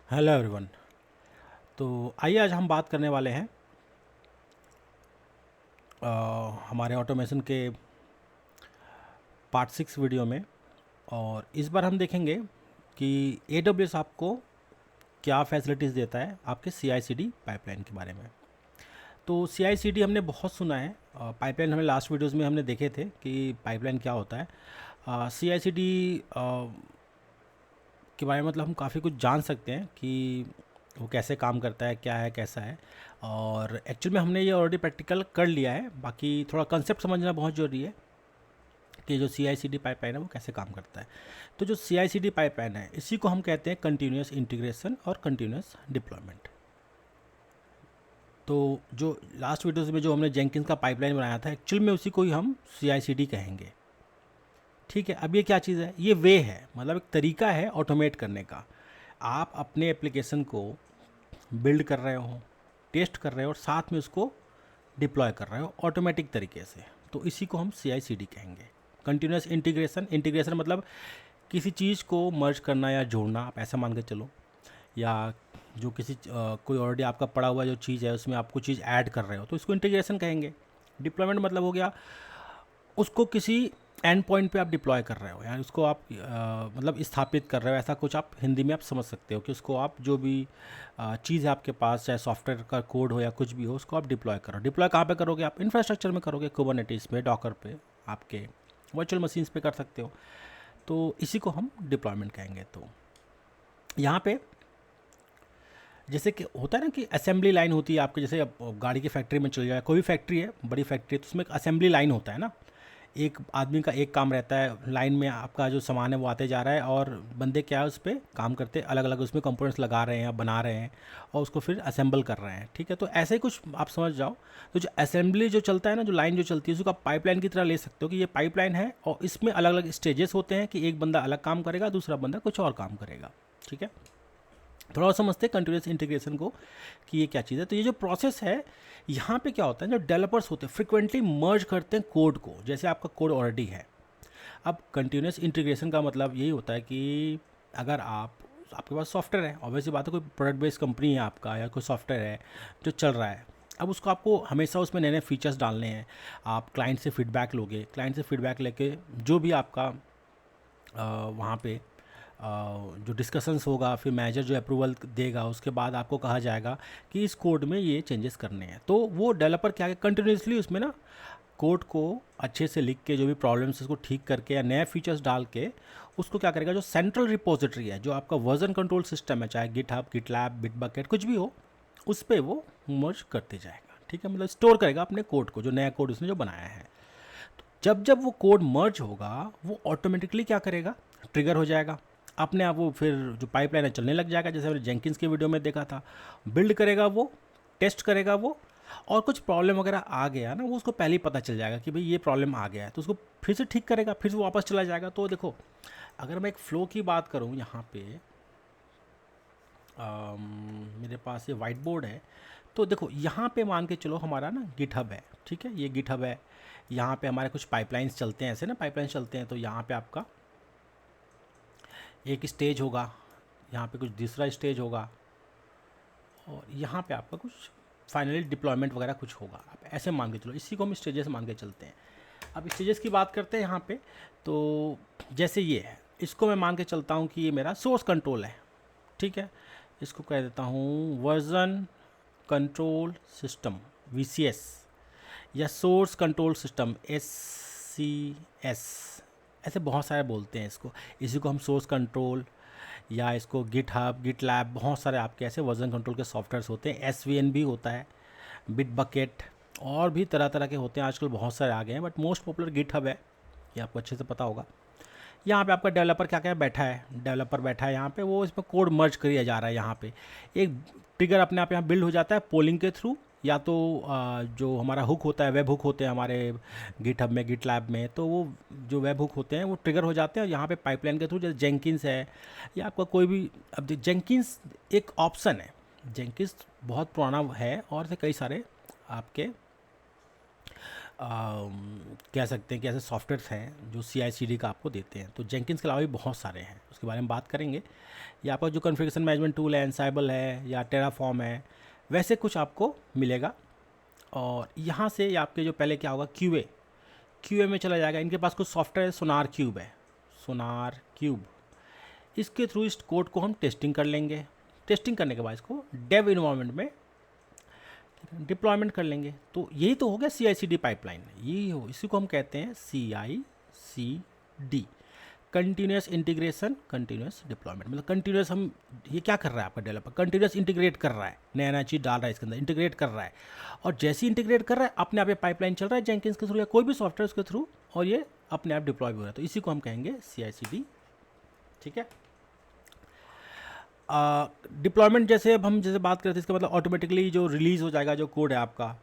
Hello everyone. तो आइए आज हम बात करने वाले हैं हमारे ऑटोमेशन के पार्ट 6 वीडियो में। और इस बार हम देखेंगे कि AWS आपको क्या फैसिलिटीज़ देता है आपके CI/CD पाइपलाइन के बारे में। तो CI/CD हमने बहुत सुना है, पाइपलाइन हमें लास्ट वीडियोस में हमने देखे थे कि पाइपलाइन क्या होता है। CI/CD के बारे में मतलब हम काफ़ी कुछ जान सकते हैं कि वो कैसे काम करता है, क्या है, कैसा है। और एक्चुअल में हमने ये ऑलरेडी प्रैक्टिकल कर लिया है, बाकी थोड़ा कंसेप्ट समझना बहुत ज़रूरी है कि जो CI/CD पाइपलाइन है वो कैसे काम करता है। तो जो CI/CD पाइपलाइन है इसी को हम कहते हैं कंटिन्यूस इंटीग्रेशन और कंटिन्यूस डिप्लॉयमेंट। तो जो लास्ट वीडियोस में जो हमने जेंकिंस का पाइपलाइन बनाया था, एक्चुअल में उसी को ही हम CI/CD कहेंगे। ठीक है, अब ये क्या चीज़ है? ये वे है, मतलब एक तरीका है ऑटोमेट करने का। आप अपने एप्लीकेशन को बिल्ड कर रहे हो, टेस्ट कर रहे हो और साथ में उसको डिप्लॉय कर रहे हो ऑटोमेटिक तरीके से, तो इसी को हम CI/CD कहेंगे। कंटिन्यूस इंटीग्रेशन, इंटीग्रेशन मतलब किसी चीज़ को मर्ज करना या जोड़ना, आप ऐसा मान के चलो। या जो कोई ऑलरेडी आपका पड़ा हुआ जो चीज़ है उसमें आप कुछ चीज़ ऐड कर रहे हो तो इसको इंटीग्रेशन कहेंगे। डिप्लॉयमेंट मतलब हो गया उसको किसी एंड पॉइंट पे आप डिप्लॉय कर रहे हो, यानी उसको आप मतलब स्थापित कर रहे हो, ऐसा कुछ आप हिंदी में आप समझ सकते हो कि उसको आप जो भी चीज़ है आपके पास, चाहे सॉफ्टवेयर का कोड हो या कुछ भी हो, उसको आप डिप्लॉय करो। डिप्लॉय कहाँ पे करोगे? आप इंफ्रास्ट्रक्चर में करोगे, कुबरनेटिस पे, डॉकर पे, आपके वर्चुअल मशीन्स पे कर सकते हो। तो इसी को हम डिप्लॉयमेंट कहेंगे। तो यहाँ पे जैसे कि होता है ना कि असेंबली लाइन होती है आपके, जैसे अब गाड़ी की फैक्ट्री में चल जाए, कोई भी फैक्ट्री है, बड़ी फैक्ट्री है, तो उसमें एक असेंबली लाइन होता है ना। एक आदमी का एक काम रहता है, लाइन में आपका जो सामान है वो आते जा रहा है और बंदे क्या है उस पर काम करते, अलग अलग उसमें कंपोनेंट्स लगा रहे हैं या बना रहे हैं और उसको फिर असेंबल कर रहे हैं। ठीक है, तो ऐसे ही कुछ आप समझ जाओ। तो जो असेंबली जो चलता है ना, जो लाइन जो चलती है, उसको आप पाइपलाइन की तरह ले सकते हो कि ये पाइपलाइन है और इसमें अलग अलग स्टेजेस होते हैं कि एक बंदा अलग काम करेगा, दूसरा बंदा कुछ और काम करेगा। ठीक है, थोड़ा और समझते हैं कंटिन्यूस इंटीग्रेशन को कि ये क्या चीज़ है। तो ये जो प्रोसेस है, यहाँ पे क्या होता है, जो डेवलपर्स होते हैं फ्रिक्वेंटली मर्ज करते हैं कोड को, जैसे आपका कोड ऑलरेडी है। अब कंटिन्यूस इंटीग्रेशन का मतलब यही होता है कि अगर आपके पास सॉफ्टवेयर है, ऑब्वियसली बात है, कोई प्रोडक्ट बेस्ड कंपनी है आपका या कोई सॉफ्टवेयर है जो चल रहा है। अब उसको आपको हमेशा उसमें नए नए फीचर्स डालने हैं। आप क्लाइंट से फीडबैक लोगे, क्लाइंट से फीडबैक लेके जो भी आपका वहाँ पे जो डिस्कशंस होगा, फिर मैनेजर जो अप्रूवल देगा, उसके बाद आपको कहा जाएगा कि इस कोड में ये चेंजेस करने हैं। तो वो डेवलपर क्या है, कंटिन्यूसली उसमें ना कोड को अच्छे से लिख के, जो भी प्रॉब्लम्स उसको ठीक करके या नए फीचर्स डाल के उसको क्या करेगा, जो सेंट्रल रिपोजिटरी है, जो आपका वर्जन कंट्रोल सिस्टम है, चाहे गिटहब, गिटलैब, बिटबकेट, कुछ भी हो, उस पर वो मर्ज करते जाएगा। ठीक है, मतलब स्टोर करेगा अपने कोड को, जो नया कोड उसने जो बनाया है। जब जब वो कोड मर्ज होगा वो ऑटोमेटिकली क्या करेगा, ट्रिगर हो जाएगा अपने आप। वो फिर जो पाइपलाइन है चलने लग जाएगा, जैसे हमने जेंकिंस की वीडियो में देखा था। बिल्ड करेगा वो, टेस्ट करेगा वो, और कुछ प्रॉब्लम वगैरह आ गया ना, वो उसको पहले ही पता चल जाएगा कि भाई ये प्रॉब्लम आ गया है, तो उसको फिर से ठीक करेगा, फिर वो वापस चला जाएगा। तो देखो, अगर मैं एक फ़्लो की बात करूँ यहाँ पे, मेरे पास ये वाइट बोर्ड है। तो देखो यहाँ पे मान के चलो हमारा ना गिटहब है। ठीक है, ये गिटहब है, यहाँ पे हमारे कुछ पाइपलाइंस चलते हैं, ऐसे ना पाइपलाइंस चलते हैं। तो यहाँ पे आपका एक स्टेज होगा, यहाँ पे कुछ दूसरा स्टेज होगा और यहाँ पे आपका कुछ फाइनली डिप्लॉयमेंट वगैरह कुछ होगा। आप ऐसे मान के चलो, इसी को हम स्टेजेस मान के चलते हैं। अब स्टेजेस की बात करते हैं यहाँ पे। तो जैसे ये है, इसको मैं मान के चलता हूँ कि ये मेरा सोर्स कंट्रोल है। ठीक है, इसको कह देता हूँ वर्जन कंट्रोल सिस्टम, VCS, या सोर्स कंट्रोल सिस्टम, SCS। ऐसे बहुत सारे बोलते हैं इसको। इसी को हम सोर्स कंट्रोल, या इसको गिटहब, गिटलैब, बहुत सारे आपके ऐसे वर्जन कंट्रोल के सॉफ्टवेयर्स होते हैं। SVN भी होता है, बिटबकेट, और भी तरह तरह के होते हैं, आजकल बहुत सारे आ गए हैं, बट मोस्ट पॉपुलर गिटहब है, ये आपको अच्छे से पता होगा। यहाँ पे आपका डेवलपर क्या क्या बैठा है, डेवलपर बैठा है यहाँ पे, वो इसमें कोड मर्ज किया जा रहा है। यहाँ पे एक ट्रिगर अपने आप यहाँ बिल्ड हो जाता है पोलिंग के थ्रू, या तो जो हमारा हुक होता है, वेब हुक होते हैं हमारे गिटहब में, गिटलैब में, तो वो जो वेब हुक होते हैं वो ट्रिगर हो जाते हैं यहाँ पे पाइपलाइन के थ्रू। जैसे जेंकिंस है या आपका कोई भी, अब जेंकिंस एक ऑप्शन है। जेंकिंस बहुत पुराना है और ऐसे कई सारे आपके कह सकते हैं कि ऐसे सॉफ्टवेयर्स हैं जो CI/CD का आपको देते हैं। तो जेंकिन्स के अलावा भी बहुत सारे हैं, उसके बारे में बात करेंगे। या आपका जो कॉन्फ़िगरेशन मैनेजमेंट टूल है, एनसाइबल है या टेराफॉर्म है, वैसे कुछ आपको मिलेगा। और यहाँ से आपके जो पहले क्या होगा, क्यूए में चला जाएगा। इनके पास कुछ सॉफ्टवेयर है, सोनार क्यूब है, सोनार क्यूब। इसके थ्रू इस कोड को हम टेस्टिंग कर लेंगे। टेस्टिंग करने के बाद इसको डेव इन्वायरमेंट में डिप्लॉयमेंट कर लेंगे। तो यही तो हो गया CI/CD पाइपलाइन, यही हो, इसी को हम कहते हैं CI/CD, continuous integration continuous deployment. मतलब कंटिन्यूस, हम ये क्या कर रहा है आपका डेवलपर, कंटिन्यूस इंटीग्रेट कर रहा है, नया नया चीज़ डाल रहा है इसके अंदर, इंटीग्रेट कर रहा है। और जैसे ही इंटीग्रेट कर रहा है अपने आप ये पाइपलाइन चल रहा है जेंकिन्स के थ्रू या कोई भी सॉफ्टवेयर उसके थ्रू, और ये अपने आप डिप्लॉय भी हो रहा है। तो इसी को हम कहेंगे CI/CD। ठीक है। डिप्लॉयमेंट जैसे अब हम जैसे बात करते हैं, इसका मतलब ऑटोमेटिकली जो रिलीज़ हो जाएगा जो कोड है आपका,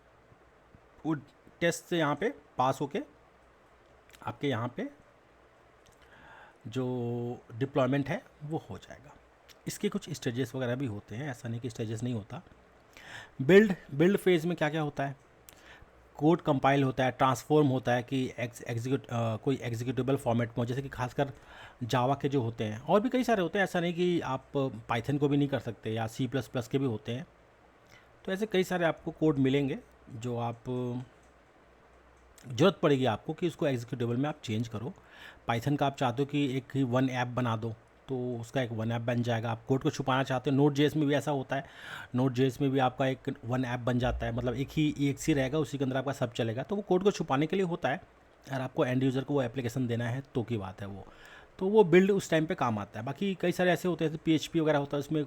वो टेस्ट से यहाँ पे पास होके आपके यहाँ पे जो डिप्लॉयमेंट है वो हो जाएगा। इसके कुछ स्टेजेस वगैरह भी होते हैं, ऐसा नहीं कि स्टेजेस नहीं होता। बिल्ड फेज़ में क्या क्या होता है, कोड कंपाइल होता है, ट्रांसफॉर्म होता है कि कोई एग्जीक्यूटेबल फॉर्मेट में, जैसे कि खासकर जावा के जो होते हैं, और भी कई सारे होते हैं, ऐसा नहीं कि आप पाइथन को भी नहीं कर सकते, या C++ के भी होते हैं। तो ऐसे कई सारे आपको कोड मिलेंगे जो आप ज़रूरत पड़ेगी आपको कि इसको एग्जीक्यूटेबल में आप चेंज करो। पाइथन का आप चाहते हो कि एक ही वन ऐप बना दो, तो उसका एक वन ऐप बन जाएगा। आप कोड को छुपाना चाहते हो, Node.js में भी ऐसा होता है, Node.js में भी आपका एक वन ऐप बन जाता है, मतलब एक ही रहेगा, उसी के अंदर आपका सब चलेगा। तो वो कोड को छुपाने के लिए होता है, अगर आपको एंड यूज़र को वो एप्लीकेशन देना है तो की बात है वो, तो वो बिल्ड उस टाइम पे काम आता है। बाकी कई सारे ऐसे होते हैं, जैसे PHP वगैरह होता है, उसमें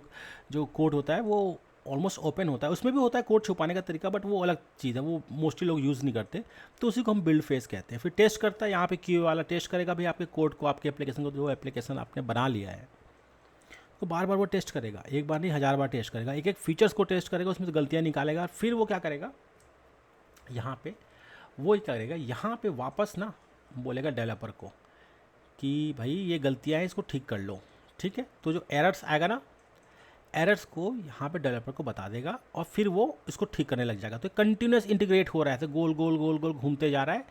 जो कोड होता है वो ऑलमोस्ट ओपन होता है, उसमें भी होता है कोड छुपाने का तरीका, बट वो अलग चीज़ है, वो मोस्टली लोग यूज़ नहीं करते। तो उसी को हम बिल्ड फेस कहते हैं। फिर टेस्ट करता है, यहाँ पे क्यू वाला टेस्ट करेगा भाई आपके कोड को, आपके एप्लीकेशन को, जो एप्लीकेशन आपने बना लिया है, तो बार बार वो टेस्ट करेगा, एक बार नहीं 1000 बार टेस्ट करेगा, एक एक फीचर्स को टेस्ट करेगा, उसमें से गलतियाँ निकालेगा। फिर वो क्या करेगा, यहाँ पे वो क्या करेगा, यहाँ पे वापस ना बोलेगा डेवलपर को कि भाई ये गलतियाँ हैं, इसको ठीक कर लो। ठीक है। तो जो एरर्स आएगा ना, एरर्स को यहाँ पे डेवलपर को बता देगा और फिर वो इसको ठीक करने लग जाएगा। तो कंटिन्यूस इंटीग्रेट हो रहा है, तो गोल गोल गोल गोल घूमते जा रहा है।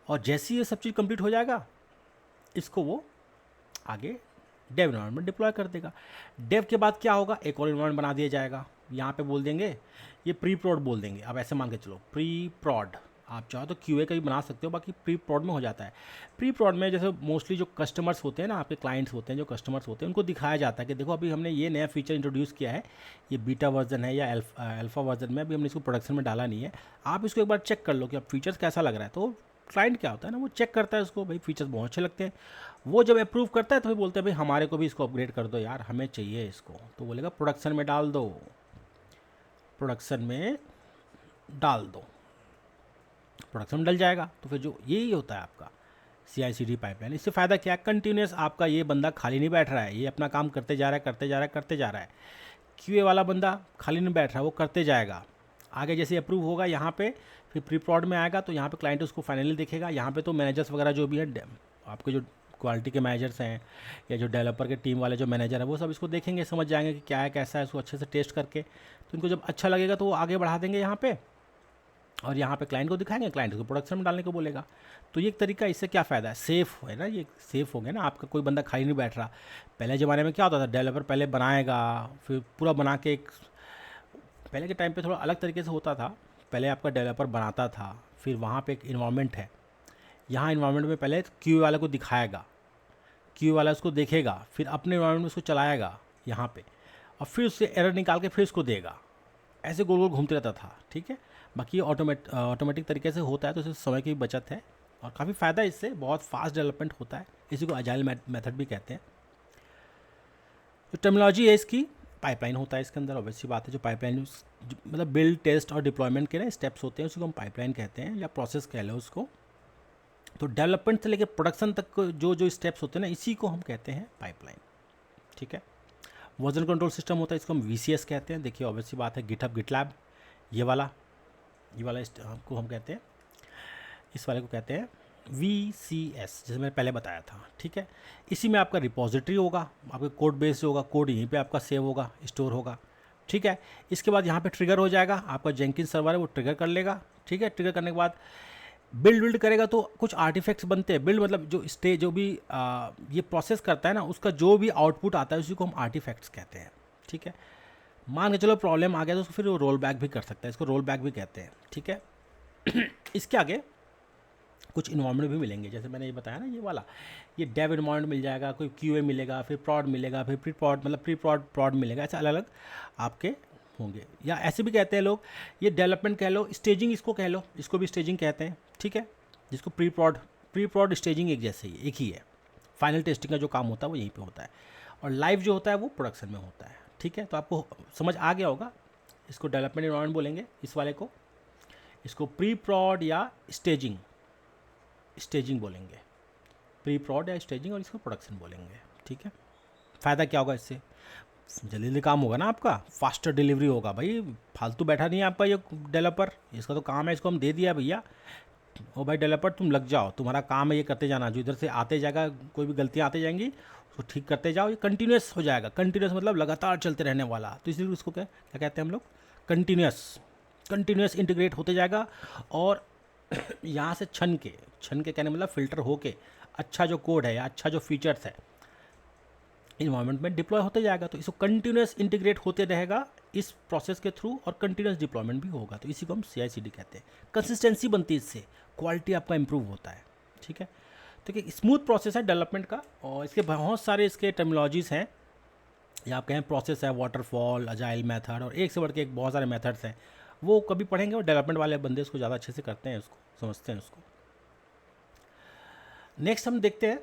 और जैसे ही ये सब चीज़ कंप्लीट हो जाएगा, इसको वो आगे डेव इन्वायरमेंट डिप्लॉय कर देगा। डेव के बाद क्या होगा, एक और इन्वायरमेंट बना दिया जाएगा। यहाँ पे बोल देंगे, ये प्री प्रॉड बोल देंगे। अब ऐसे मान के चलो, प्री प्रॉड, आप चाहो तो QA का भी बना सकते हो, बाकी प्री प्रॉड में हो जाता है। प्री प्रॉड में जैसे मोस्टली जो कस्टमर्स होते हैं ना, आपके क्लाइंट्स होते हैं, जो कस्टमर्स होते हैं, उनको दिखाया जाता है कि देखो अभी हमने ये नया फीचर इंट्रोड्यूस किया है, ये बीटा वर्जन है या अल्फा वर्जन में, अभी हमने इसको प्रोडक्शन में डाला नहीं है, आप इसको एक बार चेक कर लो कि अब फीचर्स कैसा लग रहा है। तो क्लाइंट क्या होता है ना, वो चेक करता है उसको, भाई फीचर्स बहुत अच्छे लगते हैं। वो जब अप्रूव करता है तो फिर बोलते हैं भाई हमारे को भी इसको अपग्रेड कर दो यार, हमें चाहिए इसको। तो बोलेगा प्रोडक्शन में डाल दो, प्रोडक्शन में डाल दो, प्रोडक्शन में डल जाएगा। तो फिर जो यही होता है आपका CI/CD पाइपलाइन। इससे फ़ायदा क्या है, कंटिन्यूस आपका ये बंदा खाली नहीं बैठ रहा है, ये अपना काम करते जा रहा है, करते जा रहा है, करते जा रहा है। QA वाला बंदा खाली नहीं बैठ रहा, वो करते जाएगा। आगे जैसे अप्रूव होगा यहाँ पे, फिर प्री प्रॉड में आएगा, तो यहाँ पे क्लाइंट उसको फाइनली देखेगा। यहाँ पे तो मैनेजर्स वगैरह जो भी है, आपके जो क्वालिटी के मैनेजर्स हैं या जो डेवलपर के टीम वाले जो मैनेजर है, वो सब इसको देखेंगे, समझ जाएंगे कि क्या है कैसा है, इसको अच्छे से टेस्ट करके। तो इनको जब अच्छा लगेगा तो वो आगे बढ़ा देंगे यहाँ पे, और यहाँ पे क्लाइंट को दिखाएंगे, क्लाइंट को प्रोडक्शन में डालने को बोलेगा। तो ये एक तरीका, इससे क्या फ़ायदा है, सेफ़ है ना, ये सेफ़ हो गया ना, आपका कोई बंदा खाली नहीं बैठ रहा। पहले ज़माने में क्या होता था, डेवलपर पहले बनाएगा, फिर पूरा बना के एक, पहले के टाइम पे थोड़ा अलग तरीके से होता था। पहले आपका डेवलपर बनाता था, फिर वहाँ पे एक इन्वायरमेंट है, यहाँ इन्वायरमेंट में पहले QA वाले को दिखाएगा, QA वाला उसको देखेगा, फिर अपने इन्वायरमेंट में उसको चलाएगा यहाँ पे, और फिर उससे एरर निकाल के फिर उसको देगा। ऐसे गोल गोल घूमते रहता था। ठीक है। बाकी ये ऑटोमेटिक तरीके से होता है, तो इससे समय की बचत है और काफ़ी फ़ायदा है, इससे बहुत फास्ट डेवलपमेंट होता है। इसी को अजाइल मेथड भी कहते हैं। जो टर्मिनोलॉजी है इसकी, पाइपलाइन होता है इसके अंदर, ऑब्वियसली बात है। जो पाइपलाइन मतलब बिल्ड, टेस्ट और डिप्लॉयमेंट के ना स्टेप्स होते हैं, उसी को हम पाइपलाइन कहते हैं, या प्रोसेस कह लो उसको। तो डेवलपमेंट से लेकर प्रोडक्शन तक जो जो स्टेप्स होते हैं ना, इसी को हम कहते हैं पाइपलाइन। ठीक है। वर्जन कंट्रोल सिस्टम होता है, इसको हम VCS कहते हैं। देखिए ऑब्वियसली बात है, गिटहब गिटलैब, ये वाला को हम कहते हैं, इस वाले को कहते हैं VCS, जैसे मैंने पहले बताया था। ठीक है। इसी में आपका रिपोजिटरी होगा, आपका कोड बेस होगा, कोड यहीं पे आपका सेव होगा, स्टोर होगा। ठीक है। इसके बाद यहाँ पे ट्रिगर हो जाएगा, आपका जेंकिन सर्वर है वो ट्रिगर कर लेगा। ठीक है। ट्रिगर करने के बाद बिल्ड बिल्ड करेगा तो कुछ आर्टिफैक्ट्स बनते हैं। बिल्ड मतलब जो स्टेज जो भी ये प्रोसेस करता है ना, उसका जो भी आउटपुट आता है उसी को हम आर्टिफैक्ट्स कहते हैं। ठीक है, मान के चलो प्रॉब्लम आ गया तो फिर वो रोल बैक भी कर सकता है, इसको रोल बैक भी कहते हैं। ठीक है, इसके आगे कुछ इन्वायरमेंट भी मिलेंगे, जैसे मैंने ये बताया ना, ये वाला, ये डेव इन्वायरमेंट मिल जाएगा, कोई क्यूए मिलेगा, फिर प्रॉड मिलेगा, फिर प्री प्रॉड मतलब प्री प्रॉड प्रॉड मिलेगा, ऐसे अलग अलग आपके होंगे। या ऐसे भी कहते हैं लोग, ये डेवलपमेंट कह लो, स्टेजिंग इसको कह लो, इसको भी स्टेजिंग कहते हैं। ठीक है, जिसको प्री प्रॉड स्टेजिंग एक जैसे ही एक ही है। फाइनल टेस्टिंग का जो काम होता है वो यहीं पे होता है, और लाइव जो होता है वो प्रोडक्शन में होता है। ठीक है, तो आपको समझ आ गया होगा। इसको डेवलपमेंट इन्वायरमेंट बोलेंगे, इस वाले को, इसको प्री प्रॉड या स्टेजिंग बोलेंगे, प्री प्रॉड या स्टेजिंग, और इसको प्रोडक्शन बोलेंगे। ठीक है, फ़ायदा क्या होगा इससे? जल्दी जल्दी काम होगा ना आपका, फास्टर डिलीवरी होगा। भाई फालतू बैठा नहीं है आपका ये डेवलपर, इसका तो काम है, इसको हम दे दिया भैया, ओ भाई डेवलपर तुम लग जाओ, तुम्हारा काम है ये करते जाना, जो इधर से आते जाएगा कोई भी गलतियाँ आते जाएंगी उसको ठीक करते जाओ, ये कंटिन्यूस हो जाएगा। कंटिन्यूस मतलब लगातार चलते रहने वाला, तो इसलिए उसको क्या क्या कहते हैं हम लोग, कंटिन्यूस इंटीग्रेट होते जाएगा। और यहाँ से छन के कहने मतलब फ़िल्टर होके अच्छा जो कोड है या अच्छा जो फीचर्स है इन्वायरमेंट में डिप्लॉय होते जाएगा। तो इसको कंटिन्यूस इंटीग्रेट होते रहेगा इस प्रोसेस के थ्रू, और कंटिन्यूस डिप्लॉयमेंट भी होगा। तो इसी को हम CI/CD कहते हैं। कंसिस्टेंसी बनती है इससे, क्वालिटी आपका इंप्रूव होता है। ठीक है, तो कि स्मूथ प्रोसेस है डेवलपमेंट का, और इसके बहुत सारे इसके टर्मिनोलॉजीज़ हैं, या आप कहें प्रोसेस है, वाटरफॉल, अजाइल मेथड, और एक से बढ़ के एक बहुत सारे मेथड्स हैं। वो कभी पढ़ेंगे, और डेवलपमेंट वाले बंदे उसको ज़्यादा अच्छे से करते हैं, उसको समझते हैं उसको। नेक्स्ट हम देखते हैं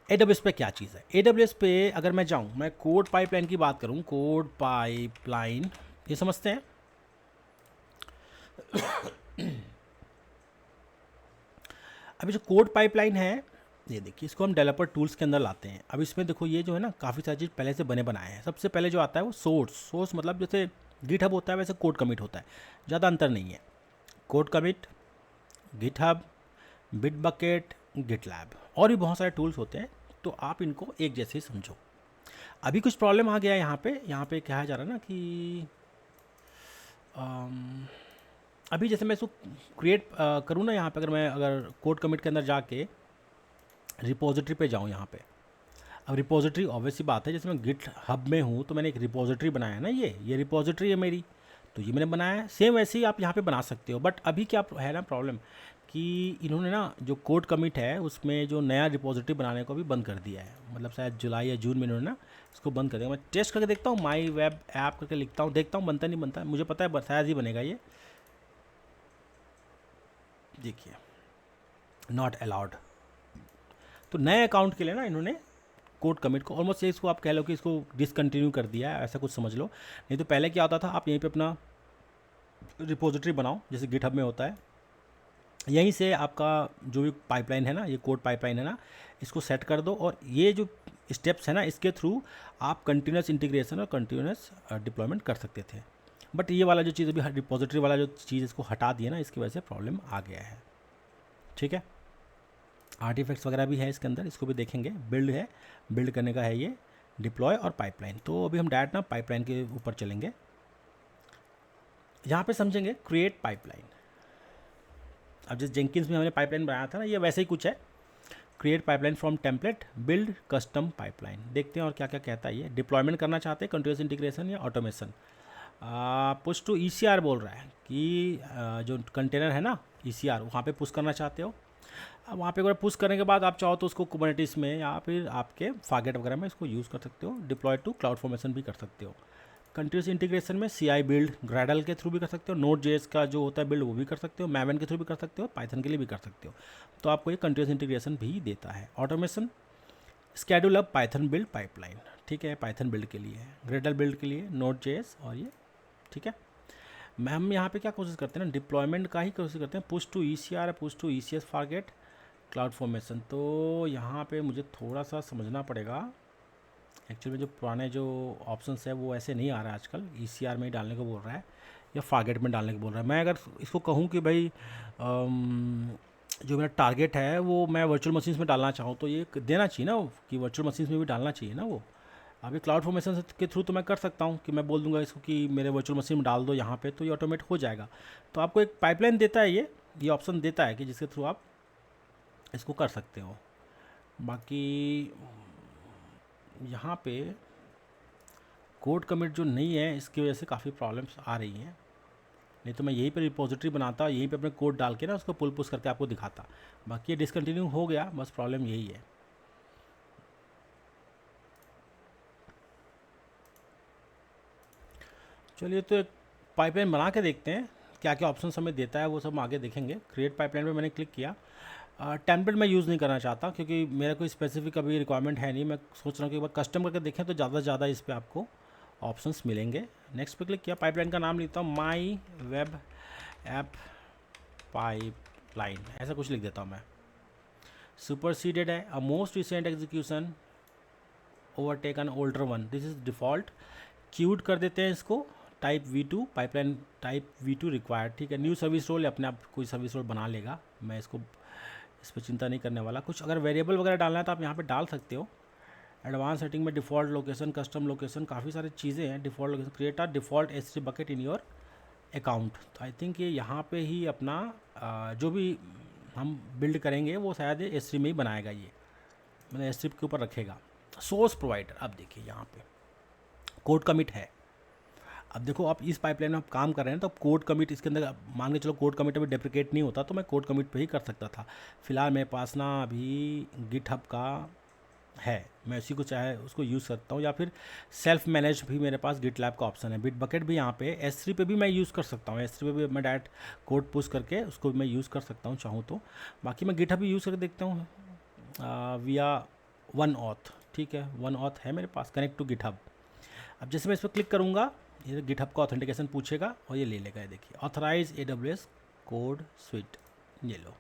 AWS पे क्या चीज़ है। AWS पे अगर मैं जाऊँ, मैं कोड पाइपलाइन की बात करूँ, कोड पाइपलाइन ये समझते हैं। अभी जो कोड पाइपलाइन है, ये देखिए, इसको हम डेवलपर टूल्स के अंदर लाते हैं। अब इसमें देखो, ये जो है ना, काफ़ी सारी चीज़ पहले से बने बनाए हैं। सबसे पहले जो आता है वो सोर्स मतलब जैसे गिटहब होता है वैसे कोड कमिट होता है, ज़्यादा अंतर नहीं है। Code commit, GitHub, Bitbucket, GitLab, और भी बहुत सारे टूल्स होते हैं, तो आप इनको एक जैसे ही समझो। अभी कुछ प्रॉब्लम आ गया है यहाँ पे कहा जा रहा है ना कि अभी जैसे मैं इसको क्रिएट करूँ ना, यहाँ पे अगर कोड कमिट के अंदर जाके रिपोजिटरी पे जाऊँ यहाँ पे, अब रिपोजिटरी ऑब्वियस सी बात है, जैसे मैं गिट हब में हूँ तो मैंने एक रिपोजिटरी बनाया है ना, ये रिपोजिटरी है मेरी, तो ये मैंने बनाया है। सेम वैसे ही आप यहाँ पे बना सकते हो, बट अभी क्या है ना प्रॉब्लम, कि इन्होंने ना जो कोड कमिट है उसमें जो नया रिपोजिटरी बनाने को भी बंद कर दिया है, मतलब शायद जुलाई या जून में इन्होंने ना इसको बंद कर दिया। मैं टेस्ट करके देखता हूँ, माई वेब ऐप करके लिखता हूँ, देखता हूँ बनता नहीं बनता, मुझे पता है शायद ही बनेगा ये। देखिए, नॉट अलाउड। तो नए अकाउंट के लिए ना इन्होंने कोड कमिट को ऑलमोस्ट इसको आप कह लो कि इसको डिसकंटिन्यू कर दिया है, ऐसा कुछ समझ लो। नहीं तो पहले क्या होता था, आप यहीं पे अपना रिपोजिटरी बनाओ, जैसे गिटहब में होता है, यहीं से आपका जो भी पाइपलाइन है ना, ये कोड पाइपलाइन है ना, इसको सेट कर दो, और ये जो स्टेप्स है ना, इसके थ्रू आप कंटिन्यूस इंटीग्रेशन और कंटिन्यूस डिप्लॉयमेंट कर सकते थे। बट ये वाला जो चीज़ अभी रिपोजिटरी वाला जो चीज़ इसको हटा दिया ना, इसकी वजह से प्रॉब्लम आ गया है। ठीक है, आर्टिफैक्ट्स वगैरह भी है इसके अंदर, इसको भी देखेंगे। बिल्ड है, बिल्ड करने का है ये, डिप्लॉय और पाइपलाइन। तो अभी हम डायरेक्ट ना पाइपलाइन के ऊपर चलेंगे। यहाँ पे समझेंगे क्रिएट पाइपलाइन। अब जिस जेंकिंस में हमने पाइपलाइन बनाया था ना, ये वैसे ही कुछ है, create pipeline from template, build custom pipeline. देखते हैं और क्या क्या कहता है ये। डिप्लॉयमेंट करना चाहते हैं, कंटिन्यूस इंटीग्रेशन या ऑटोमेशन। पुश टू ECR बोल रहा है कि जो कंटेनर है ना ECR, वहाँ पे पुश करना चाहते हो। अब वहाँ पे अगर पुश करने के बाद आप चाहो तो उसको कुबरनेटिस में या फिर आपके फागेट वगैरह में इसको यूज़ कर सकते हो। डिप्लॉय टू क्लाउड फॉर्मेशन भी कर सकते हो। कंटिन्यूस इंटीग्रेशन में CI बिल्ड ग्रैडल के थ्रू भी कर सकते हो, Node.js का जो होता है बिल्ड वो भी कर सकते हो, Maven के थ्रू भी कर सकते हो, पाइथन के लिए भी कर सकते हो। तो आपको ये कंटिन्यूस इंटीग्रेशन भी देता है। Automation, schedule up Python build pipeline, ठीक है, पाइथन बिल्ड के लिए है, ग्रेडल बिल्ड के लिए Node.js, और ये ठीक है। हम यहाँ पे क्या कोशिश करते हैं ना, डिप्लॉयमेंट का ही कोशिश करते हैं। Push to ECR, push to ECS Fargate, cloud formation. तो यहाँ पे मुझे थोड़ा सा समझना पड़ेगा। एक्चुअली जो पुराने जो ऑप्शंस है वो ऐसे नहीं आ रहा है आजकल, ECR में ही डालने को बोल रहा है या फारगेट में डालने को बोल रहा है। मैं अगर इसको कहूँ कि भाई जो मेरा टारगेट है वो मैं वर्चुअल मशीन्स में डालना चाहूँ, तो ये देना चाहिए ना कि वर्चुअल मशीन्स में भी डालना चाहिए ना वो। अभी क्लाउड फॉर्मेशन के थ्रू तो मैं कर सकता हूँ कि मैं बोल दूंगा इसको कि मेरे वर्चुअल मशीन में डाल दो यहाँ पे, तो ये ऑटोमेट हो जाएगा। तो आपको एक पाइपलाइन देता है, ये ऑप्शन देता है कि जिसके थ्रू आप इसको कर सकते हो। बाकी यहाँ पे कोड कमिट जो नहीं है, इसकी वजह से काफ़ी प्रॉब्लम्स आ रही हैं। नहीं तो मैं यहीं पे रिपोजिटरी बनाता, यहीं पे अपने कोड डाल के ना उसको पुल पुश करके आपको दिखाता। बाकी ये डिसकंटिन्यू हो गया, बस प्रॉब्लम यही है। चलिए तो एक पाइपलाइन बना के देखते हैं क्या क्या ऑप्शन हमें देता है, वो सब हम आगे देखेंगे। क्रिएट पाइपलाइन पे मैंने क्लिक किया। टेम्पलेट मैं यूज़ नहीं करना चाहता क्योंकि मेरा कोई स्पेसिफिक अभी रिक्वायरमेंट है नहीं। मैं सोच रहा हूँ कि एक बार कस्टम करके देखें तो ज़्यादा से ज़्यादा इस पर आपको ऑप्शंस मिलेंगे। नेक्स्ट पे क्लिक किया। पाइपलाइन का नाम लिखता हूँ माई वेब ऐप पाइपलाइन, ऐसा कुछ लिख देता हूँ मैं। सुपरसीडेड है a most recent execution overtake an older one, this is default. Cued कर देते हैं इसको type V2, pipeline type V2 required. ठीक है, न्यू सर्विस रोल अपने आप कोई सर्विस रोल बना लेगा, मैं इसको इस पर चिंता नहीं करने वाला। कुछ अगर वेरिएबल वगैरह डालना है तो आप यहाँ पे डाल सकते हो। एडवांस सेटिंग में डिफ़ॉल्ट लोकेशन, कस्टम लोकेशन, काफ़ी सारी चीज़ें हैं। Default location, create a default S3 bucket in your account. तो आई थिंक ये यहाँ पे ही अपना जो भी हम बिल्ड करेंगे वो शायद S3 में ही बनाएगा, ये मतलब S3 के ऊपर रखेगा। सोर्स प्रोवाइडर, अब देखिए यहाँ पे कोड कमिट है। अब देखो आप इस पाइपलाइन में आप काम कर रहे हैं तो अब कोड कमिट इसके अंदर मान के चलो कोड कमिट अभी डेप्रिकेट नहीं होता तो मैं कोड कमिट पे ही कर सकता था। फिलहाल मेरे पास ना अभी गिटहब का है, मैं उसी को चाहे उसको यूज़ करता हूँ, या फिर सेल्फ मैनेज भी मेरे पास गिटलैब का ऑप्शन है। बिट बकेट भी यहाँ पे S3 पे भी मैं यूज़ कर सकता हूँ। S3 पे भी मैं डायरेक्ट कोड पुश करके उसको भी मैं यूज़ कर सकता हूँ चाहूँ तो। बाकी मैं गिटहब भी यूज़ करके देखता हूँ विया वन ऑथ। ठीक है, वन ऑथ है मेरे पास, कनेक्ट टू गिटहब। अब जैसे मैं इस पर क्लिक करूँगा ये गिटहब का ऑथेंटिकेशन पूछेगा और ये ले लेगा। ये देखिए ऑथराइज AWS कोड स्विट, ये लो।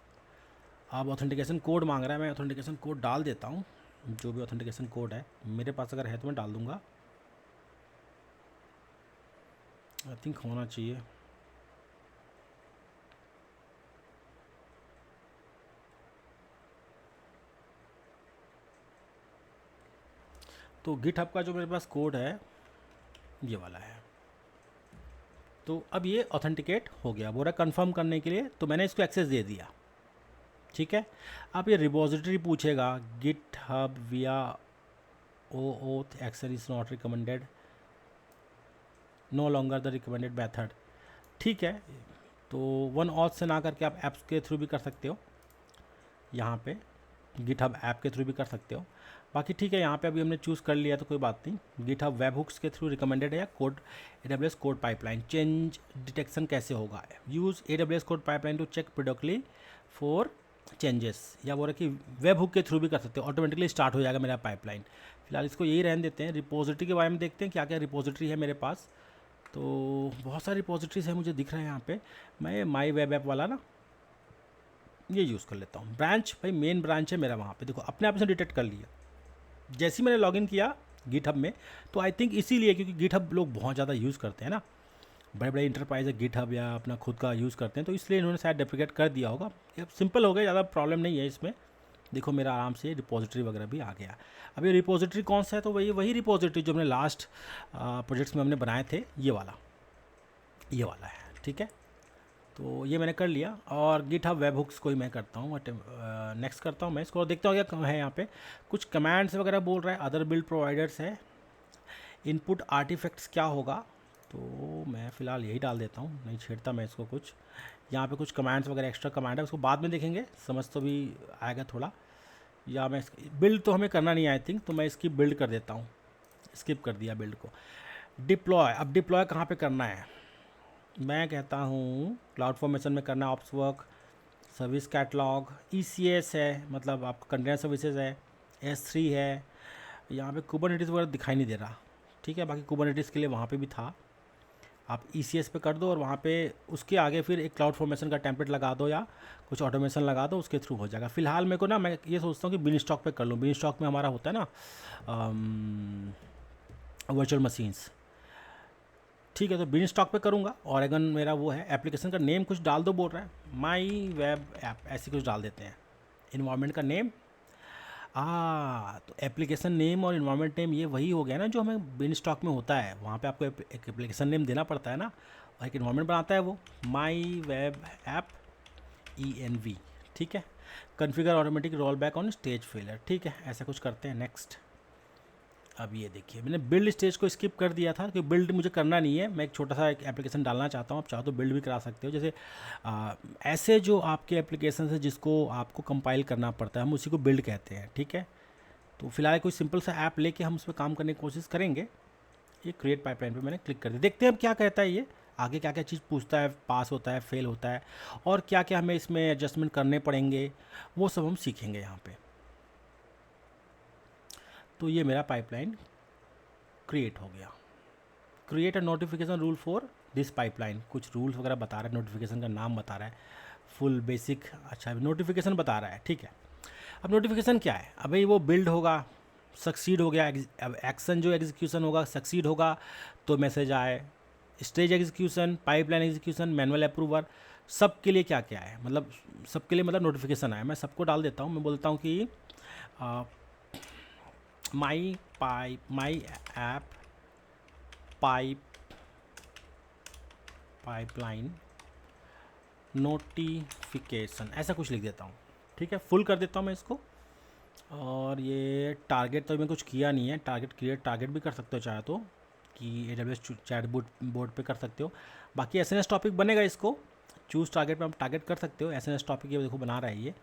अब ऑथेंटिकेशन कोड मांग रहा है, मैं ऑथेंटिकेशन कोड डाल देता हूँ। जो भी ऑथेंटिकेशन कोड है मेरे पास अगर है तो मैं डाल दूँगा, आई थिंक होना चाहिए। तो गिटहब का जो मेरे पास कोड है ये वाला है। तो अब ये ऑथेंटिकेट हो गया, बोल रहा है कन्फर्म करने के लिए, तो मैंने इसको एक्सेस दे दिया। ठीक है, अब ये रिपोजिटरी पूछेगा GitHub via OAuth action is not recommended, no longer the recommended method. ठीक है, तो वन ऑथ से ना करके आप ऐप्स के थ्रू भी कर सकते हो, यहाँ पे गिटहब ऐप के थ्रू भी कर सकते हो। बाकी ठीक है, यहाँ पे अभी हमने चूज़ कर लिया तो कोई बात नहीं। गिटहब वेब हुक्स के थ्रू रिकमेंडेड है या code AWS code pipeline. Change detection कैसे होगा, use AWS code pipeline to check प्रोडक्टली फॉर चेंजेस, या बोल रहे कि वेब हुक के थ्रू भी कर सकते हो, ऑटोमेटिकली स्टार्ट हो जाएगा मेरा पाइपलाइन। फिलहाल इसको यही रहने देते हैं। रिपोजिटरी के बारे में देखते हैं क्या क्या रिपोजिटरी है मेरे पास। तो बहुत सारी रिपोजिटरीज है मुझे दिख रहे हैं यहाँ पे। मैं माई वेब ऐप वाला ना ये यूज़ कर लेता हूँ। ब्रांच, भाई मेन ब्रांच है मेरा वहाँ पे, देखो अपने आप से डिटेक्ट कर लिया जैसे ही मैंने लॉगिन किया गिटहब में। तो आई थिंक इसीलिए क्योंकि गिटहब लोग बहुत ज़्यादा यूज़ करते हैं ना, बड़े बड़े इंटरप्राइज गिटहब या अपना खुद का यूज़ करते हैं, तो इसलिए इन्होंने शायद डेप्रिकेट कर दिया होगा। अब सिंपल हो गया, ज़्यादा प्रॉब्लम नहीं है इसमें। देखो मेरा आराम से रिपोजिटरी वगैरह भी आ गया। अब ये रिपोजिटरी कौन सा है, तो वही रिपोजिटरी जो हमने लास्ट प्रोजेक्ट्स में हमने बनाए थे, ये वाला है। ठीक है, तो ये मैंने कर लिया। और गिटहब वेब हुक्स को ही मैं करता हूँ, नेक्स्ट करता हूँ मैं इसको, देखता हूँ क्या है यहाँ पे। कुछ कमांड्स वगैरह बोल रहा है, अदर बिल्ड प्रोवाइडर्स है, इनपुट आर्टिफैक्ट्स क्या होगा, तो मैं फ़िलहाल यही डाल देता हूँ, नहीं छेड़ता मैं इसको कुछ। यहाँ पे कुछ कमांड्स वगैरह एक्स्ट्रा कमांड है, उसको बाद में देखेंगे, समझ तो भी आएगा थोड़ा। या मैं बिल्ड तो हमें करना नहीं आई थिंक, तो मैं इसकी बिल्ड कर देता हूँ, स्किप कर दिया बिल्ड को। डिप्लॉय, अब डिप्लॉय कहाँ पे करना है, मैं कहता हूँ क्लाउड फॉर्मेशन में करना है। Ops work, service catalogue, ECS है, मतलब आपका कंटेनर सर्विसेज है, S3 है। यहाँ पे कुबरनेटिस वगैरह दिखाई नहीं दे रहा। ठीक है, बाकी कुबरनेटिस के लिए वहाँ पे भी था, आप ECS पे कर दो और वहाँ पे उसके आगे फिर एक क्लाउड फॉर्मेशन का टेम्पलेट लगा दो या कुछ ऑटोमेशन लगा दो, उसके थ्रू हो जाएगा। फिलहाल मेरे को ना, मैं ये सोचता हूँ कि बिन स्टॉक पे कर लूँ। बिन स्टॉक में हमारा होता है ना वर्चुअल मशीन्स। ठीक है, तो बिन स्टॉक पे करूँगा। ऑरेगन मेरा वो है। एप्लीकेशन का नेम कुछ डाल दो बोल रहा है, माई वेब ऐप, ऐसी कुछ डाल देते हैं। इन्वायरमेंट का नेम, तो एप्लीकेशन नेम और इन्वायरमेंट नेम ये वही हो गया ना जो हमें बिन स्टॉक में होता है, वहाँ पे आपको एक एप्लीकेशन नेम देना पड़ता है ना, और एक इन्वायरमेंट बनाता है वो माई वेब ऐप ENV। ठीक है, configure automatic roll back on stage failure. ठीक है, ऐसा कुछ करते हैं। नेक्स्ट, अब ये देखिए मैंने बिल्ड स्टेज को स्किप कर दिया था क्योंकि बिल्ड मुझे करना नहीं है, मैं एक छोटा सा एक एप्लीकेशन डालना चाहता हूँ। आप चाहो तो बिल्ड भी करा सकते हो। जैसे ऐसे जो आपके एप्लीकेशन है जिसको आपको कंपाइल करना पड़ता है हम उसी को बिल्ड कहते हैं। ठीक है, तो फिलहाल कोई सिंपल सा ऐप लेके हम उस पर काम करने की कोशिश करेंगे। ये क्रिएट पाइपलाइन पे मैंने क्लिक कर दिया। देखते हैं अब क्या कहता है ये, आगे क्या क्या चीज़ पूछता है, पास होता है, फेल होता है, और क्या क्या हमें इसमें एडजस्टमेंट करने पड़ेंगे, वो सब हम सीखेंगे यहाँ पे। तो ये मेरा पाइपलाइन क्रिएट हो गया। Create a notification rule for this pipeline, कुछ रूल्स वगैरह बता रहा है, नोटिफिकेशन का नाम बता रहा है, फुल बेसिक, अच्छा नोटिफिकेशन बता रहा है। ठीक है, अब नोटिफिकेशन क्या है, अभी वो बिल्ड होगा, सक्सीड हो गया, अब एक्शन जो एग्जीक्यूशन होगा सक्सीड होगा तो मैसेज आए। Stage execution, pipeline execution, manual approver, सब के लिए क्या क्या है, मतलब सबके लिए मतलब नोटिफिकेशन आए। मैं सबको डाल देता हूँ, मैं बोलता हूँ कि माई ऐप पाइपलाइन नोटिफिकेशन, ऐसा कुछ लिख देता हूँ। ठीक है, फुल कर देता हूँ मैं इसको। और ये टारगेट तो मैं कुछ किया नहीं है, टारगेट क्रिएट टारगेट भी कर सकते हो चाहे तो, कि AWS चैट बोर्ड पे कर सकते हो। बाकी SNS टॉपिक बनेगा, इसको चूज़ टारगेट पे आप टारगेट कर सकते हो। SNS टॉपिक ये देखो बना रहा है ये,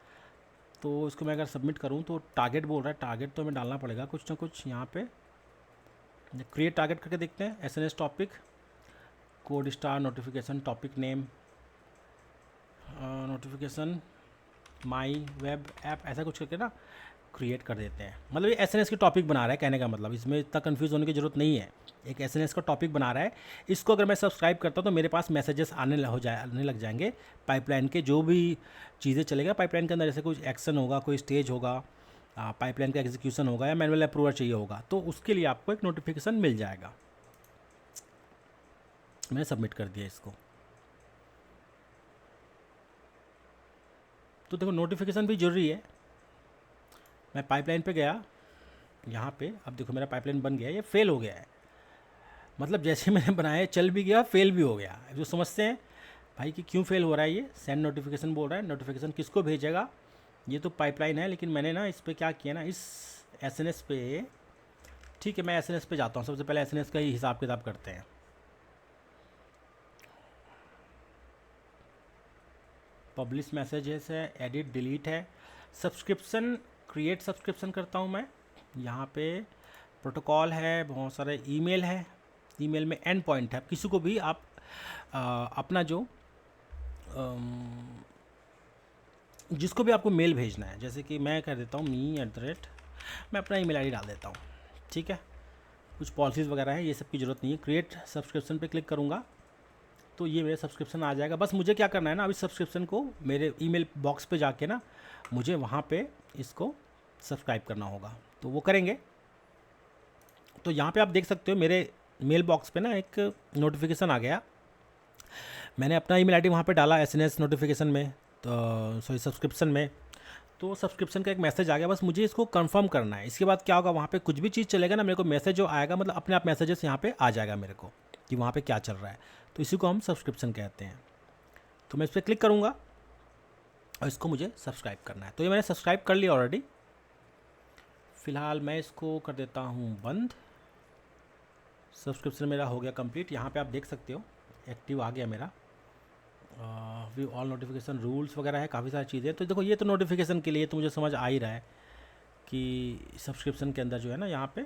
तो इसको मैं अगर सबमिट करूँ तो टारगेट बोल रहा है, टारगेट तो हमें डालना पड़ेगा कुछ ना कुछ यहाँ पे। क्रिएट टारगेट करके देखते हैं। SNS topic, code star, notification, topic name, notification, माई वेब ऐप, ऐसा कुछ करके ना क्रिएट कर देते हैं। मतलब ये SNS के टॉपिक बना रहा है, कहने का मतलब इसमें इतना कंफ्यूज होने की ज़रूरत नहीं है। एक SNS का टॉपिक बना रहा है, इसको अगर मैं सब्सक्राइब करता हूँ तो मेरे पास मैसेजेस आने लग जाएंगे पाइपलाइन के, जो भी चीज़ें चलेगा पाइपलाइन के अंदर, जैसे कुछ एक्शन होगा, कोई स्टेज होगा, पाइपलाइन का एग्जीक्यूशन होगा, या मैनुअल अप्रूवल चाहिए होगा, तो उसके लिए आपको एक नोटिफिकेशन मिल जाएगा। मैंने सबमिट कर दिया इसको। तो देखो नोटिफिकेशन भी जरूरी है। मैं पाइपलाइन पे गया यहाँ पे, अब देखो मेरा पाइपलाइन बन गया, ये फेल हो गया है, मतलब जैसे मैंने बनाया चल भी गया, फेल भी हो गया। जो समझते हैं भाई कि क्यों फेल हो रहा है, ये सेंड नोटिफिकेशन बोल रहा है, नोटिफिकेशन किसको भेजेगा, ये तो पाइपलाइन है, लेकिन मैंने ना इस पर क्या किया ना, इस SNS पे, ठीक है मैं SNS पे जाता हूँ। सबसे पहले SNS का ही हिसाब किताब करते हैं। पब्लिश मैसेजेस है, एडिट डिलीट है, सब्सक्रिप्शन, क्रिएट सब्सक्रिप्शन करता हूँ मैं। यहाँ पे प्रोटोकॉल है, बहुत सारे ईमेल है, ईमेल में एंड पॉइंट है, किसी को भी आप अपना जो जिसको भी आपको मेल भेजना है, जैसे कि मैं कर देता हूँ me@, मैं अपना ईमेल आईडी डाल देता हूँ। ठीक है, कुछ पॉलिसीज़ वगैरह है, ये सब की ज़रूरत नहीं है। क्रिएट सब्सक्रिप्शन पे क्लिक करूँगा तो ये मेरे सब्सक्रिप्शन आ जाएगा। बस मुझे क्या करना है ना, अभी सब्सक्रिप्शन को मेरे ईमेल बॉक्स पे जाके ना मुझे वहाँ पे इसको सब्सक्राइब करना होगा, तो वो करेंगे। तो यहाँ पे आप देख सकते हो मेरे मेल बॉक्स पे ना एक नोटिफिकेशन आ गया, मैंने अपना ईमेल आईडी वहाँ पे डाला SNS नोटिफिकेशन में, तो सॉरी सब्सक्रिप्शन में, तो सब्सक्रिप्शन का एक मैसेज आ गया। बस मुझे इसको कंफर्म करना है। इसके बाद क्या होगा, वहाँ पे कुछ भी चीज़ चलेगा ना, मेरे को मैसेज जो आएगा, मतलब अपने आप मैसेजेस यहाँ पे आ जाएगा मेरे को कि वहाँ पे क्या चल रहा है, तो इसी को हम सब्सक्रिप्शन कहते हैं। तो मैं इस पर क्लिक करूँगा और इसको मुझे सब्सक्राइब करना है। तो ये मैंने सब्सक्राइब कर लिया ऑलरेडी। फ़िलहाल मैं इसको कर देता हूँ बंद। सब्सक्रिप्शन मेरा हो गया कंप्लीट। यहाँ पे आप देख सकते हो एक्टिव आ गया मेरा। व्यू ऑल नोटिफिकेशन, रूल्स वगैरह है, काफ़ी सारी चीज़ें। तो देखो ये तो नोटिफिकेशन के लिए तो मुझे समझ आ ही रहा है कि सब्सक्रिप्शन के अंदर जो है ना, यहाँ पे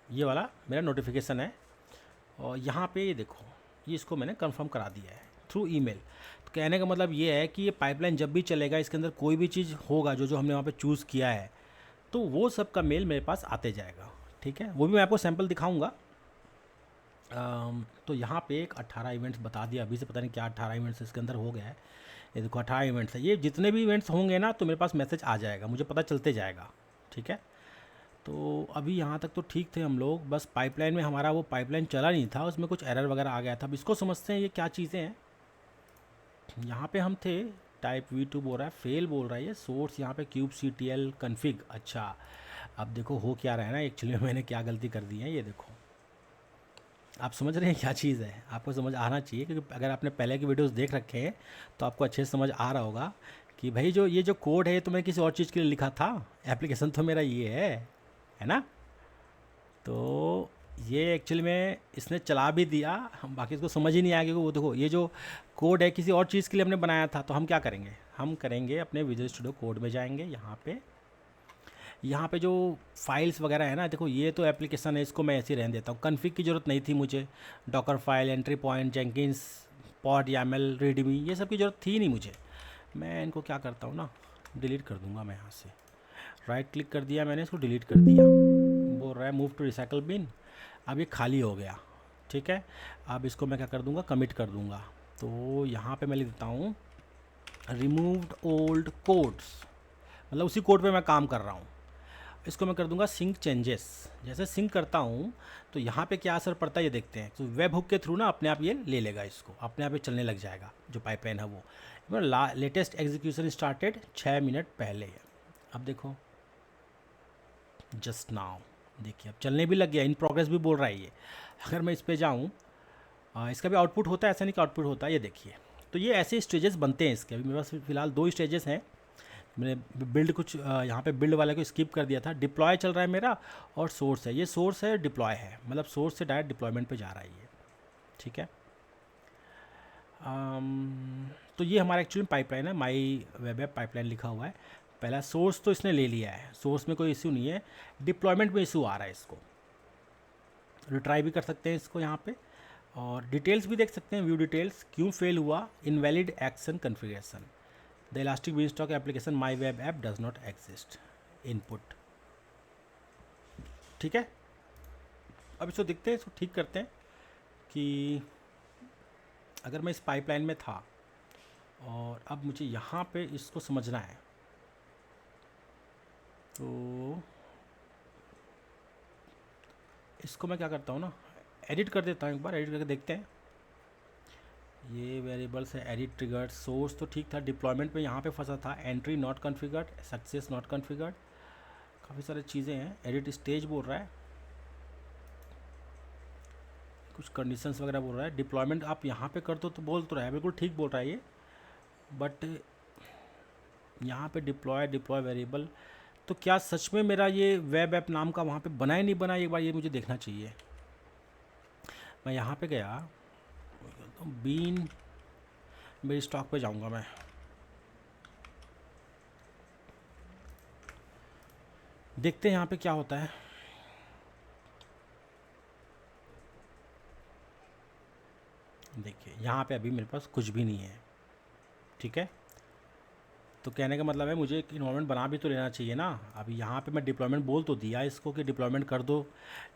ये वाला मेरा नोटिफिकेशन है, और यहाँ पे ये देखो, ये इसको मैंने कंफर्म करा दिया है थ्रू ईमेल। तो कहने का मतलब ये है कि ये पाइपलाइन जब भी चलेगा, इसके अंदर कोई भी चीज़ होगा जो हमने वहाँ पे चूज़ किया है, तो वो सब का मेल मेरे पास आते जाएगा। ठीक है, वो भी मैं आपको सैम्पल दिखाऊंगा। तो यहाँ पे एक 18 इवेंट्स बता दिया, अभी से पता नहीं क्या 18 इवेंट्स इसके अंदर हो गया है। ये देखो 18 इवेंट्स है, ये जितने भी इवेंट्स होंगे ना तो मेरे पास मैसेज आ जाएगा, मुझे पता चलते जाएगा। ठीक है, तो अभी यहाँ तक तो ठीक थे हम लोग। बस पाइपलाइन में हमारा वो पाइपलाइन चला नहीं था, उसमें कुछ एरर वगैरह आ गया था। अब इसको समझते हैं ये क्या चीज़ें हैं। यहाँ पे हम थे टाइप V2 बोल रहा है, फेल बोल रहा है ये। सोर्स यहाँ पे kubectl config। अच्छा, अब देखो हो क्या रहा है ना, एक्चुअली मैंने क्या गलती कर दी है, ये देखो। आप समझ रहे हैं क्या चीज़ है? आपको समझ आना चाहिए, क्योंकि अगर आपने पहले की वीडियोस देख रखे हैं तो आपको अच्छे से समझ आ रहा होगा कि भाई जो ये जो कोड है ये तो मैं किसी और चीज़ के लिए लिखा था, एप्लीकेशन तो मेरा ये है ना। तो ये एक्चुअली में इसने चला भी दिया, हम बाकी इसको समझ ही नहीं आया, क्योंकि वो देखो ये जो कोड है किसी और चीज़ के लिए हमने बनाया था। तो हम क्या करेंगे, हम करेंगे अपने विजुअल स्टूडियो कोड में जाएंगे, यहाँ पे जो फाइल्स वगैरह है ना, देखो ये तो एप्लीकेशन है, इसको मैं ऐसे ही रहने देता हूँ। कन्फिग की ज़रूरत नहीं थी मुझे, Dockerfile, entry point, Jenkins, pod, YAML, README, ये सब की ज़रूरत थी नहीं मुझे। मैं इनको क्या करता हूँ ना, डिलीट कर दूँगा मैं यहाँ से। राइट क्लिक कर दिया मैंने, इसको डिलीट कर दिया। बोल रहा है मूव टू रिसाइकल बिन। अब ये खाली हो गया, ठीक है। अब इसको मैं क्या कर दूँगा, कमिट कर दूँगा। तो यहाँ पे मैं लिख देता हूँ रिमूव्ड ओल्ड कोड्स, मतलब उसी कोड पे मैं काम कर रहा हूँ। इसको मैं कर दूंगा सिंक चेंजेस। जैसे सिंक करता हूँ तो यहाँ पे क्या असर पड़ता है ये देखते हैं। तो वेब हुक के थ्रू ना अपने आप ये ले लेगा, इसको अपने आप ये चलने लग जाएगा जो पाइपलाइन है वो। लेटेस्ट एग्जीक्यूशन स्टार्टेड 6 मिनट पहले है। अब देखो जस्ट नाउ, देखिए अब चलने भी लग गया, इन प्रोग्रेस भी बोल रहा है ये। अगर मैं इस पर जाऊँ, इसका भी आउटपुट होता है, ऐसा नहीं कि आउटपुट होता है, ये देखिए। तो ये ऐसे स्टेजेस बनते हैं इसके। अभी मेरे पास फिलहाल 2 स्टेजेस हैं। मैंने बिल्ड कुछ यहाँ पे बिल्ड वाले को स्किप कर दिया था। डिप्लॉय चल रहा है मेरा, और सोर्स है, ये सोर्स है, डिप्लॉय है, मतलब सोर्स से डायरेक्ट डिप्लॉयमेंट पे जा रहा है ये, ठीक है। तो ये हमारा एक्चुअली पाइपलाइन है, माई वेब ऐप पाइपलाइन लिखा हुआ है। पहला सोर्स तो इसने ले लिया है, सोर्स में कोई इश्यू नहीं है, डिप्लॉयमेंट में इशू आ रहा है। इसको रिट्राई भी कर सकते हैं इसको यहाँ पे, और डिटेल्स भी देख सकते हैं, व्यू डिटेल्स, क्यों फेल हुआ, invalid action configuration, the elastic beanstalk application my web app does not exist, input, ठीक है। अब इसको देखते हैं, इसको ठीक करते हैं कि अगर मैं इस पाइपलाइन में था और अब मुझे यहाँ पे इसको समझना है, तो इसको मैं क्या करता हूँ ना, एडिट कर देता हूँ, एक बार एडिट करके देखते हैं। ये वेरिएबल्स है, एडिट ट्रिगर्ड, सोर्स तो ठीक था, डिप्लॉयमेंट में यहाँ पे फंसा था, entry not configured, success not configured, काफ़ी सारी चीज़ें हैं। एडिट स्टेज बोल रहा है, कुछ कंडीशंस वगैरह बोल रहा है। डिप्लॉयमेंट आप यहाँ पे कर दो तो बोल तो रहा है, बिल्कुल ठीक बोल रहा है ये, बट यहाँ पे डिप्लॉय वेरिएबल, तो क्या सच में मेरा ये वेब ऐप नाम का वहाँ पे बना ही नहीं बना, एक बार ये मुझे देखना चाहिए। मैं यहाँ पे गया, बीन मेरी स्टॉक पे जाऊँगा मैं, देखते हैं यहाँ पे क्या होता है। देखिए यहाँ पे अभी मेरे पास कुछ भी नहीं है, ठीक है। तो कहने का मतलब है मुझे एक इन्वायरमेंट बना भी तो लेना चाहिए ना। अभी यहाँ पे मैं डिप्लॉयमेंट बोल तो दिया इसको कि डिप्लॉयमेंट कर दो,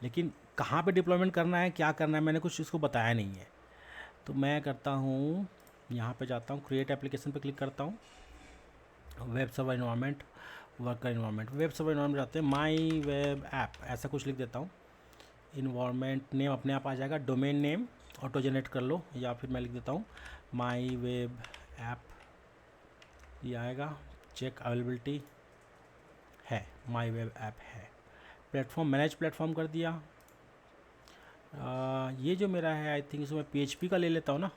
लेकिन कहाँ पे डिप्लॉयमेंट करना है, क्या करना है, मैंने कुछ इसको बताया नहीं है। तो मैं करता हूँ, यहाँ पे जाता हूँ, क्रिएट एप्लीकेशन पे क्लिक करता हूँ, web server environment, worker environment, web server environment जाते हैं, माई वेब ऐप ऐसा कुछ लिख देता हूँ। इन्वायरमेंट नेम अपने आप आ जाएगा, डोमेन नेम ऑटो जनरेट कर लो, या फिर मैं लिख देता हूँ माई वेब ऐप, ये आएगा। चेक अवेलेबिलिटी है, माई वेब ऐप है। प्लेटफॉर्म मैनेज प्लेटफॉर्म कर दिया। ये जो मेरा है, आई थिंक इसमें PHP का ले लेता हूँ ना,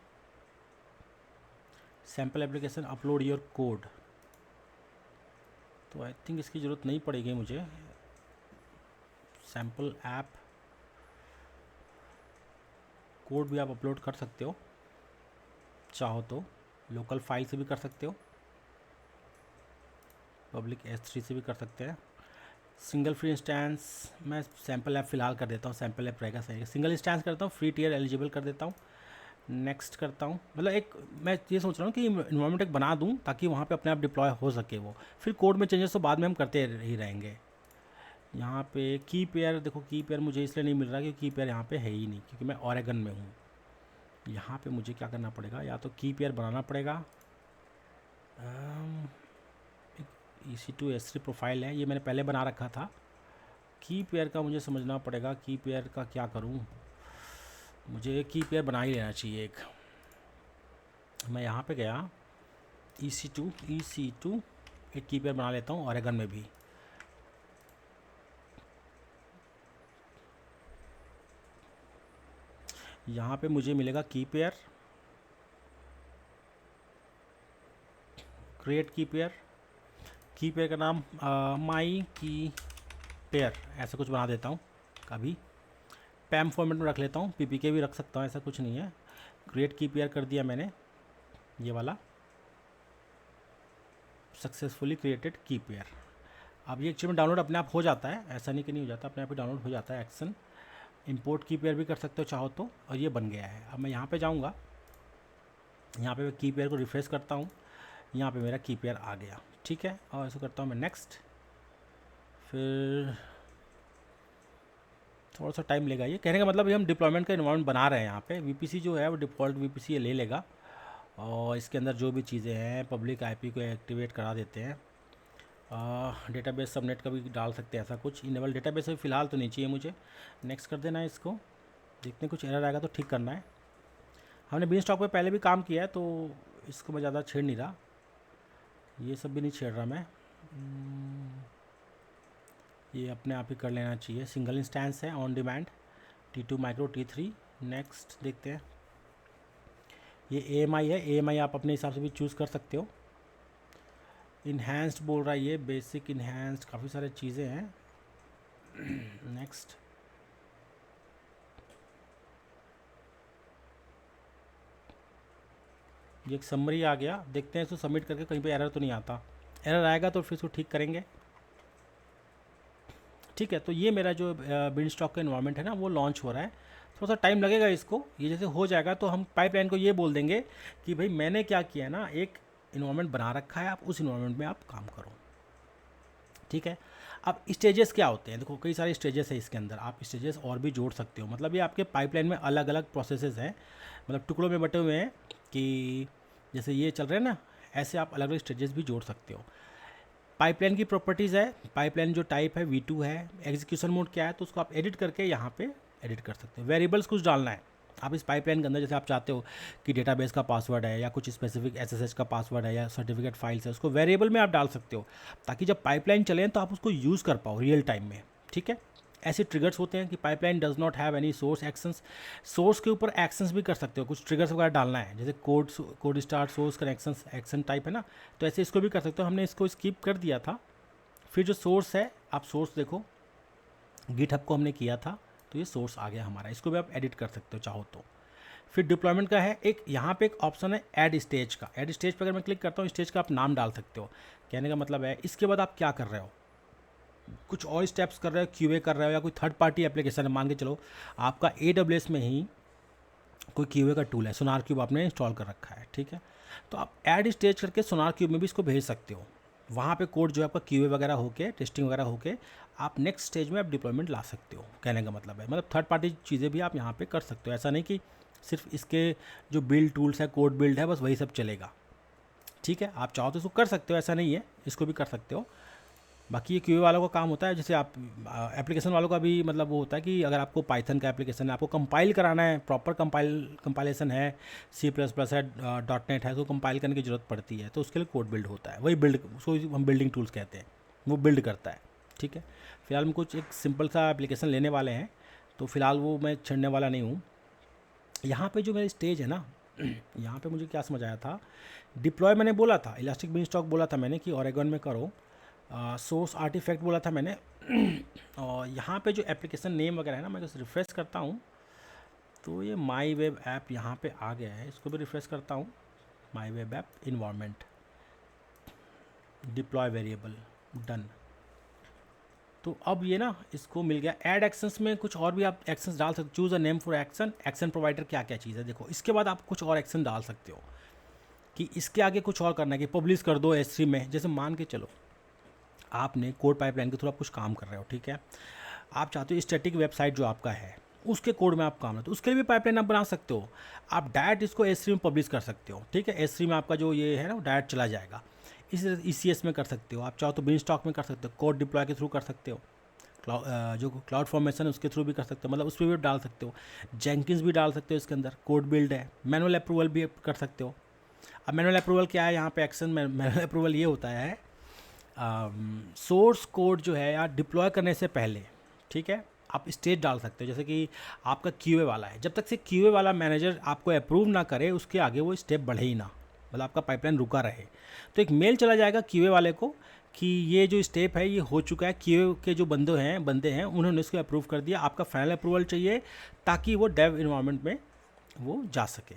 sample application upload your code, तो आई थिंक इसकी ज़रूरत नहीं पड़ेगी मुझे। सैम्पल ऐप कोड भी आप अपलोड कर सकते हो, चाहो तो लोकल फाइल से भी कर सकते हो, पब्लिक S3 से भी कर सकते हैं। सिंगल फ्री इंस्टेंस, मैं सैम्पल ऐप फ़िलहाल कर देता हूँ, सैम्पल ऐप रहेगा सही। सिंगल इंस्टेंस करता हूँ, फ्री टियर एलिजिबल कर देता हूँ, नेक्स्ट करता हूँ। मतलब एक मैं ये सोच रहा हूँ कि इन्वायरमेंट एक बना दूँ ताकि वहाँ पे अपने आप डिप्लॉय हो सके वो, फिर कोड में चेंजेस तो बाद में हम करते ही रहेंगे। यहाँ पे की पेयर, देखो की पेयर मुझे इसलिए नहीं मिल रहा क्योंकि की पेयर यहाँ पे है ही नहीं, क्योंकि मैं ओरेगन में हूँ। यहाँ पे मुझे क्या करना पड़ेगा, या तो की पेयर बनाना पड़ेगा, EC2 S3 प्रोफाइल है, ये मैंने पहले बना रखा था। की पेयर का मुझे समझना पड़ेगा, की पेयर का क्या करूं, मुझे की पेयर बना ही लेना चाहिए एक। मैं यहाँ पे गया, EC2 एक की पेयर बना लेता हूँ ओरेगन में भी। यहाँ पे मुझे मिलेगा की पेयर, क्रिएट की पेयर का नाम माई की पेयर ऐसा कुछ बना देता हूँ। कभी पैम फॉर्मेट में रख लेता हूँ, PPK भी रख सकता हूँ, ऐसा कुछ नहीं है। क्रिएट की पेयर कर दिया मैंने, ये वाला सक्सेसफुली क्रिएटेड की पेयर। अब ये एक्चुअली में डाउनलोड अपने आप हो जाता है, ऐसा नहीं कि नहीं हो जाता, अपने आप ही डाउनलोड हो जाता है। एक्शन इंपोर्ट की पेयर भी कर सकते हो चाहो तो, और ये बन गया है। अब मैं यहाँ पे जाऊँगा, यहाँ पे मैं की पेयर को रिफ्रेश करता हूँ, यहाँ पे मेरा की पेयर आ गया, ठीक है। और ऐसा करता हूँ मैं नेक्स्ट, फिर थोड़ा सा टाइम लेगा। ये कहने का मतलब ये हम डिप्लॉयमेंट का इन्वायरमेंट बना रहे हैं। यहाँ पे VPC जो है वो डिफ़ॉल्ट VPC ये ले लेगा, और इसके अंदर जो भी चीज़ें हैं पब्लिक IP को एक्टिवेट करा देते हैं। डेटाबेस सबनेट का भी डाल सकते हैं, ऐसा कुछ इनेबल डेटाबेस अभी फ़िलहाल तो नहीं चाहिए मुझे। नेक्स्ट कर देना है इसको, देखते हैं कुछ एरर आएगा तो ठीक करना है। हमने बीनस्टॉक पे पहले भी काम किया है तो इसको मैं ज़्यादा छेड़ नहीं रहा, ये सब भी नहीं छेड़ रहा मैं। ये अपने आप ही कर लेना चाहिए। सिंगल इंस्टेंस है on demand, T2 micro T3। Next देखते हैं, ये AMI है, AMI आप अपने हिसाब से भी चूज़ कर सकते हो। इन्हांस्ड बोल रहा है ये, बेसिक इन्हांस्ड काफ़ी सारे चीज़ें हैं। नेक्स्ट ये एक समरी आ गया, देखते हैं इसको सबमिट करके कहीं पे एरर तो नहीं आता। एरर आएगा तो फिर इसको ठीक करेंगे, ठीक है। तो ये मेरा जो बीनस्टॉक का इन्वायरमेंट है ना वो लॉन्च हो रहा है। थोड़ा सा टाइम लगेगा इसको, ये जैसे हो जाएगा तो हम पाइपलाइन को ये बोल देंगे कि भाई मैंने क्या किया ना, एक इन्वायरमेंट बना रखा है, आप उस इन्वायरमेंट में आप काम करो, ठीक है। अब स्टेजेस क्या होते हैं, देखो कई सारे स्टेजेस है इसके अंदर, आप स्टेजेस और भी जोड़ सकते हो। मतलब ये आपके पाइपलाइन में अलग अलग प्रोसेसेस हैं, मतलब टुकड़ों में बटे हुए हैं कि जैसे ये चल रहे हैं ना, ऐसे आप अलग अलग स्टेजेस भी जोड़ सकते हो। पाइपलाइन की प्रॉपर्टीज़ है, पाइपलाइन जो टाइप है V2 है, एग्जीक्यूशन मोड क्या है तो उसको आप एडिट करके यहाँ पे एडिट कर सकते हो। वेरिएबल्स कुछ डालना है आप इस पाइपलाइन के अंदर, जैसे आप चाहते हो कि डेटाबेस का पासवर्ड है या कुछ स्पेसिफिक SSH का पासवर्ड है या सर्टिफिकेट फाइल्स है, उसको वेरिएबल में आप डाल सकते हो ताकि जब पाइपलाइन चले तो आप उसको यूज़ कर पाओ रियल टाइम में, ठीक है। ऐसे ट्रिगर्स होते हैं कि pipeline does not have any source actions, source के ऊपर एक्शंस भी कर सकते हो, कुछ ट्रिगर्स वगैरह डालना है, जैसे code start source connection action type है ना, तो ऐसे इसको भी कर सकते हो। हमने इसको स्किप कर दिया था। फिर जो सोर्स है, आप सोर्स देखो गिटहब को हमने किया था तो ये सोर्स आ गया हमारा, इसको भी आप एडिट कर सकते हो चाहो तो। फिर डिप्लॉयमेंट का है एक, यहाँ पे एक ऑप्शन है ऐड स्टेज का। ऐड स्टेज पर अगर मैं क्लिक करता हूँ, स्टेज का आप नाम डाल सकते हो। कहने का मतलब है इसके बाद आप क्या कर रहे हो, कुछ और स्टेप्स कर रहे हो, QA कर रहे हो या कोई थर्ड पार्टी एप्लीकेशन है, मान के चलो आपका AWS में ही कोई QA का टूल है, सोनार क्यूब आपने इंस्टॉल कर रखा है, ठीक है। तो आप ऐड स्टेज करके सोनार क्यूब में भी इसको भेज सकते हो। वहाँ पे कोड जो है आपका QA वगैरह होके, टेस्टिंग वगैरह होके आप नेक्स्ट स्टेज में आप डिप्लॉयमेंट ला सकते हो। कहने का मतलब है, मतलब थर्ड पार्टी चीज़ें भी आप यहाँ पे कर सकते हो। ऐसा नहीं कि सिर्फ इसके जो बिल्ड टूल्स है, कोड बिल्ड है, बस वही सब चलेगा, ठीक है। आप चाहो तो इसको कर सकते हो, ऐसा नहीं है, इसको भी कर सकते हो। बाकी ये QA वालों का काम होता है, जैसे आप एप्लीकेशन वालों का भी मतलब वो होता है कि अगर आपको पाइथन का एप्लीकेशन है, आपको कंपाइल कराना है, प्रॉपर कंपाइलेशन है, C++ है, .NET है, तो कंपाइल करने की ज़रूरत पड़ती है, तो उसके लिए कोड बिल्ड होता है, वही बिल्ड, उसको हम बिल्डिंग टूल्स कहते हैं, वो बिल्ड करता है, ठीक है। फिलहाल हम कुछ एक सिंपल सा एप्लीकेशन लेने वाले हैं, तो फिलहाल वो मैं छेड़ने वाला नहीं हूँ। यहाँ पे जो मेरी स्टेज है ना, यहाँ पे मुझे क्या समझ आया था, डिप्लॉय मैंने बोला था, इलास्टिक बीनस्टॉक बोला था मैंने कि ओरेगन में करो, सोर्स आर्टिफैक्ट बोला था मैंने। और यहाँ पे जो एप्लीकेशन नेम वगैरह है ना, मैं बस रिफ़्रेश करता हूँ तो ये माई वेब ऐप यहाँ पे आ गया है, इसको भी रिफ़्रेश करता हूँ। माई web app environment deploy variable done. तो अब ये ना इसको मिल गया। ऐड एक्शंस में कुछ और भी आप एक्शंस डाल सकते हो, choose a name for action, action provider क्या क्या चीज़ है देखो। इसके बाद आप कुछ और एक्शन डाल सकते हो कि इसके आगे कुछ और करना है कि पब्लिश कर दो S3 में। जैसे मान के चलो आपने कोड पाइपलाइन के थ्रू आप कुछ काम कर रहे हो, ठीक है। आप चाहते हो स्टैटिक वेबसाइट जो आपका है उसके कोड में आप काम है, तो उसके लिए भी पाइपलाइन आप बना सकते हो। आप डायरेक्ट इसको S3 में पब्लिश कर सकते हो, ठीक है। S3 में आपका जो ये है ना वो डायरेक्ट चला जाएगा। इस ECS में कर सकते हो, आप चाहो तो बीनस्टॉक में कर सकते हो, कोड डिप्लॉय के थ्रू कर सकते हो, जो क्लाउड फॉर्मेशन है उसके थ्रू भी कर सकते हो, मतलब उस पर भी डाल सकते हो। जेंकिंस भी डाल सकते हो, इसके अंदर कोड बिल्ड है, मैनुअल अप्रूवल भी कर सकते हो, अब मैनुअल अप्रूवल क्या है यहाँ पे एक्शन? मैनुअल अप्रूवल ये होता है सोर्स कोड जो है या डिप्लॉय करने से पहले, ठीक है, आप स्टेज डाल सकते हो। जैसे कि आपका क्यूए वाला है, जब तक से क्यूए वाला मैनेजर आपको अप्रूव ना करे उसके आगे वो स्टेप बढ़े ही ना, मतलब आपका पाइपलाइन रुका रहे। तो एक मेल चला जाएगा क्यूए वाले को कि ये जो स्टेप है ये हो चुका है, क्यूए के जो बंदे हैं उन्होंने इसको अप्रूव कर दिया, आपका फाइनल अप्रूवल चाहिए ताकि वो डेव इन्वायरमेंट में वो जा सके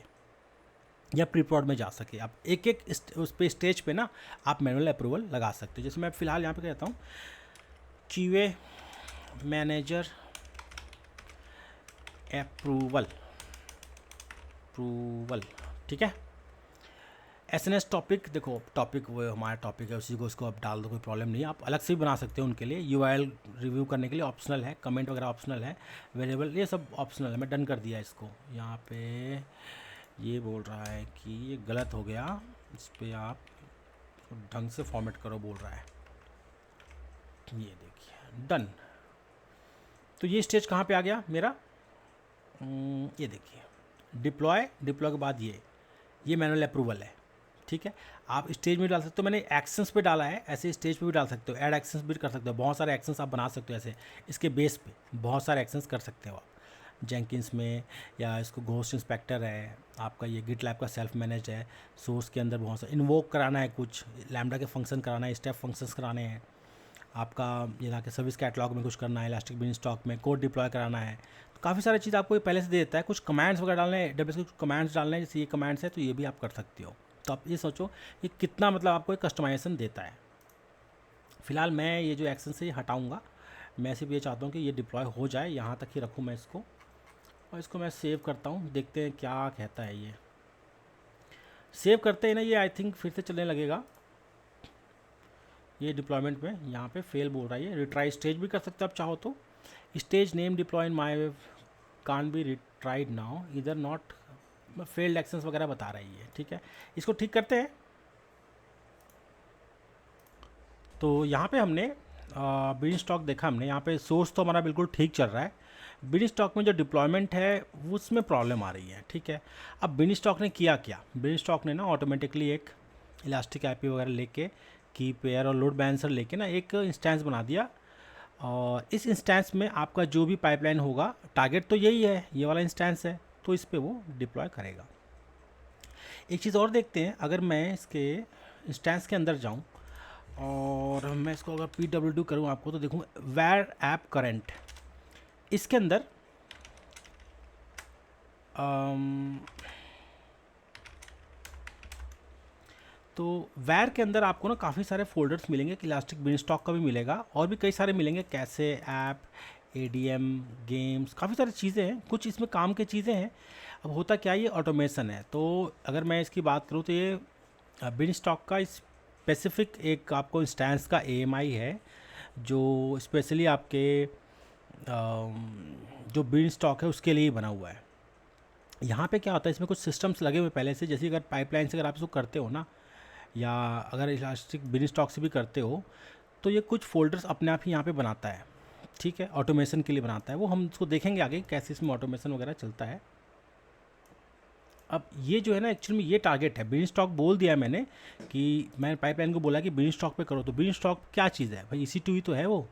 या प्री प्रोड में जा सके। आप एक एक उस पे स्टेज पे ना आप मैनुअल अप्रूवल लगा सकते हो। जैसे मैं फ़िलहाल यहाँ पे कहता हूँ क्यूए मैनेजर अप्रूवल, ठीक है। एसएनएस टॉपिक, देखो टॉपिक वो हमारा टॉपिक है, उसी को उसको आप डाल दो, कोई प्रॉब्लम नहीं है। आप अलग से भी बना सकते हो उनके लिए, यूआरएल रिव्यू करने के लिए ऑप्शनल है, कमेंट वगैरह ऑप्शनल है, वेरिएबल ये सब ऑप्शनल है। मैं डन कर दिया इसको। यहाँ पे ये बोल रहा है कि ये गलत हो गया, इस पर आप ढंग से फॉर्मेट करो बोल रहा है। ये देखिए डन। तो ये स्टेज कहाँ पे आ गया मेरा? ये देखिए डिप्लॉय के बाद ये मैनुअल अप्रूवल है, ठीक है। आप स्टेज में डाल सकते हो, मैंने एक्शंस पे डाला है, ऐसे स्टेज पे भी डाल सकते हो, ऐड एक्शंस भी कर सकते हो, बहुत सारे एक्शंस आप बना सकते हो ऐसे, इसके बेस पे बहुत सारे एक्शंस कर सकते हो आप जेंकिंस में। या इसको घोस्ट इंस्पेक्टर है आपका, ये गिटलैब का सेल्फ मैनेज है, सोर्स के अंदर बहुत सारा इन्वोक कराना है, कुछ लैम्डा के फंक्शन कराना है, स्टेप फंक्शंस कराने हैं आपका, ये ना कि सर्विस कैटलॉग में कुछ करना है, इलास्टिक बिन स्टॉक में कोड डिप्लॉय कराना है। तो काफ़ी सारी चीज़ आपको पहले से दे देता है। कुछ कमांड्स वगैरह डालने हैं, डब्ल्यूएस के कुछ कमांड्स डालने हैं, जैसे ये कमांड्स है तो ये भी आप कर सकते हो। तो आप ये सोचो कि कितना मतलब आपको एक कस्टमाइजेशन देता है। फिलहाल मैं ये जो एक्शन से हटाऊँगा, मैं सिर्फ ये चाहता हूँ कि ये डिप्लॉय हो जाए, यहाँ तक ही रखूँ मैं इसको, और इसको मैं सेव करता हूँ, देखते हैं क्या कहता है। ये सेव करते हैं ना, ये आई थिंक फिर से चलने लगेगा ये डिप्लॉयमेंट में। यहाँ पे फेल बोल रहा है, ये रिट्राई स्टेज भी कर सकते हो आप चाहो तो। Stage name deploy in my web can be retried now इधर नॉट, फेल्ड एक्शंस वगैरह बता रही है, ठीक है। इसको ठीक करते हैं। तो यहाँ पे हमने बिन स्टॉक देखा हमने, यहाँ पे सोर्स तो हमारा बिल्कुल ठीक चल रहा है, बिन स्टॉक में जो डिप्लॉयमेंट है उसमें प्रॉब्लम आ रही है, ठीक है। अब बिन स्टॉक ने किया क्या? बिन स्टॉक ने ना ऑटोमेटिकली एक इलास्टिक आईपी वगैरह लेके की पेयर और लोड बैलेंसर लेके ना एक इंस्टेंस बना दिया, और इस इंस्टेंस में आपका जो भी पाइपलाइन होगा, टारगेट तो यही है, ये वाला इंस्टेंस है, तो इस पर वो डिप्लॉय करेगा। एक चीज़ और देखते हैं, अगर मैं इसके इंस्टेंस के अंदर जाऊं और मैं इसको अगर pwd करूं आपको, तो देखूँ वैर ऐप करेंट, इसके अंदर तो वैर के अंदर आपको ना काफ़ी सारे फोल्डर्स मिलेंगे, इलास्टिक बिन स्टॉक का भी मिलेगा और भी कई सारे मिलेंगे, कैसे ऐप, एडीएम, गेम्स, काफ़ी सारी चीज़ें हैं, कुछ इसमें काम की चीज़ें हैं। अब होता क्या, ये ऑटोमेशन है। तो अगर मैं इसकी बात करूँ तो ये बिन स्टॉक का स्पेसिफिक एक आपको इंस्टेंस का एएमआई है, जो स्पेशली आपके जो बिन स्टॉक है उसके लिए ही बना हुआ है। यहाँ पे क्या होता है, इसमें कुछ सिस्टम्स लगे हुए पहले से, जैसे अगर पाइपलाइन से अगर आप इसको करते हो ना, या अगर इलास्टिक बिन स्टॉक से भी करते हो, तो ये कुछ फोल्डर्स अपने आप ही यहाँ पे बनाता है, ठीक है, ऑटोमेशन के लिए बनाता है। वो हम इसको देखेंगे आगे कैसे इसमें ऑटोमेशन वगैरह चलता है। अब ये जो है ना, एक्चुअली में ये टारगेट है, बिन स्टॉक बोल दिया मैंने कि मैं पाइपलाइन को बोला कि बिन स्टॉक पे करो, तो बिन स्टॉक क्या चीज़ है भाई? EC2 ही तो है वो।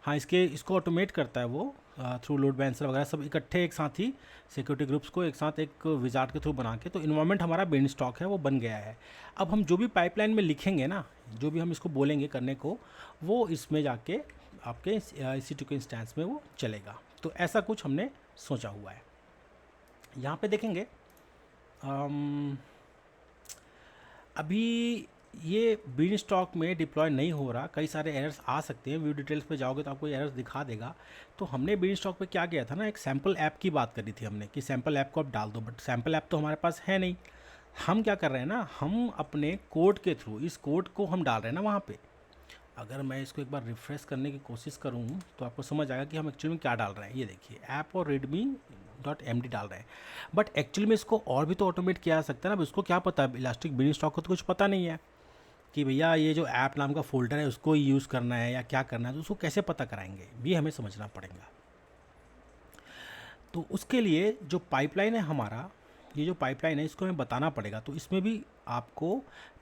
हाँ, इसको ऑटोमेट करता है वो थ्रू लोड बैलेंसर वगैरह सब इकट्ठे एक साथ ही, सिक्योरिटी ग्रुप्स को एक साथ एक विजार्ड के थ्रू बना के, तो इन्वायरमेंट हमारा बिन स्टॉक है वो बन गया है। अब हम जो भी पाइपलाइन में लिखेंगे ना, जो भी हम इसको बोलेंगे करने को, वो इसमें जाके आपके EC2 के इंस्टेंस में वो चलेगा। तो ऐसा कुछ हमने सोचा हुआ है। यहाँ पे देखेंगे अभी ये बिन स्टॉक में डिप्लॉय नहीं हो रहा, कई सारे एरर्स आ सकते हैं। व्यू डिटेल्स पे जाओगे तो आपको एरर्स दिखा देगा। तो हमने बिन स्टॉक पे क्या किया था ना, एक सैम्पल ऐप की बात करी थी हमने कि सैम्पल ऐप को आप डाल दो, बट सैम्पल ऐप तो हमारे पास है नहीं। हम क्या कर रहे हैं ना, हम अपने कोड के थ्रू इस कोड को हम डाल रहे हैं ना वहाँ पे। अगर मैं इसको एक बार रिफ्रेश करने की कोशिश करूँ तो आपको समझ आएगा कि हम एक्चुअली में क्या डाल रहे हैं। ये देखिए ऐप और readme.md डाल रहे हैं, बट एक्चुअली में इसको और भी तो ऑटोमेट किया जा सकता है ना। अब इसको क्या पता है, इलास्टिक बिन स्टॉक को तो कुछ पता नहीं है कि भैया ये जो ऐप नाम का फोल्डर है उसको यूज़ करना है या क्या करना है, तो उसको कैसे पता कराएंगे, ये हमें समझना पड़ेगा। तो उसके लिए जो पाइपलाइन है हमारा, ये जो पाइपलाइन है इसको हमें बताना पड़ेगा, तो इसमें भी आपको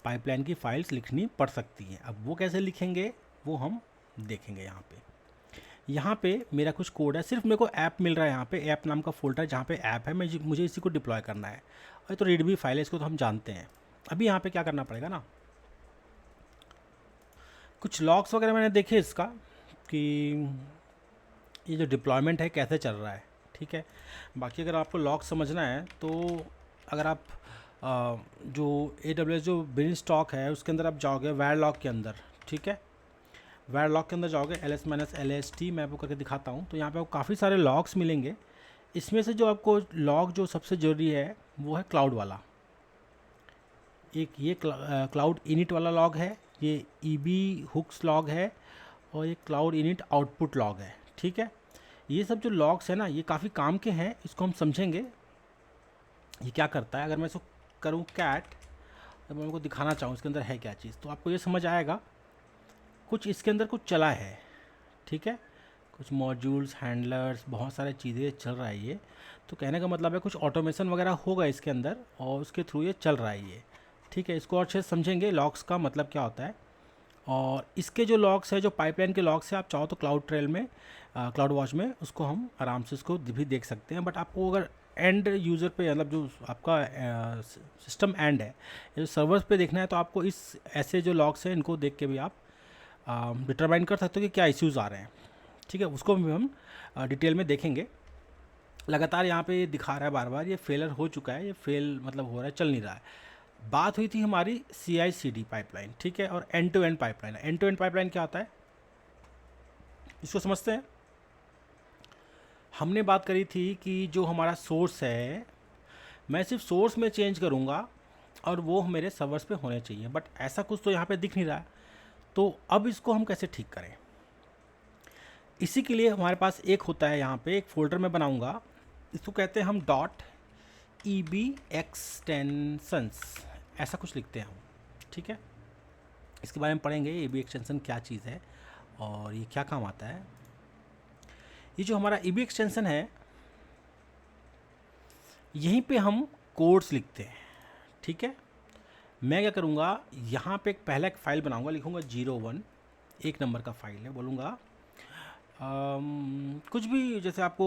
पाइपलाइन की फाइल्स लिखनी पड़ सकती हैं। अब वो कैसे लिखेंगे वो हम देखेंगे। यहाँ पे मेरा कुछ कोड है, सिर्फ मेरे को ऐप मिल रहा है, यहाँ पे ऐप नाम का फोल्डर जहाँ पे ऐप है, मुझे इसी को डिप्लॉय करना है। और तो रीडमी फाइल है, इसको तो हम जानते हैं। अभी यहाँ पे क्या करना पड़ेगा ना, कुछ लॉग्स वगैरह मैंने देखे इसका कि ये जो डिप्लॉयमेंट है कैसे चल रहा है, ठीक है। बाकी अगर आपको लॉग समझना है तो अगर आप जो AWS जो बिन स्टॉक है उसके अंदर आप जाओगे वैर लॉग के अंदर, ठीक है। वैर लॉग के अंदर जाओगे ls-last मैं आपको करके दिखाता हूँ, तो यहाँ पे आपको काफ़ी सारे लॉग्स मिलेंगे। इसमें से जो आपको लॉग जो सबसे ज़रूरी है वो है क्लाउड वाला। एक ये क्लाउड इनिट वाला लॉग है, ये EB हुक्स लॉग है, और ये क्लाउड इनिट आउटपुट लॉग है, ठीक है। ये सब जो लॉग्स है ना ये काफ़ी काम के हैं, इसको हम समझेंगे ये क्या करता है। अगर मैं इसको करूँ कैट, अगर मैं उनको दिखाना चाहूँ इसके अंदर है क्या चीज़, तो आपको ये समझ आएगा कुछ इसके अंदर कुछ चला है, ठीक है। कुछ मॉड्यूल्स, हैंडलर्स, बहुत सारे चीज़ें चल रहा है ये। तो कहने का मतलब है कुछ ऑटोमेशन वगैरह होगा इसके अंदर और उसके थ्रू ये चल रहा है ये, ठीक है। इसको और अच्छे से समझेंगे लॉग्स का मतलब क्या होता है। और इसके जो लॉग्स है, जो पाइपलाइन के लॉग्स है, आप चाहो तो क्लाउड ट्रेल में, क्लाउड वॉच में उसको हम आराम से उसको भी देख सकते हैं। बट आपको अगर एंड यूज़र पे, मतलब जो आपका सिस्टम एंड है, जो सर्वर्स पे देखना है, तो आपको इस ऐसे जो लॉग्स हैं इनको देख के भी आप डिटरमाइन कर सकते हो कि क्या इश्यूज़ आ रहे हैं, ठीक है। उसको भी हम डिटेल में देखेंगे। लगातार यहाँ पे दिखा रहा है बार बार ये फेलर हो चुका है, ये फेल मतलब हो रहा है, चल नहीं रहा है। बात हुई थी हमारी CI/CD पाइपलाइन, ठीक है, और end to end pipeline. End to end pipeline क्या होता है इसको समझते हैं। हमने बात करी थी कि जो हमारा सोर्स है, मैं सिर्फ सोर्स में चेंज करूँगा और वो मेरे सर्वर्स पे होने चाहिए, बट ऐसा कुछ तो यहाँ पे दिख नहीं रहा है। तो अब इसको हम कैसे ठीक करें, इसी के लिए हमारे पास एक होता है, यहाँ पे एक फ़ोल्डर में बनाऊँगा, इसको कहते हैं हम .eb एक्सटेंशंस, ऐसा कुछ लिखते हैं हम, ठीक है। इसके बारे में पढ़ेंगे EB एक्सटेंशन क्या चीज़ है और ये क्या काम आता है। ये जो हमारा EB एक्सटेंशन है, यहीं पे हम कोड्स लिखते हैं, ठीक है। मैं क्या करूँगा, यहाँ पे पहला एक फ़ाइल बनाऊँगा, लिखूँगा 01, एक नंबर का फ़ाइल है, बोलूँगा कुछ भी, जैसे आपको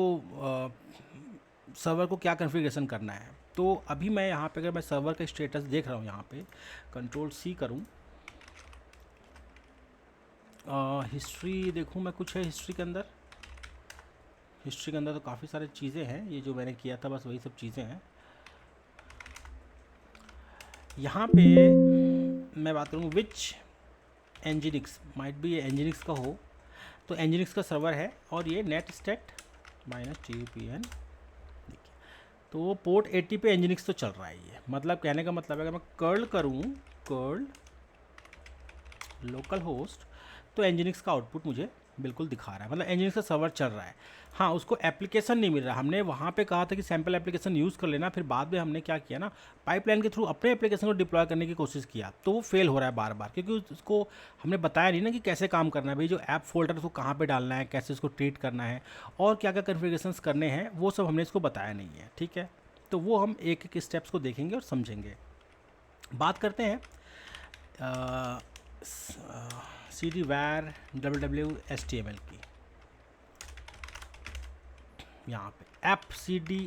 सर्वर को क्या कॉन्फ़िगरेशन करना है। तो अभी मैं यहाँ पे, अगर मैं सर्वर का स्टेटस देख रहा हूँ, यहाँ पे Ctrl+C करूँ, हिस्ट्री देखूँ मैं, कुछ है हिस्ट्री के अंदर। हिस्ट्री के अंदर तो काफ़ी सारी चीज़ें हैं, ये जो मैंने किया था बस वही सब चीज़ें हैं। यहाँ पे मैं बात करूँ विच एनजीनिक्स, माइट भी ये एनजीनिक्स का हो, तो एनजीनिक्स का सर्वर है और ये नेटस्टेट -TUPN, देखिए तो वो पोर्ट 80 पे एनजीनिक्स तो चल रहा है ये। मतलब कहने का मतलब है अगर मैं कर्ल करूँ, कर्ल लोकल होस्ट, तो एनजीनिक्स का आउटपुट मुझे बिल्कुल दिखा रहा है, मतलब एनजीनिक्स का सर्वर चल रहा है। हाँ, उसको एप्लीकेशन नहीं मिल रहा। हमने वहाँ पे कहा था कि सैम्पल एप्लीकेशन यूज़ कर लेना, फिर बाद में हमने क्या किया ना, पाइपलाइन के थ्रू अपने एप्लीकेशन को डिप्लॉय करने की कोशिश किया, तो वो फेल हो रहा है बार बार, क्योंकि उसको हमने बताया नहीं ना कि कैसे काम करना है। भाई जो ऐप फोल्डर उसको कहाँ पर डालना है, कैसे उसको ट्रीट करना है और क्या क्या कन्फिगरेशंस करने हैं, वो सब हमने इसको बताया नहीं है, ठीक है। तो वो हम एक एक स्टेप्स को देखेंगे और समझेंगे। बात करते हैं CD var www.html की। यहाँ पे ऐप CD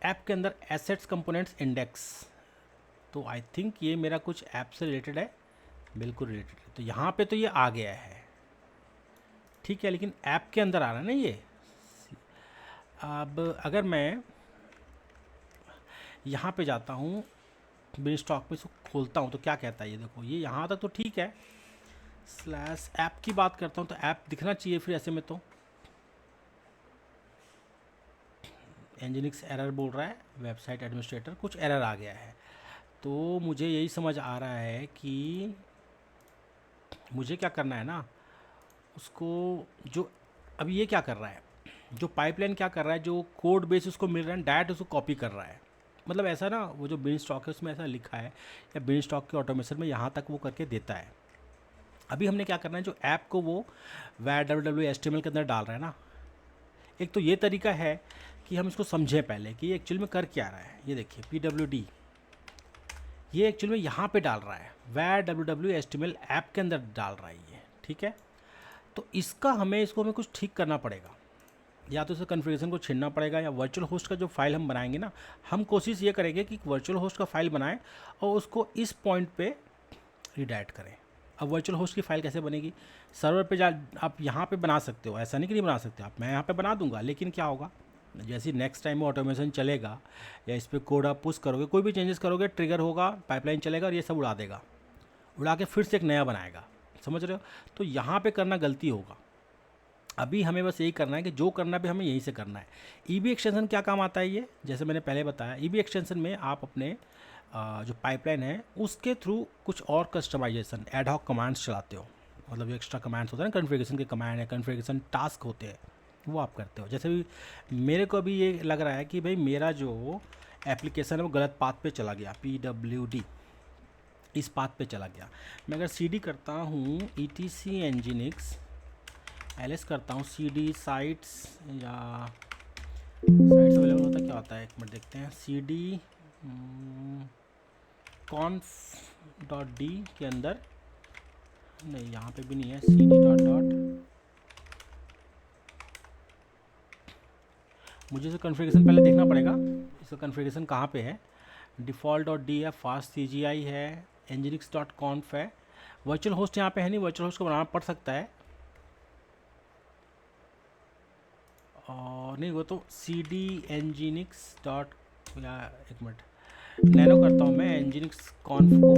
ऐप के अंदर एसेट्स कंपोनेंट्स इंडेक्स, तो आई थिंक ये मेरा कुछ ऐप से रिलेटेड है, बिल्कुल रिलेटेड है। तो यहाँ पे तो ये आ गया है, ठीक है, लेकिन ऐप के अंदर आ रहा है ना ये। अब अगर मैं यहाँ पे जाता हूँ बिन स्टॉक पे, इसको खोलता हूँ तो क्या कहता है ये देखो, ये यहाँ तक तो ठीक है। स्लैश ऐप की बात करता हूँ तो ऐप दिखना चाहिए फिर ऐसे में, तो एनजीनिक्स एरर बोल रहा है, वेबसाइट एडमिनिस्ट्रेटर कुछ एरर आ गया है। तो मुझे यही समझ आ रहा है कि मुझे क्या करना है ना, उसको जो अभी ये क्या कर रहा है, जो पाइपलाइन क्या कर रहा है, जो कोड बेस उसको मिल रहा है डायरेक्ट उसको कॉपी कर रहा है। मतलब ऐसा ना, वो जो बिन स्टॉक है उसमें ऐसा लिखा है, या बिन स्टॉक के ऑटोमेशन में यहाँ तक वो करके देता है। अभी हमने क्या करना है, जो ऐप को वो var www.html के अंदर डाल रहा है ना, एक तो ये तरीका है कि हम इसको समझें पहले कि ये एक्चुअल में कर क्या रहा है। ये देखिए PWD, ये एक्चुअल में यहाँ पे डाल रहा है, वैर www.html ऐप के अंदर डाल रहा है ये, ठीक है। तो इसको हमें कुछ ठीक करना पड़ेगा, या तो इसे कन्फिग्रेशन को छीनना पड़ेगा, या वर्चुअल होस्ट का जो फाइल हम बनाएंगे ना, हम कोशिश ये करेंगे कि वर्चुअल होस्ट का फाइल बनाएं और उसको इस पॉइंट पे रीडायरेक्ट करें। अब वर्चुअल होस्ट की फ़ाइल कैसे बनेगी, सर्वर पे जा आप यहाँ पे बना सकते हो, ऐसा नहीं कि नहीं बना सकते आप, मैं यहाँ पे बना दूंगा, लेकिन क्या होगा जैसे नेक्स्ट टाइम में ऑटोमेशन चलेगा या इस पर कोड आप पुश करोगे, कोई भी चेंजेस करोगे, ट्रिगर होगा, पाइपलाइन चलेगा और ये सब उड़ा देगा, उड़ा के फिर से एक नया बनाएगा, समझ रहे हो। तो यहाँ पे करना गलती होगा। अभी हमें बस यही करना है कि जो करना भी हमें यहीं से करना है। ईबी एक्सटेंशन क्या काम आता है, ये जैसे मैंने पहले बताया, ईबी एक्सटेंशन में आप अपने जो पाइपलाइन है उसके थ्रू कुछ और कस्टमाइजेशन एड हॉक कमांड्स चलाते हो, मतलब जो एक्स्ट्रा कमांड्स होते हैं ना, कन्फिग्रेशन के कमांड है, कन्फिग्रेशन टास्क होते हैं, वो आप करते हो। जैसे भी मेरे को अभी ये लग रहा है कि भाई मेरा जो एप्लीकेशन है वो गलत पाथ पे चला गया, PWD इस पाथ पे चला गया। मैं अगर CD करता हूँ ETC Nginx LS करता हूँ, CD साइट्स या साइट्स अवेलेबल होता है, क्या होता है, एक मिनट देखते हैं। CD conf.d के अंदर नहीं, यहाँ पे भी नहीं है, cd मुझे इसे कन्फिग्रेशन पहले देखना पड़ेगा, इसका कन्फिग्रेशन कहाँ पे है। default.d है, fast CGI है, nginx.conf है, वर्चुअल होस्ट यहाँ पे है नहीं, वर्चुअल होस्ट को बनाना पड़ सकता है, और नहीं वो तो CD nginx डॉट, या एक मिनट नैनो करता हूँ मैं nginx conf को,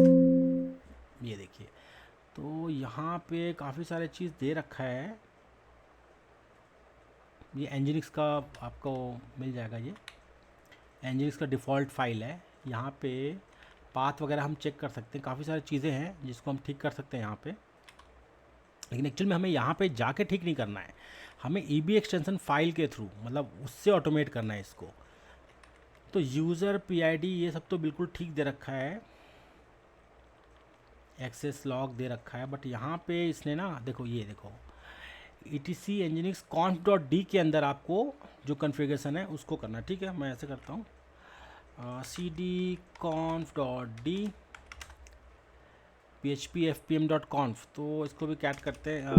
ये देखिए। तो यहाँ पे काफ़ी सारे चीज़ दे रखा है, ये nginx का आपको मिल जाएगा, ये nginx का डिफ़ॉल्ट फाइल है। यहाँ पे पाथ वगैरह हम चेक कर सकते हैं, काफ़ी सारी चीज़ें हैं जिसको हम ठीक कर सकते हैं यहाँ पे, लेकिन एक्चुअल में हमें यहाँ पे जाके ठीक नहीं करना है, हमें ईबी एक्सटेंशन फाइल के थ्रू, मतलब उससे ऑटोमेट करना है इसको। तो यूज़र PID ये सब तो बिल्कुल ठीक दे रखा है, एक्सेस लॉग दे रखा है, बट यहाँ पे इसने ना देखो, ये देखो ETC Nginx conf.d के अंदर आपको जो कन्फिग्रेशन है उसको करना, ठीक है। मैं ऐसे करता हूँ CD conf.d PHP fpm.conf, तो इसको भी कैट करते हैं,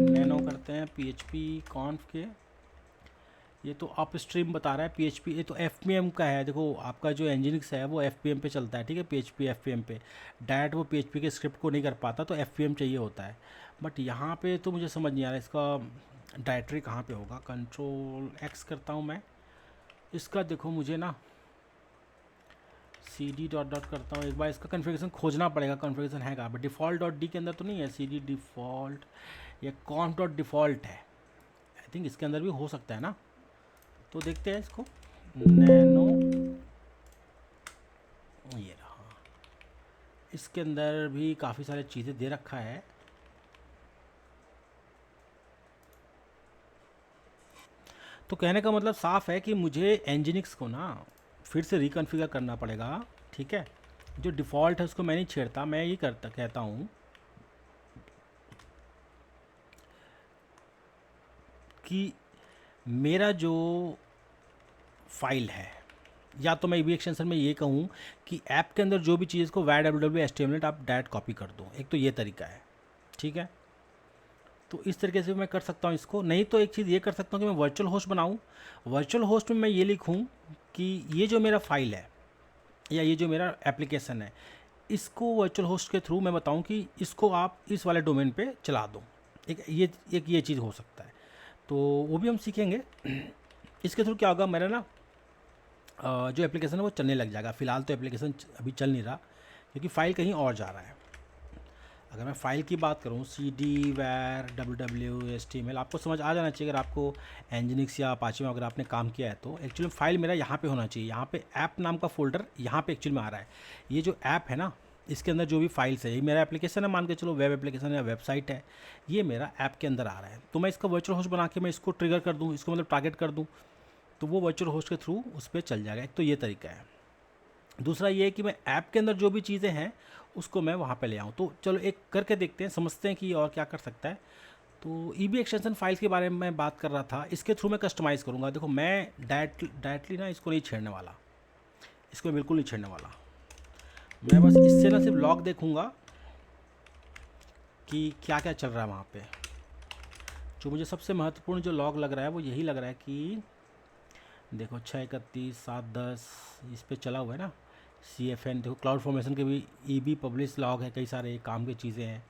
नैनो करते हैं PHP conf के, ये तो अप स्ट्रीम बता रहा है PHP, ये तो FPM का है। देखो आपका जो Nginx है वो FPM पे चलता है, ठीक है, PHP FPM पे डायरेक्ट वो PHP के स्क्रिप्ट को नहीं कर पाता, तो FPM चाहिए होता है। बट यहाँ पे तो मुझे समझ नहीं आ रहा इसका डायरेक्टरी कहाँ पे होगा। Ctrl+X करता हूँ मैं, इसका देखो मुझे ना CD डॉट डॉट करता हूँ, एक बार इसका कन्फिग्रेशन खोजना पड़ेगा, कन्फिग्रेशन है कहाँ पर, डिफ़ॉल्ट.d के अंदर तो नहीं है, CD डिफ़ॉल्ट या conf.default है, आई थिंक इसके अंदर भी हो सकता है ना, तो देखते हैं इसको। नैनो, ये रहा, इसके अंदर भी काफ़ी सारी चीज़ें दे रखा है। तो कहने का मतलब साफ है कि मुझे Nginx को ना फिर से रिकॉन्फ़िगर करना पड़ेगा, ठीक है। जो डिफ़ॉल्ट है उसको मैं नहीं छेड़ता, मैं ये कहता हूँ कि मेरा जो फाइल है, या तो मैं ईबी एक्सटेंशन में ये कहूँ कि ऐप के अंदर जो भी चीज़ को www.html आप डायरेक्ट कॉपी कर दो, एक तो ये तरीका है, ठीक है। तो इस तरीके से मैं कर सकता हूँ इसको, नहीं तो एक चीज़ ये कर सकता हूँ कि मैं वर्चुअल होस्ट बनाऊँ, वर्चुअल होस्ट में मैं ये लिखूँ कि ये जो मेरा फाइल है या ये जो मेरा एप्लीकेशन है, इसको वर्चुअल होस्ट के थ्रू मैं बताऊँ कि इसको आप इस वाले डोमेन पे चला दो, एक ये चीज़ हो सकता है, तो वो भी हम सीखेंगे। इसके थ्रू क्या होगा, मेरा ना जो एप्लीकेशन है वो चलने लग जाएगा। फ़िलहाल तो एप्लीकेशन अभी चल नहीं रहा क्योंकि फ़ाइल कहीं और जा रहा है। अगर मैं फ़ाइल की बात करूँ, CD var www.html, आपको समझ आ जाना चाहिए अगर आपको Nginx या Apache में अगर आपने काम किया है तो। एक्चुअली फ़ाइल मेरा यहाँ पे होना चाहिए, यहाँ पे ऐप नाम का फ़ोल्डर यहाँ पे एक्चुअली में आ रहा है। ये जो ऐप है ना, इसके अंदर जो भी फाइल्स है, ये मेरा एप्लीकेशन है, मान के चलो वेब एप्लीकेशन या वेबसाइट है, ये मेरा ऐप के अंदर आ रहा है। तो मैं इसका वर्चुअल होस्ट बना के मैं इसको ट्रिगर कर दूँ, इसको मतलब टारगेट कर दूँ, तो वो वर्चुअल होस्ट के थ्रू उस पर चल जाएगा। एक तो ये तरीका है। दूसरा ये है कि मैं ऐप के अंदर जो भी चीज़ें हैं उसको मैं वहाँ पे ले आऊँ। तो चलो एक करके देखते हैं, समझते हैं कि और क्या कर सकता है। तो ईबी एक्सटेंशन फाइल्स के बारे में मैं बात कर रहा था, इसके थ्रू मैं कस्टमाइज़ करूँगा। देखो मैं डायरेक्टली ना इसको नहीं छेड़ने वाला, इसको मैं बिल्कुल नहीं छेड़ने वाला। मैं बस इससे ना सिर्फ लॉग देखूँगा कि क्या क्या चल रहा है वहाँ पे। जो मुझे सबसे महत्वपूर्ण जो लॉग लग रहा है वो यही लग रहा है कि देखो 6/31/7/10 इस पे चला हुआ है ना CFN। देखो क्लाउड फॉर्मेशन के भी EB पब्लिश लॉग है, कई सारे काम की चीज़ें हैं।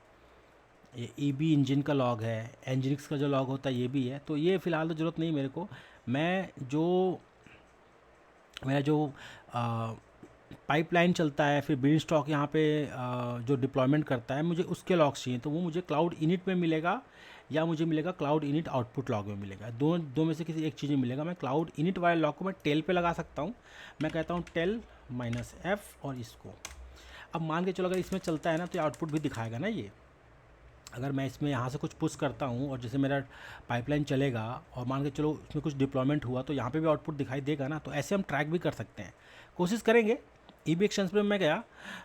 ये EB इंजन का लॉग है, एनजिनिक्स का जो लॉग होता है ये भी है। तो ये फ़िलहाल तो ज़रूरत नहीं मेरे को। मैं जो मेरा जो पाइपलाइन चलता है, फिर बिन स्टॉक यहाँ पे जो डिप्लॉयमेंट करता है, मुझे उसके लॉग्स चाहिए। तो वो मुझे क्लाउड इनिट में मिलेगा या मुझे मिलेगा क्लाउड इनिट आउटपुट लॉग में मिलेगा। दो में से किसी एक चीज़ में मिलेगा। मैं क्लाउड इनिट वाले लॉग को मैं टेल पे लगा सकता हूँ। मैं कहता हूँ टेल -F और इसको। अब मान के चलो अगर इसमें चलता है ना तो आउटपुट भी दिखाएगा ना ये। अगर मैं इसमें यहाँ से कुछ पुश करता हूँ और जैसे मेरा पाइपलाइन चलेगा और मान के चलो इसमें कुछ डिप्लॉयमेंट हुआ तो यहाँ पे भी आउटपुट दिखाई देगा ना। तो ऐसे हम ट्रैक भी कर सकते हैं, कोशिश करेंगे। EB एक्सटेंशन पे मैं गया,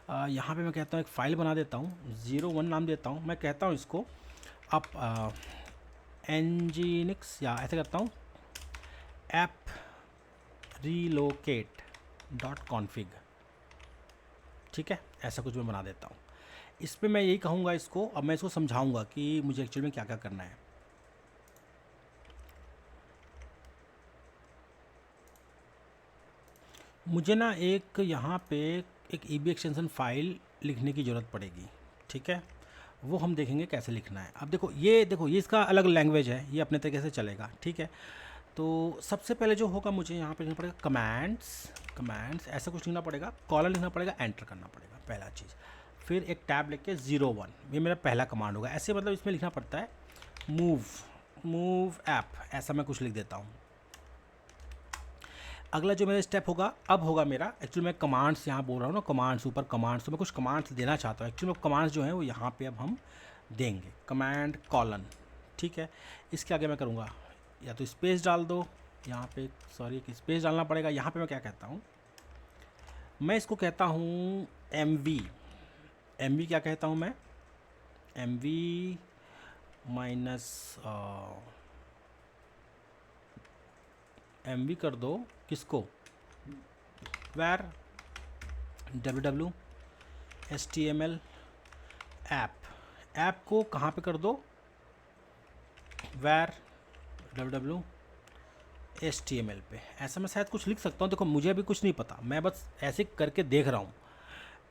यहाँ पे मैं कहता हूँ एक फ़ाइल बना देता हूँ, 01 नाम देता हूँ। मैं कहता हूँ इसको आप nginx या ऐसे करता हूँ app relocate.config, ठीक है, ऐसा कुछ मैं बना देता हूँ। इस पर मैं यही कहूँगा इसको। अब मैं इसको समझाऊँगा कि मुझे एक्चुअली में क्या क्या करना है। मुझे ना एक यहाँ पे एक EB एक्सटेंशन फाइल लिखने की ज़रूरत पड़ेगी, ठीक है। वो हम देखेंगे कैसे लिखना है। अब देखो ये इसका अलग लैंग्वेज है, ये अपने तरीके से चलेगा, ठीक है। तो सबसे पहले जो होगा मुझे यहाँ पे लिखना पड़ेगा कमांड्स ऐसा कुछ लिखना पड़ेगा, कॉलन लिखना पड़ेगा, एंटर करना पड़ेगा पहला चीज़। फिर एक टैब लेके 01, ये मेरा पहला कमांड होगा। ऐसे मतलब इसमें लिखना पड़ता है मूव ऐप, ऐसा मैं कुछ लिख देता हूँ। अगला जो मेरा स्टेप होगा अब होगा मेरा, एक्चुअली मैं कमांड्स यहाँ बोल रहा हूँ ना, कमांड्स ऊपर कमांड्स, तो मैं कुछ कमांड्स देना चाहता हूँ। एक्चुअली कमांड्स जो हैं वो यहाँ पे अब हम देंगे, कमांड कॉलन, ठीक है। इसके आगे मैं करूँगा या तो स्पेस डाल दो, यहाँ पे सॉरी स्पेस डालना पड़ेगा। यहाँ पे मैं क्या कहता हूँ, मैं इसको कहता हूँ MV क्या कहता हूँ मैं, MV MV कर दो किसको, where www HTML ऐप को कहाँ पे कर दो, where www HTML पे। ऐसा मैं शायद कुछ लिख सकता हूँ। देखो मुझे अभी कुछ नहीं पता, मैं बस ऐसे करके देख रहा हूँ,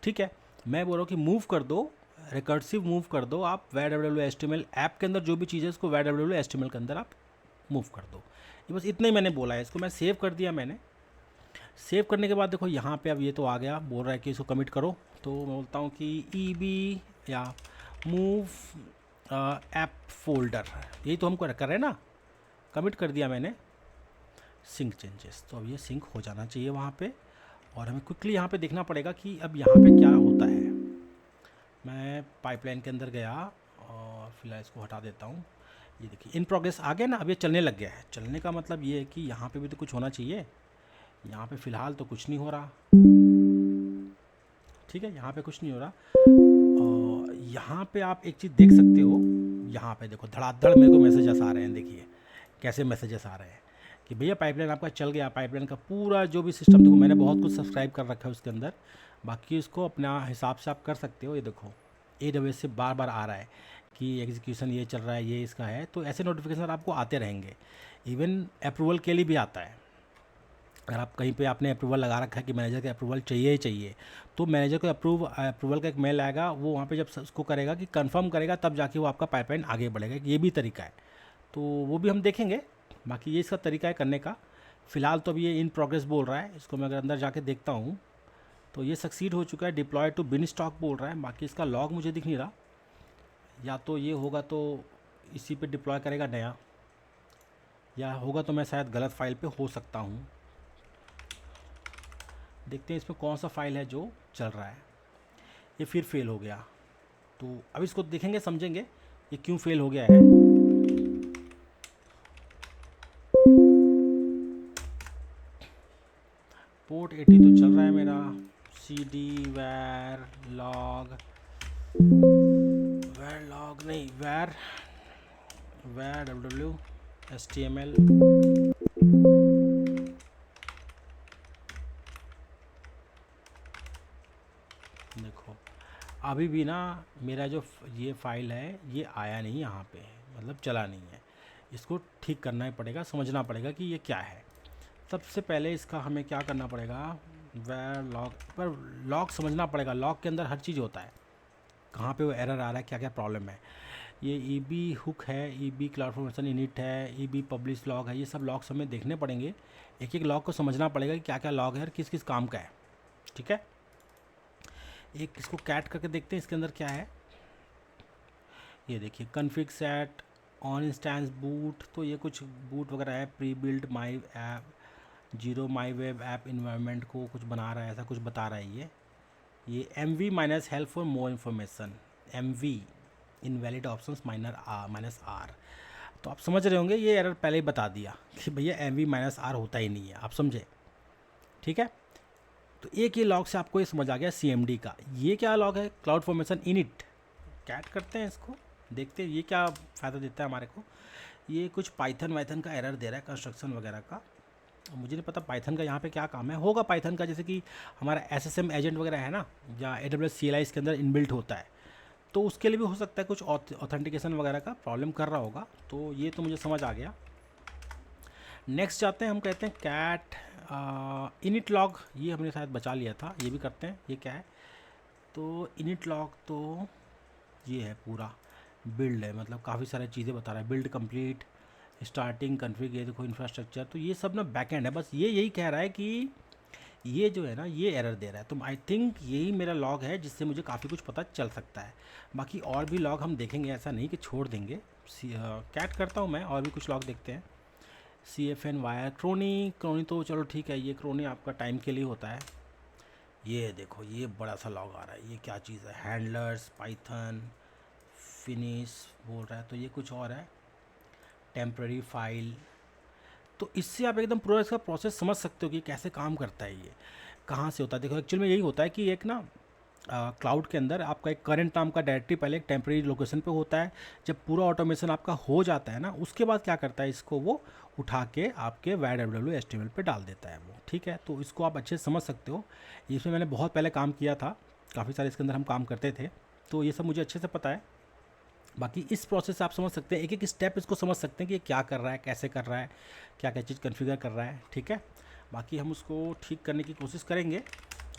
ठीक है। मैं बोल रहा हूँ कि मूव कर दो, रिकर्सिव मूव कर दो आप where www HTML ऐप के अंदर जो भी चीज़ है उसको where www HTML के अंदर आप मूव कर दो। ये बस इतना ही मैंने बोला है। इसको मैं सेव कर दिया। मैंने सेव करने के बाद देखो यहाँ पे अब ये तो आ गया, बोल रहा है कि इसको कमिट करो। तो मैं बोलता हूँ कि EB या मूव ऐप फोल्डर, यही तो हमको कर रहे हैं ना, कमिट कर दिया मैंने। सिंक चेंजेस, तो अब ये सिंक हो जाना चाहिए वहाँ पे। और हमें क्विकली यहाँ पे देखना पड़ेगा कि अब यहाँ पे क्या होता है। मैं पाइपलाइन के अंदर गया और फिलहाल इसको हटा देता हूँ। ये देखिए इन प्रोग्रेस आ गया ना, अब ये चलने लग गया है। चलने का मतलब ये है कि यहाँ पे भी तो कुछ होना चाहिए। यहाँ पे फ़िलहाल तो कुछ नहीं हो रहा, ठीक है, यहाँ पे कुछ नहीं हो रहा। और यहाँ पे आप एक चीज़ देख सकते हो, यहाँ पे देखो धड़ाधड़ मेरे को मैसेजेस आ रहे हैं। देखिए कैसे मैसेजेस आ रहे हैं कि भैया पाइपलाइन आपका चल गया। पाइपलाइन का पूरा जो भी सिस्टम, देखो मैंने बहुत कुछ सब्सक्राइब कर रखा है उसके अंदर, बाकी इसको अपना हिसाब से आप कर सकते हो। ये देखो AWS से बार बार आ रहा है कि एग्जीक्यूशन ये चल रहा है, ये इसका है। तो ऐसे नोटिफिकेशन आपको आते रहेंगे। इवन अप्रूवल के लिए भी आता है। अगर आप कहीं पे आपने अप्रूवल लगा रखा है कि मैनेजर का अप्रूवल चाहिए ही चाहिए, तो मैनेजर को अप्रूवल का एक मेल आएगा। वो वहाँ पे जब उसको करेगा कि कंफर्म करेगा, तब जाके वो आपका पाइपलाइन आगे बढ़ेगा। ये भी तरीका है, तो वो भी हम देखेंगे। बाकी ये इसका तरीका है करने का। फ़िलहाल तो अभी ये इन प्रोग्रेस बोल रहा है। इसको मैं अगर अंदर जाके देखता हूँ तो ये सक्सीड हो चुका है। डिप्लॉय टू बिन स्टॉक बोल रहा है, बाकी इसका लॉग मुझे दिख नहीं रहा। या तो ये होगा तो इसी पे डिप्लॉय करेगा नया, या होगा तो मैं शायद गलत फाइल पे हो सकता हूँ। देखते हैं इसमें कौन सा फाइल है जो चल रहा है। ये फिर फेल हो गया, तो अब इसको देखेंगे, समझेंगे ये क्यों फेल हो गया है। पोर्ट 80 तो चल रहा है मेरा। cd where log नहीं where var www html देखो अभी भी ना मेरा जो ये फाइल है ये आया नहीं यहाँ पे, मतलब चला नहीं है। इसको ठीक करना ही पड़ेगा, समझना पड़ेगा कि ये क्या है। सबसे पहले इसका हमें क्या करना पड़ेगा, वैर लॉग पर लॉग समझना पड़ेगा। लॉग के अंदर हर चीज़ होता है, कहाँ पे वो एरर आ रहा है, क्या क्या प्रॉब्लम है। ये ई बी हुक है, ई बी क्लाउडफॉर्मेशन इनिट है, ई बी पब्लिश लॉग है, ये सब लॉग्स हमें देखने पड़ेंगे। एक एक लॉग को समझना पड़ेगा कि क्या क्या लॉग है और किस किस काम का है। ठीक है, एक इसको कैट करके देखते हैं इसके अंदर क्या है। ये देखिए config set on instance boot, तो ये कुछ बूट वगैरह है। Pre build my app zero my web app environment को कुछ बना रहा है, ऐसा कुछ बता रहा है ये M V minus help for more information, M V invalid option minus R. तो आप समझ रहे होंगे ये एरर पहले ही बता दिया कि भैया एम वी माइनस आर होता ही नहीं है, आप समझे। ठीक है, तो एक ही लॉग से आपको ये समझ आ गया सी एम डी का। ये क्या लॉग है, क्लाउड फॉर्मेशन इनिट। कैट करते हैं इसको, देखते हैं ये क्या फ़ायदा देता है हमारे को। ये कुछ पाइथन वाइथन का एरर दे रहा है, कंस्ट्रक्शन वगैरह का। मुझे नहीं पता पाइथन का यहाँ पे क्या काम है, होगा पाइथन का, जैसे कि हमारा एसएसएम एजेंट वगैरह है ना, या AWS CLI इसके अंदर इनबिल्ट होता है, तो उसके लिए भी हो सकता है कुछ ऑथेंटिकेशन वगैरह का प्रॉब्लम कर रहा होगा। तो ये तो मुझे समझ आ गया। नेक्स्ट जाते हैं, हम कहते हैं कैट इनिट लॉग, ये हमने शायद बचा लिया था, ये भी करते हैं। ये क्या है, तो इनिट लॉग तो ये है पूरा बिल्ड है, मतलब काफ़ी सारी चीज़ें बता रहा है। बिल्ड कंप्लीट, स्टार्टिंग कन्फिग, ये देखो इंफ्रास्ट्रक्चर, तो ये सब ना बैकएंड है। बस ये यही कह रहा है कि ये जो है ना ये एरर दे रहा है। तो आई थिंक यही मेरा लॉग है जिससे मुझे काफ़ी कुछ पता चल सकता है। बाकी और भी लॉग हम देखेंगे, ऐसा नहीं कि छोड़ देंगे। कैट करता हूँ मैं, और भी कुछ लॉग देखते हैं। CFN वायर क्रोनी तो चलो ठीक है, ये क्रोनी आपका टाइम के लिए होता है। ये देखो ये बड़ा सा लॉग आ रहा है, ये क्या चीज़ है, हैंडलर्स पाइथन फिनिश बोल रहा है, तो ये कुछ और है। टेम्प्रेरी फाइल, तो इससे आप एकदम पूरा इसका प्रोसेस समझ सकते हो कि कैसे काम करता है, ये कहाँ से होता है। देखो एक्चुअल में यही होता है कि एक ना क्लाउड के अंदर आपका एक करंट नाम का डायरेक्टरी पहले एक टेम्प्रेरी लोकेशन पे होता है। जब पूरा ऑटोमेशन आपका हो जाता है ना, उसके बाद क्या करता है, इसको वो उठा के आपके www HTML पे डाल देता है वो। ठीक है, तो इसको आप अच्छे से समझ सकते हो। इसमें मैंने बहुत पहले काम किया था, काफ़ी सारे इसके अंदर हम काम करते थे, तो ये सब मुझे अच्छे से पता है। बाकी इस प्रोसेस से आप समझ सकते हैं, एक एक स्टेप इसको समझ सकते हैं कि ये क्या कर रहा है, कैसे कर रहा है, क्या क्या चीज़ कॉन्फ़िगर कर रहा है। ठीक है, बाकी हम उसको ठीक करने की कोशिश करेंगे,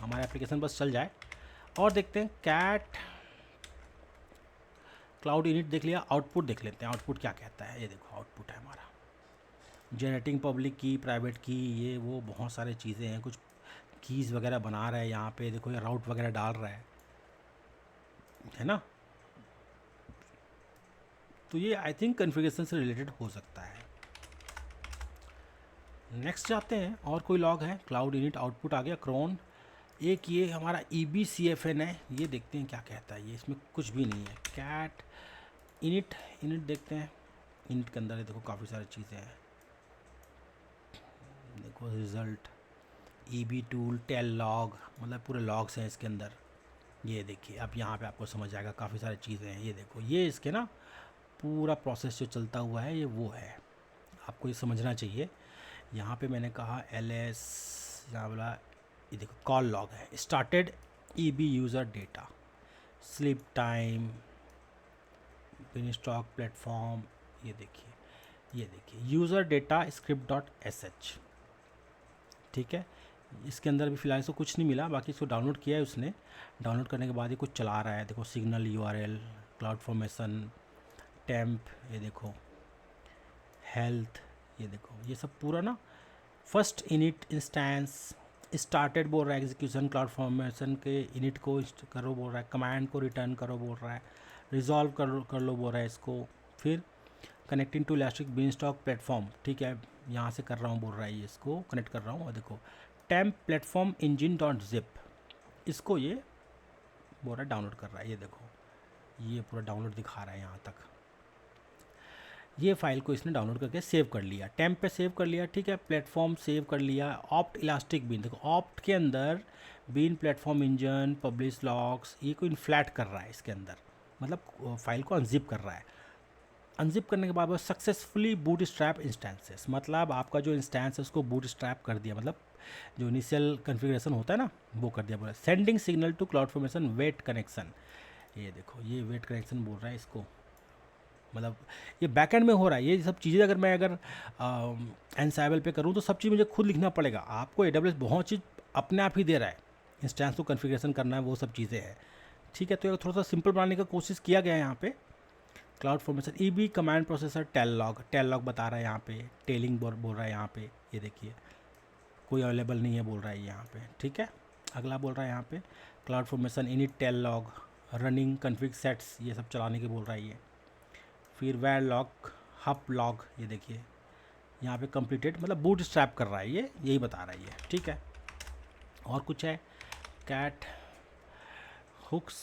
हमारा एप्लीकेशन बस चल जाए। और देखते हैं कैट क्लाउड इनिट देख लिया, आउटपुट देख लेते हैं, आउटपुट क्या कहता है। ये देखो आउटपुट है हमारा, जनरेटिंग पब्लिक की, प्राइवेट की, ये वो बहुत सारे चीज़ें हैं। कुछ कीज़ वगैरह बना रहा है यहाँ पे, देखो ये राउट वगैरह डाल रहा है ना। तो ये आई थिंक कॉन्फ़िगरेशन से रिलेटेड हो सकता है। नेक्स्ट जाते हैं, और कोई लॉग है। क्लाउड इनिट आउटपुट आ गया क्रोन। एक ये हमारा EBCFN है, ये देखते हैं क्या कहता है। ये इसमें कुछ भी नहीं है। कैट इनिट देखते हैं। इनिट के अंदर देखो काफ़ी सारी चीज़ें हैं, देखो result, EB tool, tail log, मतलब पूरे लॉग्स हैं इसके अंदर। ये देखिए अब यहाँ पे आपको समझ आएगा, काफ़ी सारी चीज़ें हैं। ये देखो ये इसके ना पूरा प्रोसेस जो चलता हुआ है, ये वो है, आपको ये समझना चाहिए। यहाँ पे मैंने कहा LS, यहाँ बोला, ये देखो कॉल लॉग है, started EB user data, sleep time, Beanstalk platform, ये देखिए यूज़र डेटा script.sh। ठीक है, इसके अंदर भी फ़िलहाल इसको कुछ नहीं मिला, बाकी इसको डाउनलोड किया है उसने। डाउनलोड करने के बाद ये कुछ चला रहा है, देखो signal URL, cloud formation, temp, ये देखो हेल्थ, ये देखो ये सब पूरा ना। फर्स्ट इनिट इंस्टेंस स्टार्टेड बोल रहा है, एग्जीक्यूशन क्लाउड फॉर्मेशन के इनिट को करो बोल रहा है, कमांड को रिटर्न करो बोल रहा है, रिजॉल्व कर लो बोल रहा है इसको। फिर connecting to elastic beanstalk platform, ठीक है यहाँ से कर रहा हूँ बोल रहा है, ये इसको कनेक्ट कर रहा हूँ। और देखो temp platform engine dot zip, इसको ये बोल रहा है डाउनलोड कर रहा है। ये देखो ये पूरा डाउनलोड दिखा रहा है यहाँ तक। ये फाइल को इसने डाउनलोड करके सेव कर लिया, टेम्प पे सेव कर लिया। ठीक है, प्लेटफॉर्म सेव कर लिया। ऑप्ट इलास्टिक बीन, देखो ऑप्ट के अंदर bean platform engine publish logs, ये को इनफ्लैट कर रहा है इसके अंदर, मतलब फाइल को अनजिप कर रहा है। अनजिप करने के बाद वो सक्सेसफुली बूट स्ट्रैप इंस्टेंसेस, मतलब आपका जो इंस्टेंस है उसको बूट स्ट्रैप कर दिया, मतलब जो इनिशियल कन्फिग्रेशन होता है ना वो कर दिया। बोला sending signal to cloud formation wait connection, ये देखो ये वेट कनेक्शन बोल रहा है इसको, मतलब ये बैकएंड में हो रहा है। ये सब चीज़ें अगर मैं अगर एनसाइबल पे करूँ तो सब चीज़ मुझे खुद लिखना पड़ेगा। आपको AWS बहुत चीज़ अपने आप ही दे रहा है, इंस्टेंस को कन्फिग्रेशन करना है वो सब चीज़ें हैं, ठीक है। तो थोड़ा सा सिंपल बनाने का कोशिश किया गया है यहाँ पे। Cloud formation EB command processor tail log बता रहा है यहाँ पे, टेलिंग बोल रहा है यहाँ पे, ये देखिए कोई अवेलेबल नहीं है बोल रहा है यहाँ पे, ठीक है। अगला बोल रहा है यहाँ पे cloud formation init tail log running config sets, ये सब चलाने के बोल रहा है ये। फिर वेयर लॉग हप लॉग, ये देखिए यहाँ पे कंप्लीटेड, मतलब बूट स्ट्रैप कर रहा है ये, यही बता रहा है ये, ठीक है। और कुछ है कैट हुक्स,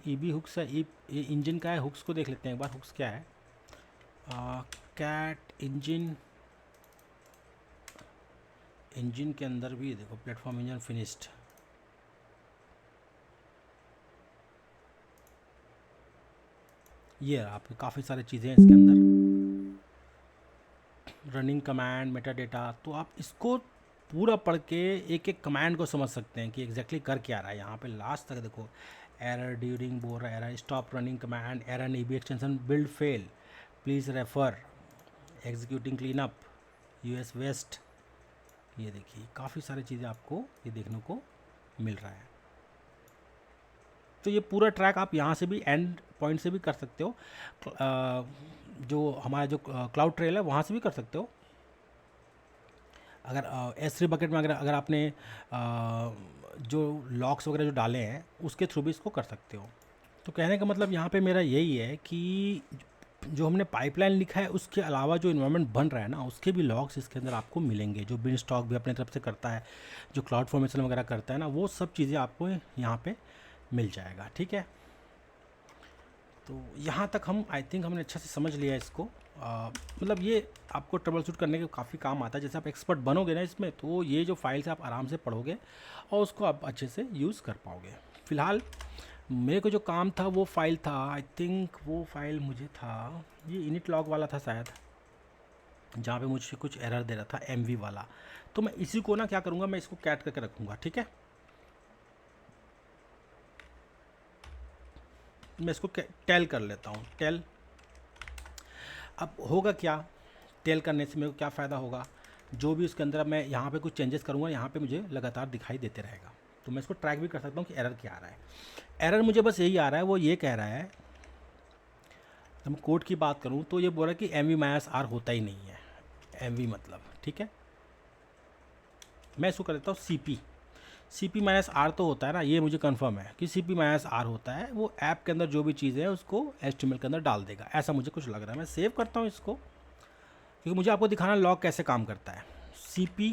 EB हुक्स है, ये इंजन का है। हुक्स को देख लेते हैं एक बार, हुक्स क्या है। कैट इंजन के अंदर भी देखो प्लेटफॉर्म इंजन फिनिश्ड, ये आपके काफ़ी सारी चीज़ें हैं इसके अंदर। रनिंग कमांड मेटा डेटा, तो आप इसको पूरा पढ़ के एक एक कमांड को समझ सकते हैं कि एग्जैक्टली कर क्या रहा है। यहाँ पे लास्ट तक देखो एरर ड्यूरिंग बोल रहा है, error stop running command, error EB extension build fail, please refer, executing clean up, US west, ये देखिए काफ़ी सारी चीज़ें आपको ये देखने को मिल रहा है। तो ये पूरा ट्रैक आप यहाँ से भी एंड पॉइंट से भी कर सकते हो, जो हमारा जो क्लाउड ट्रेल है वहाँ से भी कर सकते हो। अगर S3 बकेट में अगर आपने जो लॉक्स वगैरह जो डाले हैं उसके थ्रू भी इसको कर सकते हो। तो कहने का मतलब यहाँ पे मेरा यही है कि जो हमने पाइपलाइन लिखा है उसके अलावा जो इन्वायरमेंट बन रहा है ना उसके भी लॉग्स इसके अंदर आपको मिलेंगे। जो बिन स्टॉक भी अपने तरफ से करता है, जो क्लाउड फॉर्मेशन वगैरह करता है ना, वो सब चीज़ें आपको यहाँ पे मिल जाएगा, ठीक है। तो यहाँ तक हम आई थिंक हमने अच्छे से समझ लिया इसको। मतलब ये आपको ट्रबल शूट करने के काफ़ी काम आता है। जैसे आप एक्सपर्ट बनोगे ना इसमें, तो ये जो फाइल्स आप आराम से पढ़ोगे और उसको आप अच्छे से यूज़ कर पाओगे। फ़िलहाल मेरे को जो काम था वो फाइल था, आई थिंक वो फाइल मुझे था ये इनिट लॉग वाला था शायद, जहाँ पे मुझे कुछ एरर दे रहा था MV वाला। तो मैं इसी को ना क्या करूँगा, मैं इसको कैट करके रखूँगा, ठीक है। मैं इसको टेल कर लेता हूँ, टेल। अब होगा क्या, टेल करने से मेरे को क्या फ़ायदा होगा, जो भी उसके अंदर मैं यहाँ पे कुछ चेंजेस करूँगा यहाँ पे मुझे लगातार दिखाई देते रहेगा। तो मैं इसको ट्रैक भी कर सकता हूँ कि एरर क्या आ रहा है। एरर मुझे बस यही आ रहा है, वो ये कह रहा है, हम कोड की बात करूँ तो ये बोल रहा है कि MV-R होता ही नहीं है, MV मतलब, ठीक है। मैं इसको कर देता हूँ CP-R तो होता है ना, ये मुझे कंफर्म है कि CP-R होता है। वो ऐप के अंदर जो भी चीज़ें हैं उसको HTML के अंदर डाल देगा, ऐसा मुझे कुछ लग रहा है। मैं सेव करता हूँ इसको क्योंकि मुझे आपको दिखाना लॉग कैसे काम करता है। CP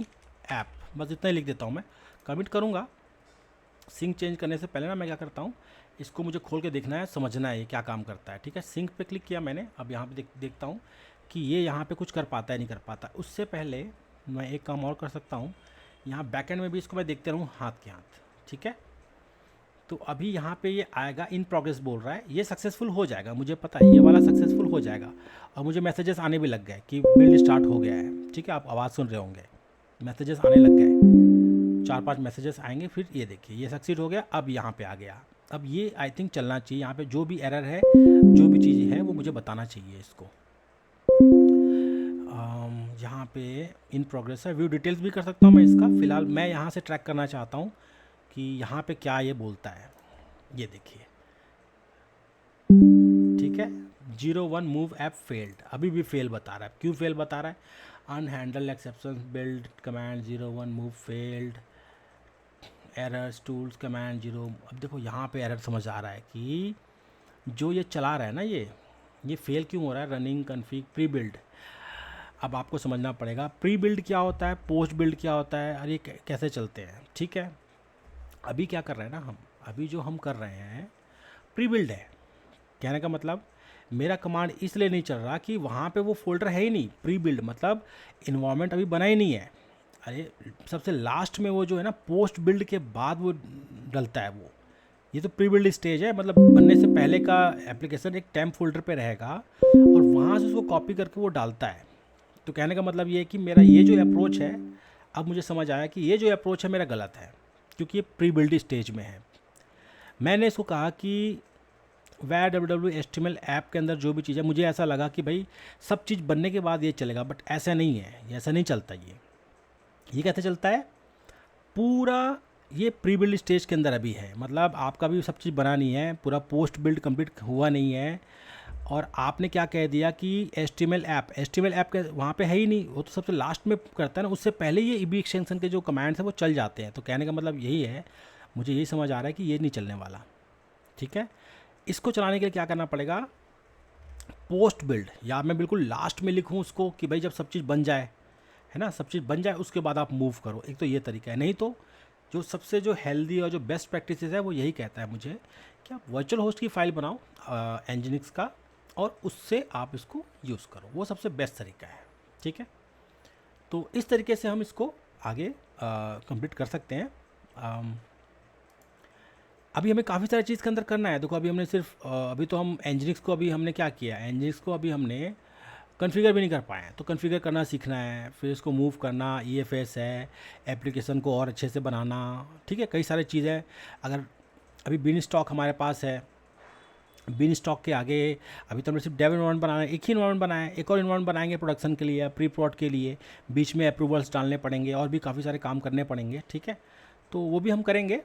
ऐप, बस इतना ही लिख देता हूँ। मैं कमिट करूँगा। सिंक चेंज करने से पहले ना मैं क्या करता हूँ, इसको मुझे खोल के देखना है, समझना है ये क्या काम करता है, ठीक है। सिंक पे क्लिक किया मैंने, अब यहाँ पे देखता हूँ कि ये यहाँ पे कुछ कर पाता है नहीं कर पाता। उससे पहले मैं एक काम और कर सकता हूँ, यहाँ बैकएंड में भी इसको मैं देखते रहूँ हाथ के हाथ, ठीक है। तो अभी यहाँ पे ये आएगा, इन प्रोग्रेस बोल रहा है, ये सक्सेसफुल हो जाएगा, मुझे पता है ये वाला सक्सेसफुल हो जाएगा। और मुझे मैसेजेस आने भी लग गए कि बिल्ड स्टार्ट हो गया है, ठीक है। आप आवाज़ सुन रहे होंगे, मैसेजेस आने लग गए, 4-5 मैसेजेस आएंगे। फिर ये देखिए ये सक्सीड हो गया, अब यहाँ पे आ गया। अब ये आई थिंक चलना चाहिए, यहाँ पे जो भी एरर है, जो भी चीज़ें हैं वो मुझे बताना चाहिए इसको। यहाँ पे इन प्रोग्रेस है, व्यू डिटेल्स भी कर सकता हूँ मैं इसका। फ़िलहाल मैं यहाँ से ट्रैक करना चाहता हूँ कि यहाँ पे क्या ये बोलता है। ये देखिए, ठीक है, 01 मूव ऐप फेल्ड, अभी भी फेल बता रहा है। क्यों फेल बता रहा है, unhandled exception build command 01 move failed, errors tools command 0। अब देखो यहाँ पे एरर समझ आ रहा है कि जो ये चला रहा है ना, ये फेल क्यों हो रहा है, रनिंग कन्फिग प्री बिल्ड। अब आपको समझना पड़ेगा प्री बिल्ड क्या होता है, पोस्ट बिल्ड क्या होता है, और ये कैसे चलते हैं, ठीक है। अभी क्या कर रहे हैं ना हम, अभी जो हम कर रहे हैं प्री बिल्ड है। कहने का मतलब मेरा कमांड इसलिए नहीं चल रहा कि वहाँ पे वो फोल्डर है ही नहीं। प्री बिल्ड मतलब इन्वायरमेंट अभी बना ही नहीं है। अरे सबसे लास्ट में वो जो है ना, पोस्ट बिल्ड के बाद वो डलता है वो, ये तो प्री बिल्ड स्टेज है, मतलब बनने से पहले का एप्लीकेशन एक टेम्प फोल्डर पे रहेगा और वहाँ से उसको कॉपी करके वो डालता है। तो कहने का मतलब ये है कि मेरा ये जो अप्रोच है, अब मुझे समझ आया कि ये जो अप्रोच है मेरा गलत है, क्योंकि ये प्री बिल्ड स्टेज में है। मैंने इसको कहा कि वह WWHTML ऐप के अंदर जो भी चीज़ है, मुझे ऐसा लगा कि भाई सब चीज़ बनने के बाद ये चलेगा, बट ऐसा नहीं है, ये ऐसा नहीं चलता। ये कैसे चलता है, पूरा ये प्री बिल्ड स्टेज के अंदर अभी है, मतलब आपका भी सब चीज़ बना नहीं है, पूरा पोस्ट बिल्ड कंप्लीट हुआ नहीं है, और आपने क्या कह दिया कि HTML ऐप के वहाँ पे है ही नहीं, वो तो सबसे लास्ट में करता है ना, उससे पहले ये EB एक्सटेंशन के जो कमांड्स हैं वो चल जाते हैं। तो कहने का मतलब यही है, मुझे यही समझ आ रहा है कि ये नहीं चलने वाला। ठीक है, इसको चलाने के लिए क्या करना पड़ेगा, पोस्ट बिल्ड, या मैं बिल्कुल लास्ट में लिखूँ उसको कि भाई जब सब चीज़ बन जाए, है ना, सब चीज़ बन जाए उसके बाद आप मूव करो। एक तो ये तरीका है, नहीं तो जो सबसे जो हेल्दी और जो बेस्ट प्रैक्टिसेस है वो यही कहता है मुझे कि आप वर्चुअल होस्ट की फ़ाइल बनाओ Nginx का, और उससे आप इसको यूज़ करो, वो सबसे बेस्ट तरीका है। ठीक है, तो इस तरीके से हम इसको आगे कंप्लीट कर सकते हैं। अभी हमें काफ़ी सारी चीज़ के अंदर करना है। देखो अभी हमने सिर्फ अभी तो हम Nginx को अभी हमने क्या किया, Nginx को अभी हमने कॉन्फ़िगर भी नहीं कर पाए हैं, तो कॉन्फ़िगर करना सीखना है, फिर इसको मूव करना, EFS है, एप्लीकेशन को और अच्छे से बनाना। ठीक है, कई सारी चीज़ें। अगर अभी बीन स्टॉक हमारे पास है, बीन स्टॉक के आगे अभी तो हमने सिर्फ डेव इन्वायरमेंट बनाना है, एक ही इन्वायरमेंट बनाया है, एक और इन्वायरमेंट बनाएंगे प्रोडक्शन के लिए, प्री प्रोड के लिए, बीच में अप्रूवल्स डालने पड़ेंगे और भी काफ़ी सारे काम करने पड़ेंगे। ठीक है, तो वो भी हम करेंगे।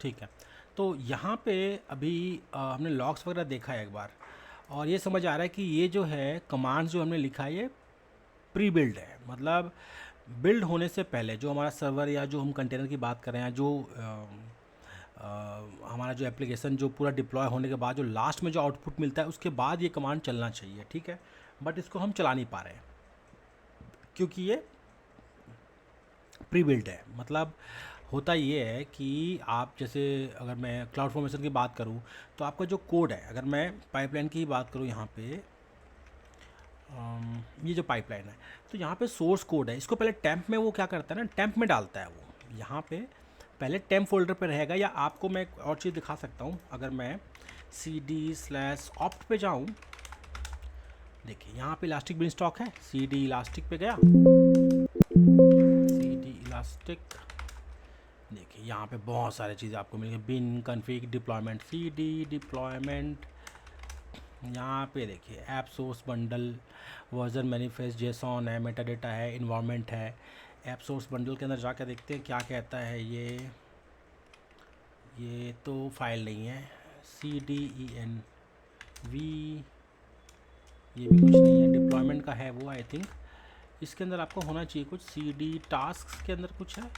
ठीक है, तो यहाँ पे अभी हमने लॉग्स वगैरह देखा है एक बार, और ये समझ आ रहा है कि ये जो है कमांड्स जो हमने लिखा है ये प्री बिल्ड है, मतलब बिल्ड होने से पहले जो हमारा सर्वर या जो हम कंटेनर की बात कर रहे हैं, जो हमारा जो एप्लीकेशन जो पूरा डिप्लॉय होने के बाद जो लास्ट में जो आउटपुट मिलता है उसके बाद ये कमांड चलना चाहिए। ठीक है, बट इसको हम चला नहीं पा रहे हैं क्योंकि ये प्री बिल्ड है। मतलब होता ये है कि आप जैसे अगर मैं क्लाउड फॉर्मेशन की बात करूँ तो आपका जो कोड है, अगर मैं पाइपलाइन की ही बात करूँ यहाँ पे, ये जो पाइपलाइन है तो यहाँ पे सोर्स कोड है, इसको पहले टेम्प में वो क्या करता है ना, टेम्प में डालता है वो, यहाँ पे पहले टेम्प फोल्डर पे रहेगा। या आपको मैं एक और चीज़ दिखा सकता हूँ, अगर मैं cd/opt पे जाऊँ, देखिए यहाँ पे इलास्टिक बिन स्टॉक है, cd इलास्टिक पे गया, cd इलास्टिक, देखिए यहाँ पे बहुत सारी चीज़ें आपको मिलेंगी, बिन कन्फिग डिप्लॉयमेंट, cd डिप्लॉयमेंट, यहाँ पे देखिए app source bundle, version manifest, JSON है, मेटा डेटा है, इन्वायरमेंट है। ऐप सोर्स बंडल के अंदर जाकर देखते हैं क्या कहता है ये तो फाइल नहीं है, CDENV, ये भी कुछ नहीं है, डिप्लॉयमेंट का है वो आई थिंक। इसके अंदर आपको होना चाहिए कुछ, CD टास्क के अंदर कुछ है,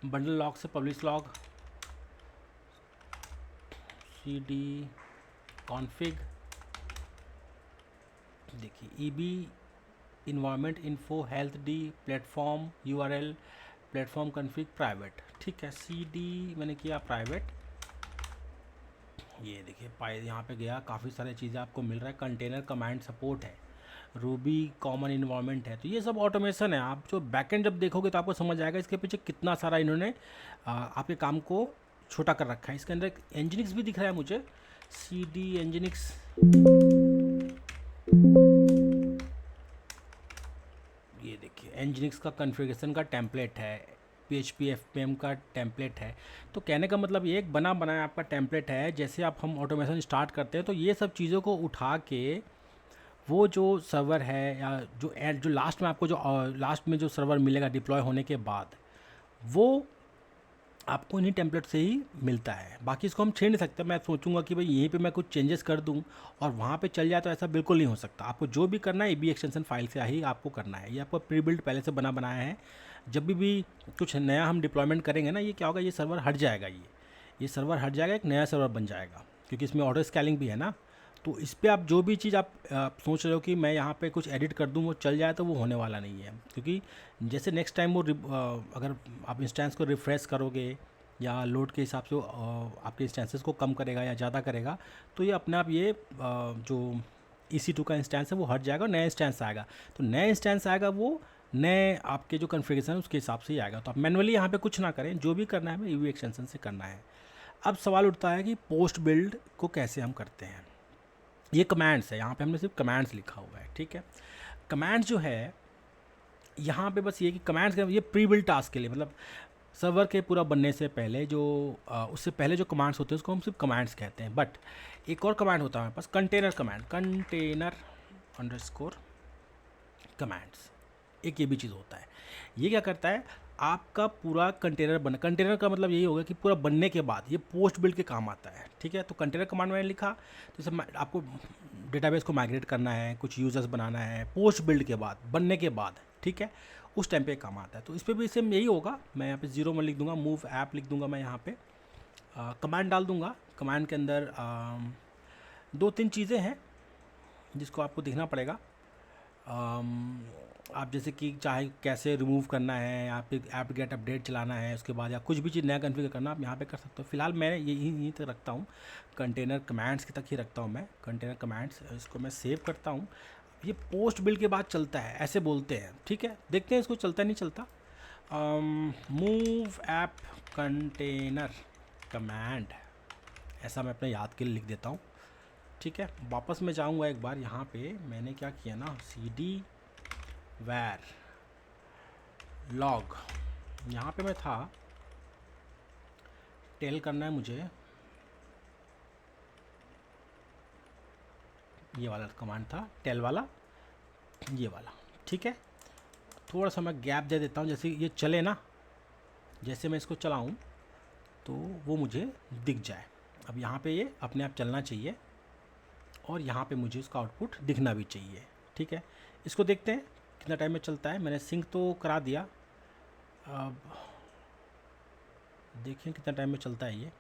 बंडल लॉग से पब्लिश लॉग, CD कॉन्फ़िग, देखिए EB environment info health D platform URL platform config private. ठीक है, CD मैंने किया प्राइवेट, ये देखिए यहाँ पे गया, काफ़ी सारी चीज़ें आपको मिल रहा है, कंटेनर कमांड सपोर्ट है, रूबी कॉमन इन्वायरमेंट है। तो ये सब ऑटोमेशन है, आप जो बैकएंड जब देखोगे तो आपको समझ आएगा इसके पीछे कितना सारा इन्होंने आपके काम को छोटा कर रखा है। इसके अंदर Nginx भी दिख रहा है मुझे, CD Nginx, ये देखिए Nginx का कॉन्फ़िगरेशन का टेम्पलेट है, PHP FPM का टेम्पलेट है। तो कहने का मतलब ये एक बना बनाया आपका टेम्पलेट है। जैसे आप हम ऑटोमेशन स्टार्ट करते हैं तो ये सब चीज़ों को उठा के वो जो सर्वर है या जो लास्ट में आपको जो लास्ट में जो सर्वर मिलेगा डिप्लॉय होने के बाद, वो आपको इन्हीं टेम्पलेट से ही मिलता है। बाकी इसको हम छेड़ नहीं सकते। मैं सोचूंगा कि भाई यहीं पे मैं कुछ चेंजेस कर दूं और वहाँ पे चल जाए, तो ऐसा बिल्कुल नहीं हो सकता। आपको जो भी करना है EB एक्सटेंशन फाइल से ही आपको करना है। ये आपको प्री बिल्ड पहले से बनाया है। जब भी कुछ नया हम डिप्लॉयमेंट करेंगे ना, ये क्या होगा, ये सर्वर हट जाएगा, ये सर्वर हट जाएगा, एक नया सर्वर बन जाएगा, क्योंकि इसमें ऑटो स्केलिंग भी है ना। तो इस पर आप जो भी चीज़ आप सोच रहे हो कि मैं यहाँ पे कुछ एडिट कर दूँ वो चल जाए, तो वो होने वाला नहीं है। क्योंकि जैसे नेक्स्ट टाइम वो अगर आप इंस्टेंस को रिफ्रेश करोगे या लोड के हिसाब से आपके इंस्टेंसेस को कम करेगा या ज़्यादा करेगा, तो ये अपने आप ये जो EC2 का इंस्टेंस है वो हट जाएगा और नया इंस्टेंस आएगा। तो नया इंस्टेंस आएगा वो नए आपके जो कॉन्फ़िगरेशन है उसके हिसाब से ही आएगा। तो आप मैनुअली यहाँ पे कुछ ना करें, जो भी करना है हमें ईवी एक्सटेंशन से करना है। अब सवाल उठता है कि पोस्ट बिल्ड को कैसे हम करते हैं। ये कमांड्स है, यहाँ पे हमने सिर्फ कमांड्स लिखा हुआ है, ठीक है। कमांड्स जो है यहाँ पे बस ये कि कमांड्स ये प्री बिल्ड टास्क के लिए, मतलब सर्वर के पूरा बनने से पहले जो उससे पहले जो कमांड्स होते हैं उसको हम सिर्फ कमांड्स कहते हैं। बट एक और कमांड होता है हमारे पास, container command, container underscore commands, एक ये भी चीज़ होता है। ये क्या करता है, आपका पूरा कंटेनर बना, कंटेनर का मतलब यही होगा कि पूरा बनने के बाद ये पोस्ट बिल्ड के काम आता है, ठीक है। तो कंटेनर कमांड मैंने लिखा, तो जैसे आपको डेटाबेस को माइग्रेट करना है, कुछ यूजर्स बनाना है, पोस्ट बिल्ड के बाद, बनने के बाद, ठीक है, उस टाइम पे काम आता है। तो इस पर भी सेम यही होगा, मैं यहाँ पे 0 में लिख दूंगा, मूव ऐप लिख दूंगा, मैं यहाँ पे कमांड डाल दूंगा। कमांड के अंदर 2-3 चीज़ें हैं जिसको आपको देखना पड़ेगा। आप जैसे कि चाहे कैसे रिमूव करना है, आप ऐप गेट अपडेट चलाना है, उसके बाद या कुछ भी चीज़ नया कॉन्फ़िगर करना, आप यहाँ पे कर सकते हो। फिलहाल मैं यहीं तक रखता हूँ, कंटेनर कमांड्स के तक ही रखता हूँ मैं, कंटेनर कमांड्स, इसको मैं सेव करता हूँ। ये पोस्ट बिल्ड के बाद चलता है ऐसे बोलते हैं, ठीक है। देखते हैं इसको चलता नहीं चलता। मूव ऐप कंटेनर कमांड, ऐसा मैं अपने याद के लिए लिख देता हूँ, ठीक है। वापस मैं जाऊँगा एक बार, यहाँ पे मैंने क्या किया ना, cd var log, यहाँ पे मैं था, टेल करना है मुझे, ये वाला कमांड था टेल वाला, ये वाला, ठीक है। थोड़ा सा मैं गैप दे देता हूँ, जैसे ये चले ना, जैसे मैं इसको चलाऊँ तो वो मुझे दिख जाए। अब यहाँ पे ये अपने आप चलना चाहिए और यहाँ पे मुझे इसका आउटपुट दिखना भी चाहिए, ठीक है। इसको देखते हैं कितना टाइम में चलता है। मैंने सिंक तो करा दिया, अब देखिए कितना टाइम में चलता है ये।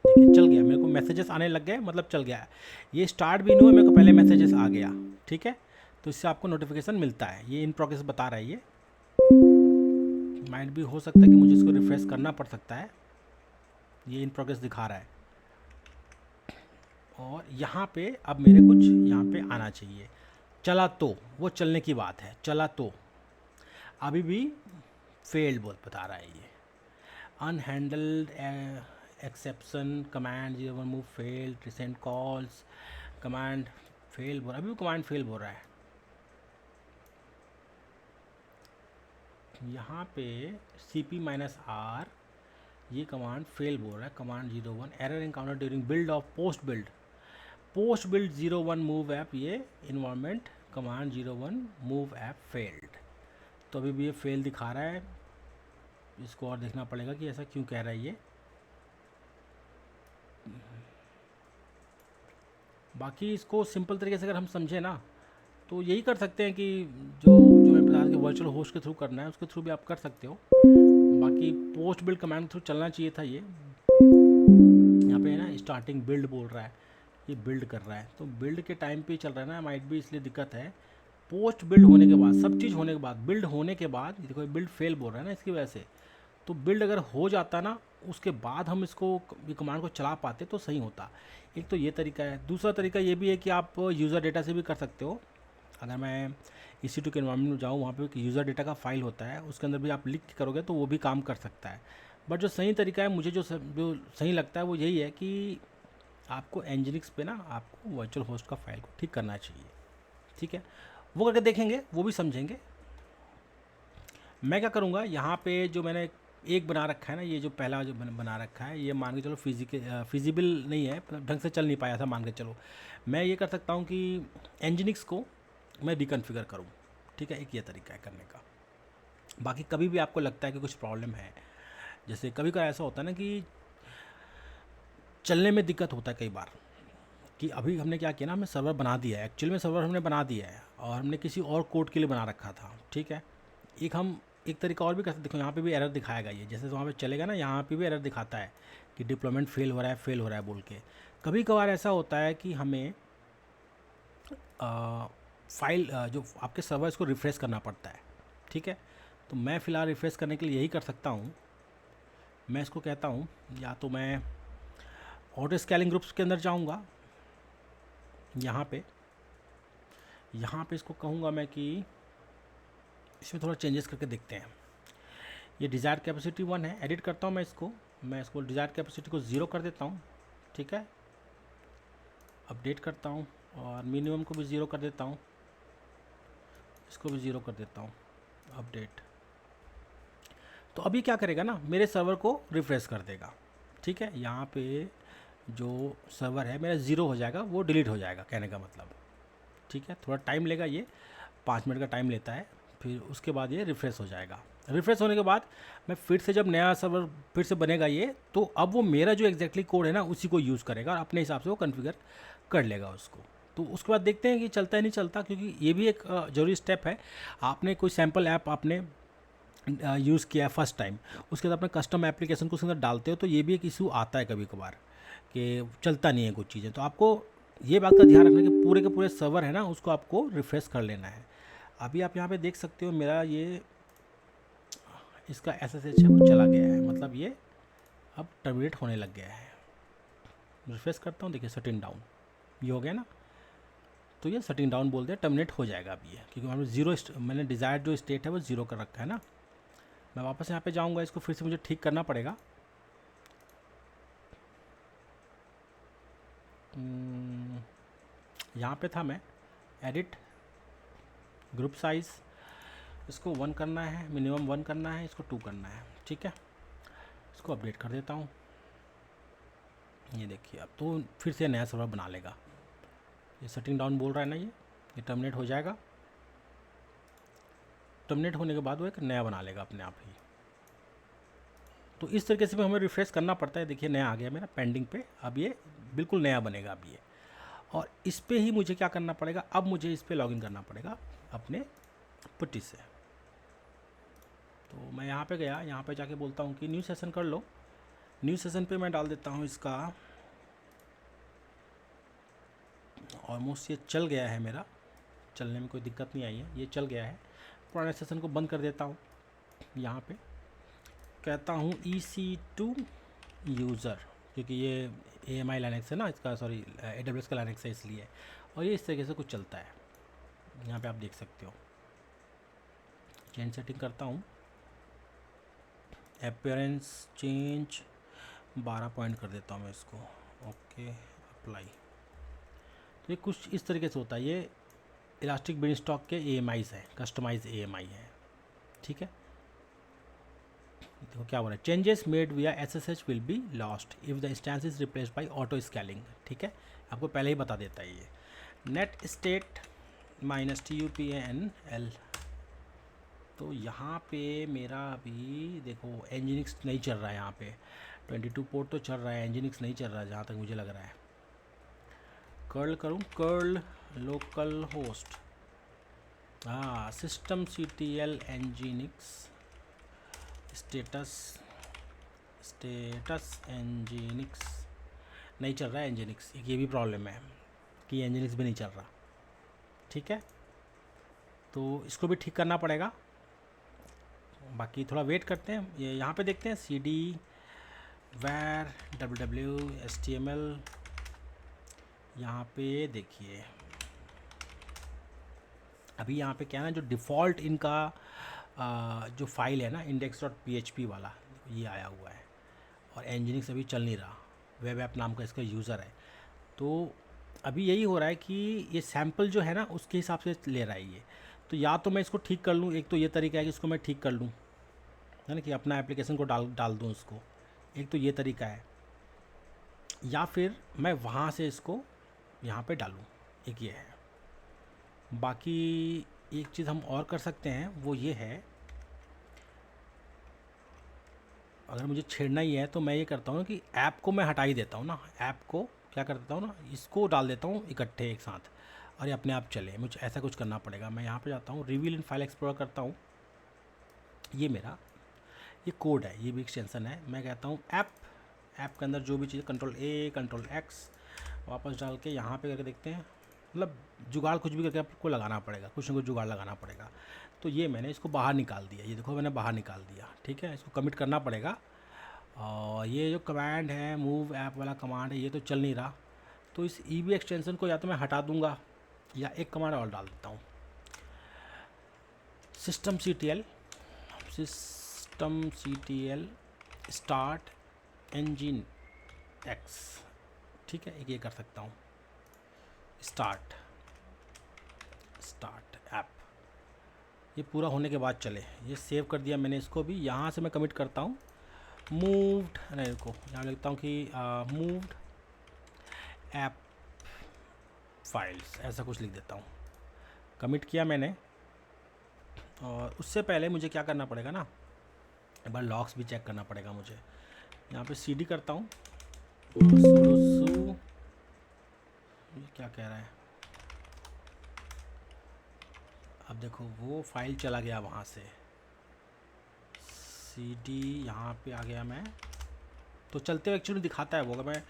देखिए चल गया, मेरे को मैसेजेस आने लग गए, मतलब चल गया। ये स्टार्ट भी नहीं हुआ, मेरे को पहले मैसेजेस आ गया, ठीक है। तो इससे आपको नोटिफिकेशन मिलता है, ये इन प्रोग्रेस बता रहा है। ये माइट भी हो सकता है कि मुझे इसको रिफ्रेश करना पड़ सकता है, ये इन प्रोग्रेस दिखा रहा है। और यहाँ पे अब मेरे कुछ यहाँ पे आना चाहिए, चला तो, वो चलने की बात है, चला तो अभी भी फेल्ड बोल बता रहा है ये। Unhandled exception command 01 move failed, recent calls command fail बोल, अभी भी कमांड फेल बोल रहा है। यहाँ पे cp-r ये कमांड फेल बोल रहा है, command 01 error encounter during build of post build, post build 01 move app, ये environment command 01 move app failed. तो अभी भी ये फेल दिखा रहा है, इसको और देखना पड़ेगा कि ऐसा क्यों कह रहा है ये। बाकी इसको सिंपल तरीके से अगर हम समझे ना, तो यही कर सकते हैं कि जो मैं बता रहा कि वर्चुअल होस्ट के थ्रू करना है उसके थ्रू भी आप कर सकते हो। बाकी पोस्ट बिल्ड कमांड के थ्रू चलना चाहिए था। ये यहाँ पे है ना स्टार्टिंग बिल्ड बोल रहा है, ये बिल्ड कर रहा है, तो बिल्ड के टाइम पे चल रहा है ना, माइट भी इसलिए दिक्कत है। पोस्ट बिल्ड होने के बाद, सब चीज़ होने के बाद, बिल्ड होने के बाद, देखो बिल्ड फेल बोल रहा है ना इसकी वजह से। तो बिल्ड अगर हो जाता ना, उसके बाद हम इसको ये कमांड को चला पाते तो सही होता। एक तो ये तरीका है। दूसरा तरीका ये भी है कि आप यूज़र डेटा से भी कर सकते हो। अगर मैं EC2 के एनवायरनमेंट में जाऊँ, वहाँ पे एक यूज़र डेटा का फाइल होता है, उसके अंदर भी आप लिख के करोगे तो वो भी काम कर सकता है। बट जो सही तरीका है, मुझे जो सही लगता है वो यही है कि आपको एनजिनिक्स पे ना आपको वर्चुअल होस्ट का फाइल को ठीक करना चाहिए, ठीक है। वो करके देखेंगे, वो भी समझेंगे। मैं क्या करूँगा, यहाँ पे जो मैंने एक बना रखा है ना, ये जो पहला जो मैंने बना रखा है, ये मान के चलो फिजिबल नहीं है, ढंग से चल नहीं पाया था, मान के चलो। मैं ये कर सकता हूँ कि एनजिनिक्स को मैं रिकन्फिगर करूँ, ठीक है। एक ये तरीका है करने का। बाकी कभी भी आपको लगता है कि कुछ प्रॉब्लम है, जैसे कभी कभी ऐसा होता है ना कि चलने में दिक्कत होता है कई बार, कि अभी हमने क्या किया ना, हमने सर्वर बना दिया है, एक्चुअल में सर्वर हमने बना दिया है और हमने किसी और कोड के लिए बना रखा था, ठीक है। एक तरीका और भी कर सकते, देखो यहाँ पे भी एरर दिखाएगा ये, जैसे वहाँ पे चलेगा ना, यहाँ पे भी एरर दिखाता है कि डिप्लॉयमेंट फेल हो रहा है बोल के। कभी कभार ऐसा होता है कि हमें फाइल जो आपके सर्वर इसको रिफ़्रेश करना पड़ता है, ठीक है। तो मैं फ़िलहाल रिफ़्रेश करने के लिए यही कर सकता हूँ, मैं इसको कहता हूँ, या तो मैं ऑटो स्केलिंग ग्रुप्स के अंदर जाऊँगा, यहाँ पे यहाँ पे इसको कहूँगा मैं कि इसमें थोड़ा चेंजेस करके देखते हैं। ये डिज़ायर कैपेसिटी 1 है, एडिट करता हूँ मैं इसको डिज़ायर कैपेसिटी को 0 कर देता हूँ। ठीक है, अपडेट करता हूँ और मिनिमम को भी 0 कर देता हूँ, इसको भी 0 कर देता हूँ, अपडेट। तो अभी क्या करेगा ना, मेरे सर्वर को रिफ़्रेश कर देगा। ठीक है, यहाँ पे जो सर्वर है मेरा 0 हो जाएगा, वो डिलीट हो जाएगा, कहने का मतलब। ठीक है, थोड़ा टाइम लेगा, ये 5 मिनट का टाइम लेता है, फिर उसके बाद ये रिफ़्रेश हो जाएगा। रिफ़्रेश होने के बाद मैं फिर से जब नया सर्वर फिर से बनेगा ये, तो अब वो मेरा जो एग्जैक्टली कोड है ना उसी को यूज़ करेगा और अपने हिसाब से वो कॉन्फ़िगर कर लेगा उसको। तो उसके बाद देखते हैं कि चलता है नहीं चलता, क्योंकि ये भी एक ज़रूरी स्टेप है। आपने कोई सैम्पल ऐप आपने यूज़ किया है फर्स्ट टाइम, उसके बाद अपने कस्टम एप्लीकेशन को उसके अंदर डालते हो, तो ये भी एक इशू आता है कभी कभार कि चलता नहीं है कुछ चीज़ें। तो आपको ये बात का ध्यान रखना कि पूरे के पूरे सर्वर है ना उसको आपको रिफ़्रेश कर लेना है। अभी आप यहाँ पे देख सकते हो मेरा ये इसका SSH है वो चला गया है, मतलब ये अब टर्मिनेट होने लग गया है। रिफ्रेश करता हूँ, देखिए शटिंग डाउन ये हो गया ना, तो ये शटिंग डाउन बोलते हैं, टर्मिनेट हो जाएगा अब ये, क्योंकि हमने 0 मैंने डिज़ायर्ड जो स्टेट है वो 0 कर रखा है ना। मैं वापस यहाँ पे जाऊँगा, इसको फिर से मुझे ठीक करना पड़ेगा। यहाँ पे था मैं, एडिट ग्रुप साइज़, इसको 1 करना है, मिनिमम 1 करना है, इसको 2 करना है। ठीक है, इसको अपडेट कर देता हूँ। ये देखिए अब तो फिर से नया सर्वर बना लेगा। ये शटिंग डाउन बोल रहा है ना, ये टर्मिनेट हो जाएगा। टर्मिनेट होने के बाद वो एक नया बना लेगा अपने आप ही। तो इस तरीके से भी हमें रिफ़्रेश करना पड़ता है। देखिए नया आ गया मेरा पेंडिंग पे, अब ये बिल्कुल नया बनेगा अब ये। और इस पे ही मुझे क्या करना पड़ेगा, अब मुझे इस पे लॉगिन करना पड़ेगा अपने पुट्टी से। तो मैं यहाँ पे गया, यहाँ पे जाके बोलता हूँ कि न्यू सेशन कर लो। न्यू सेशन पे मैं डाल देता हूँ इसका, ऑलमोस्ट ये चल गया है मेरा, चलने में कोई दिक्कत नहीं आई है, ये चल गया है। पुराने सेशन को बंद कर देता हूँ, यहाँ पे कहता हूँ EC2 यूज़र, क्योंकि ये AMI लाइनेक्स है ना इसका, सॉरी AWS का लाइनेक्स है इसलिए। और ये इस तरीके से कुछ चलता है, यहाँ पे आप देख सकते हो। चेंज सेटिंग करता हूँ, अपीयरेंस चेंज 12 पॉइंट कर देता हूँ मैं इसको, ओके अप्लाई। तो ये कुछ इस तरीके से होता है, ये इलास्टिक बिनस्टॉक के AMIs है, कस्टमाइज AMI है। ठीक है, देखो क्या हो रहा है, चेंजेस मेड विया SSH will be lost if the instance is replaced by auto scaling. ठीक है, आपको पहले ही बता देता है ये। नेट स्टेट -TUPANL, तो यहाँ पे मेरा अभी देखो Nginx नहीं चल रहा है, यहाँ पे 22 पोर्ट तो चल रहा है, Nginx नहीं चल रहा है जहाँ तक मुझे लग रहा है। कर्ल करूँ, कर्ल लोकल होस्ट, हाँ systemctl Nginx स्टेटस Nginx नहीं चल रहा है। Nginx ये भी प्रॉब्लम है कि Nginx भी नहीं चल रहा। ठीक है, तो इसको भी ठीक करना पड़ेगा, बाकी थोड़ा वेट करते हैं। ये यहाँ पे देखते हैं cd var www html, यहाँ पे देखिए अभी यहाँ पे क्या है ना, जो डिफ़ॉल्ट इनका जो फाइल है ना index.php वाला, ये आया हुआ है और Nginx अभी चल नहीं रहा, वेब ऐप नाम का इसका यूज़र है। तो अभी यही हो रहा है कि ये सैम्पल जो है ना उसके हिसाब से ले रहा है ये। तो या तो मैं इसको ठीक कर लूँ, एक तो ये तरीका है कि इसको मैं ठीक कर लूँ, है ना, कि अपना एप्लीकेशन को डाल दूँ उसको, एक तो ये तरीका है, या फिर मैं वहाँ से इसको यहाँ पे डालूँ, एक ये है। बाकी एक चीज़ हम और कर सकते हैं, वो ये है, अगर मुझे छेड़ना ही है तो मैं ये करता हूँ कि ऐप को मैं हटा ही देता हूँ ना, ऐप को क्या कर देता हूँ ना, इसको डाल देता हूँ इकट्ठे एक साथ और ये अपने आप चले। मुझे ऐसा कुछ करना पड़ेगा। मैं यहाँ पे जाता हूँ, रिवील इन फाइल एक्सप्लोरर करता हूँ, ये मेरा ये कोड है, ये भी एक्सटेंसन है। मैं कहता हूँ ऐप के अंदर जो भी चीज़ Ctrl+A Ctrl+X वापस डाल के यहाँ पे करके देखते हैं, मतलब जुगाड़ कुछ भी करके आपको लगाना पड़ेगा, कुछ ना कुछ जुगाड़ लगाना पड़ेगा। तो ये मैंने इसको बाहर निकाल दिया, ये देखो मैंने बाहर निकाल दिया। ठीक है, इसको कमिट करना पड़ेगा। और ये जो कमांड है मूव ऐप वाला कमांड है, ये तो चल नहीं रहा, तो इस EB एक्सटेंशन को या तो मैं हटा दूंगा या एक कमांड और डाल देता हूँ, system C T L start nginx. ठीक है, एक ये कर सकता हूँ, स्टार्ट ऐप। ये पूरा होने के बाद चले, ये सेव कर दिया मैंने इसको भी। यहाँ से मैं कमिट करता हूँ मूव्ड, नहीं को यहाँ लिखता हूँ कि मूव्ड ऐप फाइल्स, ऐसा कुछ लिख देता हूँ। कमिट किया मैंने। और उससे पहले मुझे क्या करना पड़ेगा ना, एक बार लॉग्स भी चेक करना पड़ेगा मुझे। यहाँ पे cd करता हूँ, ये क्या कह रहा है, अब देखो वो फाइल चला गया वहाँ से, cd यहाँ पे आ गया मैं, तो चलते हुए एक्चुअली दिखाता है वो। अगर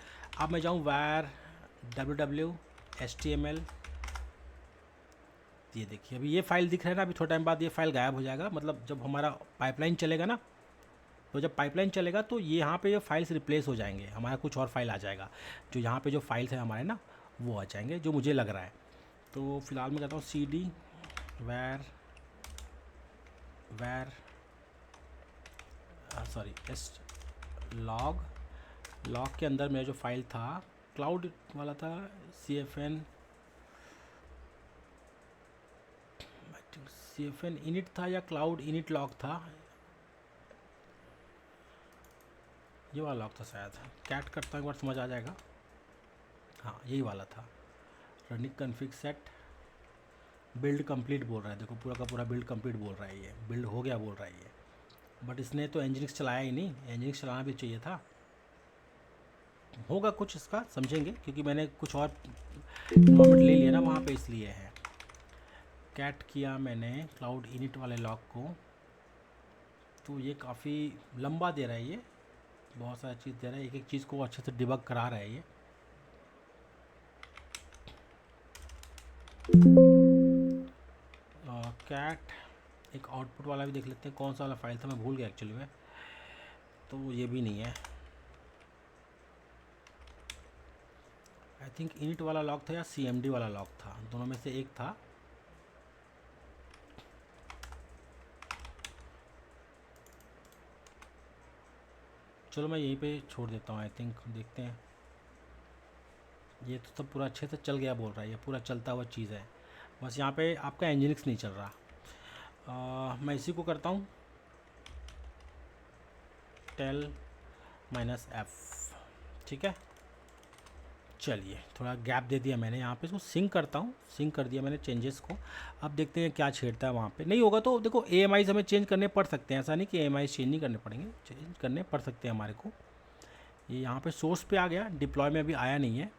मैं जाऊँ var www html, ये देखिए अभी ये फाइल दिख रहा है ना, अभी थोड़ा टाइम बाद ये फाइल गायब हो जाएगा। मतलब जब हमारा पाइपलाइन चलेगा ना, तो जब पाइपलाइन चलेगा तो ये यहाँ पे ये फाइल्स रिप्लेस हो जाएंगे, हमारा कुछ और फाइल आ जाएगा। जो यहाँ पे जो फाइल्स है हमारे ना, वो आ जाएंगे, जो मुझे लग रहा है। तो फिलहाल मैं कहता हूँ cd var लॉग के अंदर मेरा जो फाइल था क्लाउड वाला था, cfn init था या क्लाउड इनिट लॉग था, ये वाला लॉग था शायद। कैट करता हूँ एक बार समझ आ जाएगा। हाँ यही वाला था, running config set build complete बोल रहा है। देखो पूरा का पूरा बिल्ड कंप्लीट बोल रहा है, ये बिल्ड हो गया बोल रहा है ये। बट इसने तो एनजिनिक्स चलाया ही नहीं, एनजिनिक्स चलाना भी चाहिए था। होगा कुछ इसका, समझेंगे, क्योंकि मैंने कुछ और इन्वायरमेंट ले लिया ना वहाँ पे, इसलिए है। कैट किया मैंने क्लाउड इनिट वाले लॉग को, तो ये काफ़ी लंबा दे रहा है, ये बहुत सारी चीज़ दे रहा है, एक एक चीज़ को अच्छे से डिबग करा रहा है ये। कैट एक आउटपुट वाला भी देख लेते हैं, कौन सा वाला फाइल था, मैं भूल गया एक्चुअली में। तो ये भी नहीं है, आई थिंक इनिट वाला लॉग था या cmd वाला लॉग था, दोनों में से एक था। चलो मैं यहीं पे छोड़ देता हूँ, आई थिंक देखते हैं। ये तो सब पूरा अच्छे से चल गया बोल रहा है, ये पूरा चलता हुआ चीज़ है, बस यहाँ पे आपका एनजिनिक्स नहीं चल रहा। मैं इसी को करता हूँ टेल -f, ठीक है। चलिए थोड़ा गैप दे दिया मैंने यहाँ पे, इसको सिंक करता हूँ, सिंक कर दिया मैंने चेंजेस को। अब देखते हैं क्या छेड़ता है वहाँ पे। नहीं होगा तो देखो AMIs हमें चेंज करने पड़ सकते हैं, ऐसा नहीं कि AMIs चेंज नहीं करने पड़ेंगे, चेंज करने पड़ सकते हैं हमारे को। ये यहाँ पे सोर्स पे आ गया, डिप्लॉय में अभी आया नहीं है।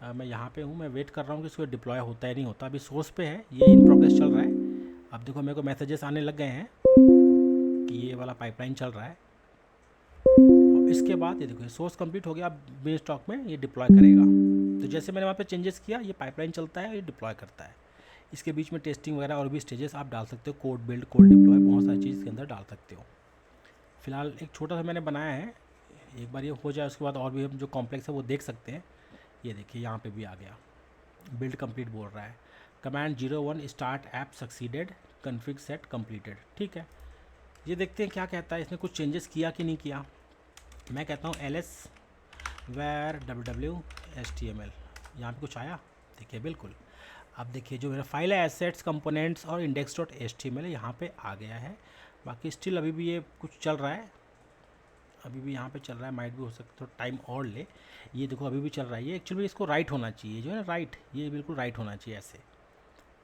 मैं यहाँ पे हूँ, मैं वेट कर रहा हूँ कि इसको डिप्लॉय होता है नहीं होता। अभी सोर्स पे है, ये इन प्रोग्रेस चल रहा है। अब देखो मेरे को मैसेजेस आने लग गए हैं कि ये वाला पाइपलाइन चल रहा है। और इसके बाद ये देखो सोर्स कंप्लीट हो गया, अब बेन स्टॉक में ये डिप्लॉय करेगा। तो जैसे मैंने वहाँ पे चेंजेस किया, ये पाइपलाइन चलता है, ये डिप्लॉय करता है। इसके बीच में टेस्टिंग वगैरह और भी स्टेजेस आप डाल सकते हो, कोड बिल्ड, कोड डिप्लॉय, बहुत सारी चीज़ के अंदर डाल सकते हो। फिलहाल एक छोटा सा मैंने बनाया है, एक बार ये हो जाए उसके बाद और भी हम जो कॉम्प्लेक्स है वो देख सकते हैं। ये देखिए यहाँ पे भी आ गया, बिल्ड कंप्लीट बोल रहा है। Command 01 start app succeeded, config set completed, ठीक है। ये देखते हैं क्या कहता है, इसने कुछ चेंजेस किया कि नहीं किया। मैं कहता हूँ ls var www html, यहाँ पे कुछ आया, देखिए बिल्कुल। अब देखिए जो मेरा फाइल है एसेट्स कंपोनेंट्स और index.html यहाँ पे आ गया है। बाकी स्टिल अभी भी ये कुछ चल रहा है, अभी भी यहाँ पे चल रहा है, माइट भी हो सकता है टाइम और ले। ये देखो अभी भी चल रहा है, ये एक्चुअली इसको राइट होना चाहिए, जो है ना राइट, ये बिल्कुल राइट होना चाहिए ऐसे,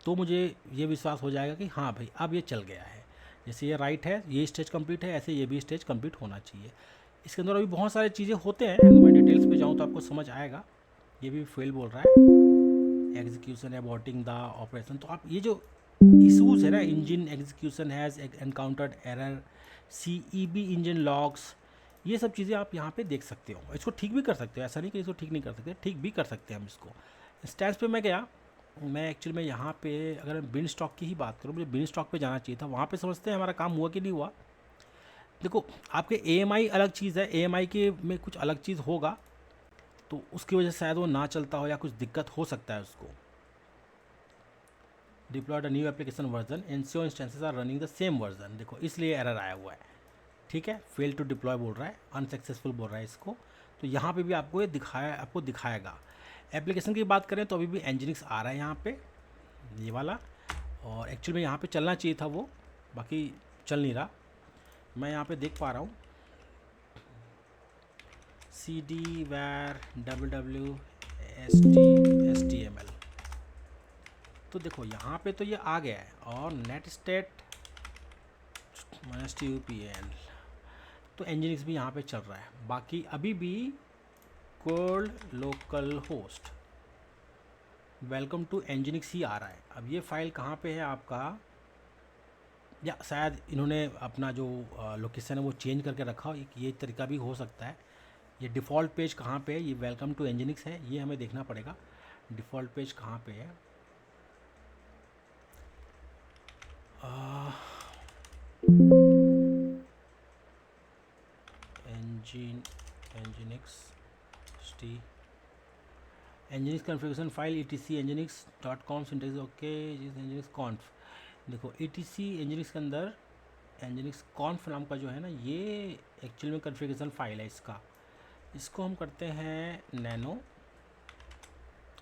तो मुझे ये विश्वास हो जाएगा कि हाँ भाई अब ये चल गया है। जैसे ये राइट है, ये स्टेज कंप्लीट है, ऐसे ये भी स्टेज कंप्लीट होना चाहिए। इसके अंदर अभी बहुत सारी चीज़ें होते हैं, अगर मैं डिटेल्स पे जाऊँ तो आपको समझ आएगा। ये भी फेल बोल रहा है, एग्जीक्यूशन अबॉर्टिंग द ऑपरेशन। तो आप ये जो इशूज़ है ना, engine execution has encountered error, CEB engine logs, ये सब चीज़ें आप यहाँ पे देख सकते हो। इसको ठीक भी कर सकते हो, ऐसा नहीं कि इसको ठीक नहीं कर सकते, ठीक भी कर सकते हैं हम इसको। स्टैंस पे मैं गया, मैं एक्चुअली में यहाँ पे अगर मैं बिन स्टॉक की ही बात करूँ, मुझे बिन स्टॉक पे जाना चाहिए था। वहाँ पे समझते हैं हमारा काम हुआ कि नहीं हुआ। देखो आपके AMI अलग चीज़ है, AMI के में कुछ अलग चीज़ होगा, तो उसकी वजह से शायद वो ना चलता हो या कुछ दिक्कत हो सकता है उसको। Deployed a new application version, एनसीओ instances are running the same version. देखो इसलिए एरर आया हुआ है, ठीक है, फेल टू डिप्लॉय बोल रहा है, अनसक्सेसफुल बोल रहा है इसको। तो यहाँ पे भी आपको ये आपको दिखाएगा। एप्लीकेशन की बात करें तो अभी भी एनजीनिक्स आ रहा है यहाँ पे, ये वाला, और एक्चुअली में यहाँ पे चलना चाहिए था वो, बाकी चल नहीं रहा। मैं यहाँ पे देख पा रहा हूँ cd var www.html, तो देखो यहाँ पे तो ये आ गया है, और नेट स्टेट -tupn, तो एनजीनिक्स भी यहाँ पे चल रहा है। बाकी अभी भी curl localhost welcome to Nginx ही आ रहा है। अब ये फाइल कहाँ पे है आपका, या शायद इन्होंने अपना जो लोकेशन है वो चेंज करके रखा हो, ये तरीका भी हो सकता है। ये डिफ़ॉल्ट पेज कहाँ पे है, ये वेलकम टू एनजीनिक्स है, ये हमें देखना पड़ेगा डिफ़ॉल्ट पेज कहाँ पे है। Nginx configuration file etc@nginx.com syntax okay nginx conf। देखो etc@nginx के अंदर nginx conf नाम का जो है ना, ये एक्चुअल में कॉन्फ़िगरेशन फाइल है इसको हम करते हैं नैनो,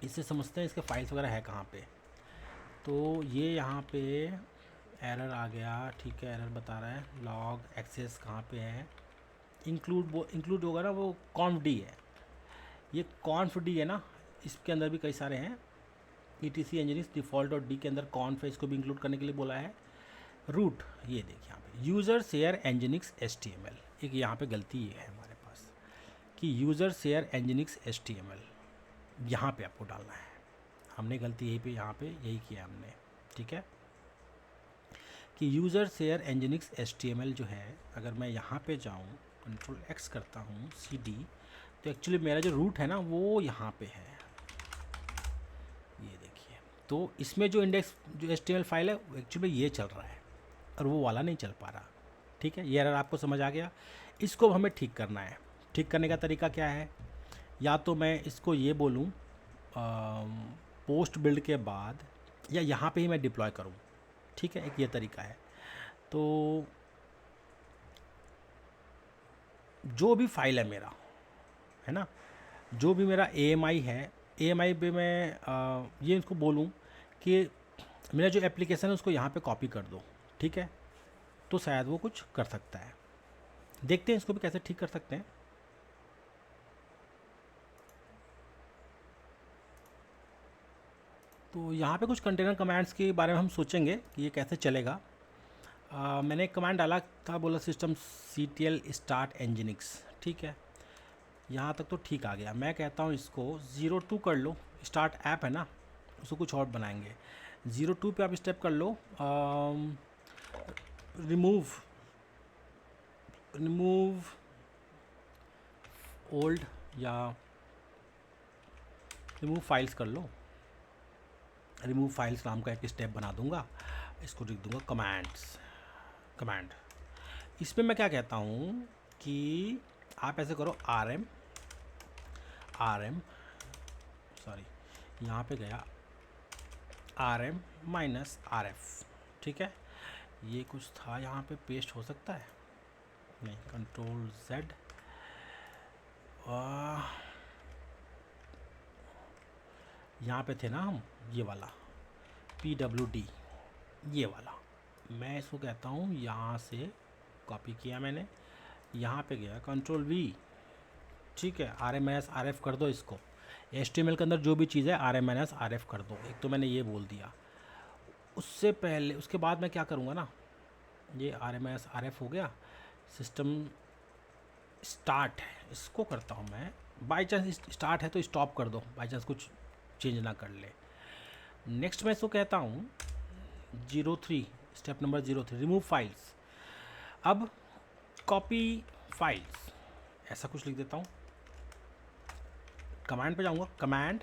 इससे समझते हैं इसके फाइल्स वगैरह है कहाँ पे। तो ये यहाँ पे एरर आ गया, ठीक है, एरर बता रहा है, लॉग एक्सेस कहाँ पे है, इंक्लूड होगा ना, वो कॉन्फ डी है, ये कॉन्फ डी है ना, इसके अंदर भी कई सारे हैं। etc एनजीनिक्स डिफ़ॉल्ट और डी के अंदर कॉन्फ है, इसको भी इंक्लूड करने के लिए बोला है। रूट, ये देखिए यहाँ पे यूज़र शेयर एनजीनिक्स HTML, एक यहाँ पे गलती ये है हमारे पास कि यूज़र शेयर एनजीनिक्स HTML यहाँ पे आपको डालना है, हमने गलती यही पे यहाँ पे यही किया हमने, ठीक है, कि यूज़र शेयर एनजीनिक्स HTML जो है, अगर मैं यहाँ पे जाऊँ कंट्रोल X करता हूँ CD, तो एक्चुअली मेरा जो रूट है ना वो यहाँ पे है, ये देखिए। तो इसमें जो इंडेक्स जो HTML फाइल है एक्चुअली ये चल रहा है और वो वाला नहीं चल पा रहा, ठीक है। ये एरर आपको समझ आ गया, इसको हमें ठीक करना है। ठीक करने का तरीका क्या है, या तो मैं इसको ये बोलूँ पोस्ट बिल्ड के बाद, या यहाँ पे ही मैं डिप्लॉय करूँ, ठीक है, एक ये तरीका है। तो जो भी फाइल है मेरा, है ना, जो भी मेरा AMI है, AMI पे मैं ये इसको बोलूँ कि मेरा जो एप्लीकेशन है उसको यहाँ पे कॉपी कर दो, ठीक है, तो शायद वो कुछ कर सकता है। देखते हैं इसको भी कैसे ठीक कर सकते हैं। तो यहाँ पे कुछ कंटेनर कमांड्स के बारे में हम सोचेंगे कि ये कैसे चलेगा। मैंने एक कमांड डाला था, बोला सिस्टम CTL स्टार्ट एनजीनिक्स, ठीक है, यहाँ तक तो ठीक आ गया। मैं कहता हूँ इसको 02 कर लो, स्टार्ट ऐप है ना, उसको कुछ और बनाएंगे। 02 पे आप स्टेप कर लो, रिमूव ओल्ड या रिमूव फाइल्स कर लो। रिमूव फाइल्स नाम का एक स्टेप बना दूंगा, इसको लिख दूंगा कमांड। इसमें मैं क्या कहता हूँ कि आप ऐसे करो rm सॉरी, यहाँ पे गया rm -rf, ठीक है, ये कुछ था यहाँ पे पेस्ट हो सकता है, नहीं, कंट्रोल Z, यहाँ पे थे ना हम, ये वाला pwd, ये वाला, मैं इसको कहता हूँ, यहाँ से कॉपी किया मैंने, यहाँ पे गया कंट्रोल V, ठीक है, rm-rf कर दो इसको। HTML के अंदर जो भी चीज़ है rm-rf कर दो। एक तो मैंने ये बोल दिया, उससे पहले उसके बाद मैं क्या करूँगा ना, ये rm-rf हो गया, सिस्टम स्टार्ट है, इसको करता हूँ मैं, बाई चांस स्टार्ट है तो स्टॉप कर दो, बाई चांस कुछ चेंज ना कर ले। नेक्स्ट मैं इसको कहता हूँ 03, स्टेप नंबर 03, रिमूव फाइल्स। अब कॉपी फाइल्स, ऐसा कुछ लिख देता हूँ, कमांड पे जाऊँगा, कमांड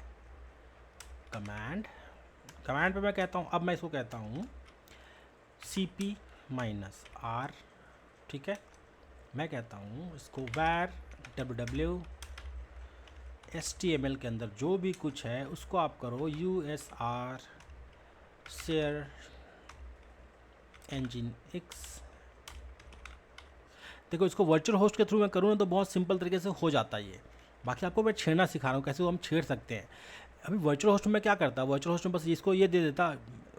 पे मैं कहता हूँ, अब मैं इसको कहता हूँ cp-r, ठीक है, मैं कहता हूँ इसको var www HTML के अंदर जो भी कुछ है उसको आप करो usr शेयर इंजन एक्स। देखो इसको वर्चुअल होस्ट के थ्रू मैं करूँ ना तो बहुत सिंपल तरीके से हो जाता है ये। बाकी आपको मैं छेड़ना सिखा रहा हूँ कैसे वो हम छेड़ सकते हैं। अभी वर्चुअल होस्ट में क्या करता, वर्चुअल होस्ट में बस इसको ये दे देता,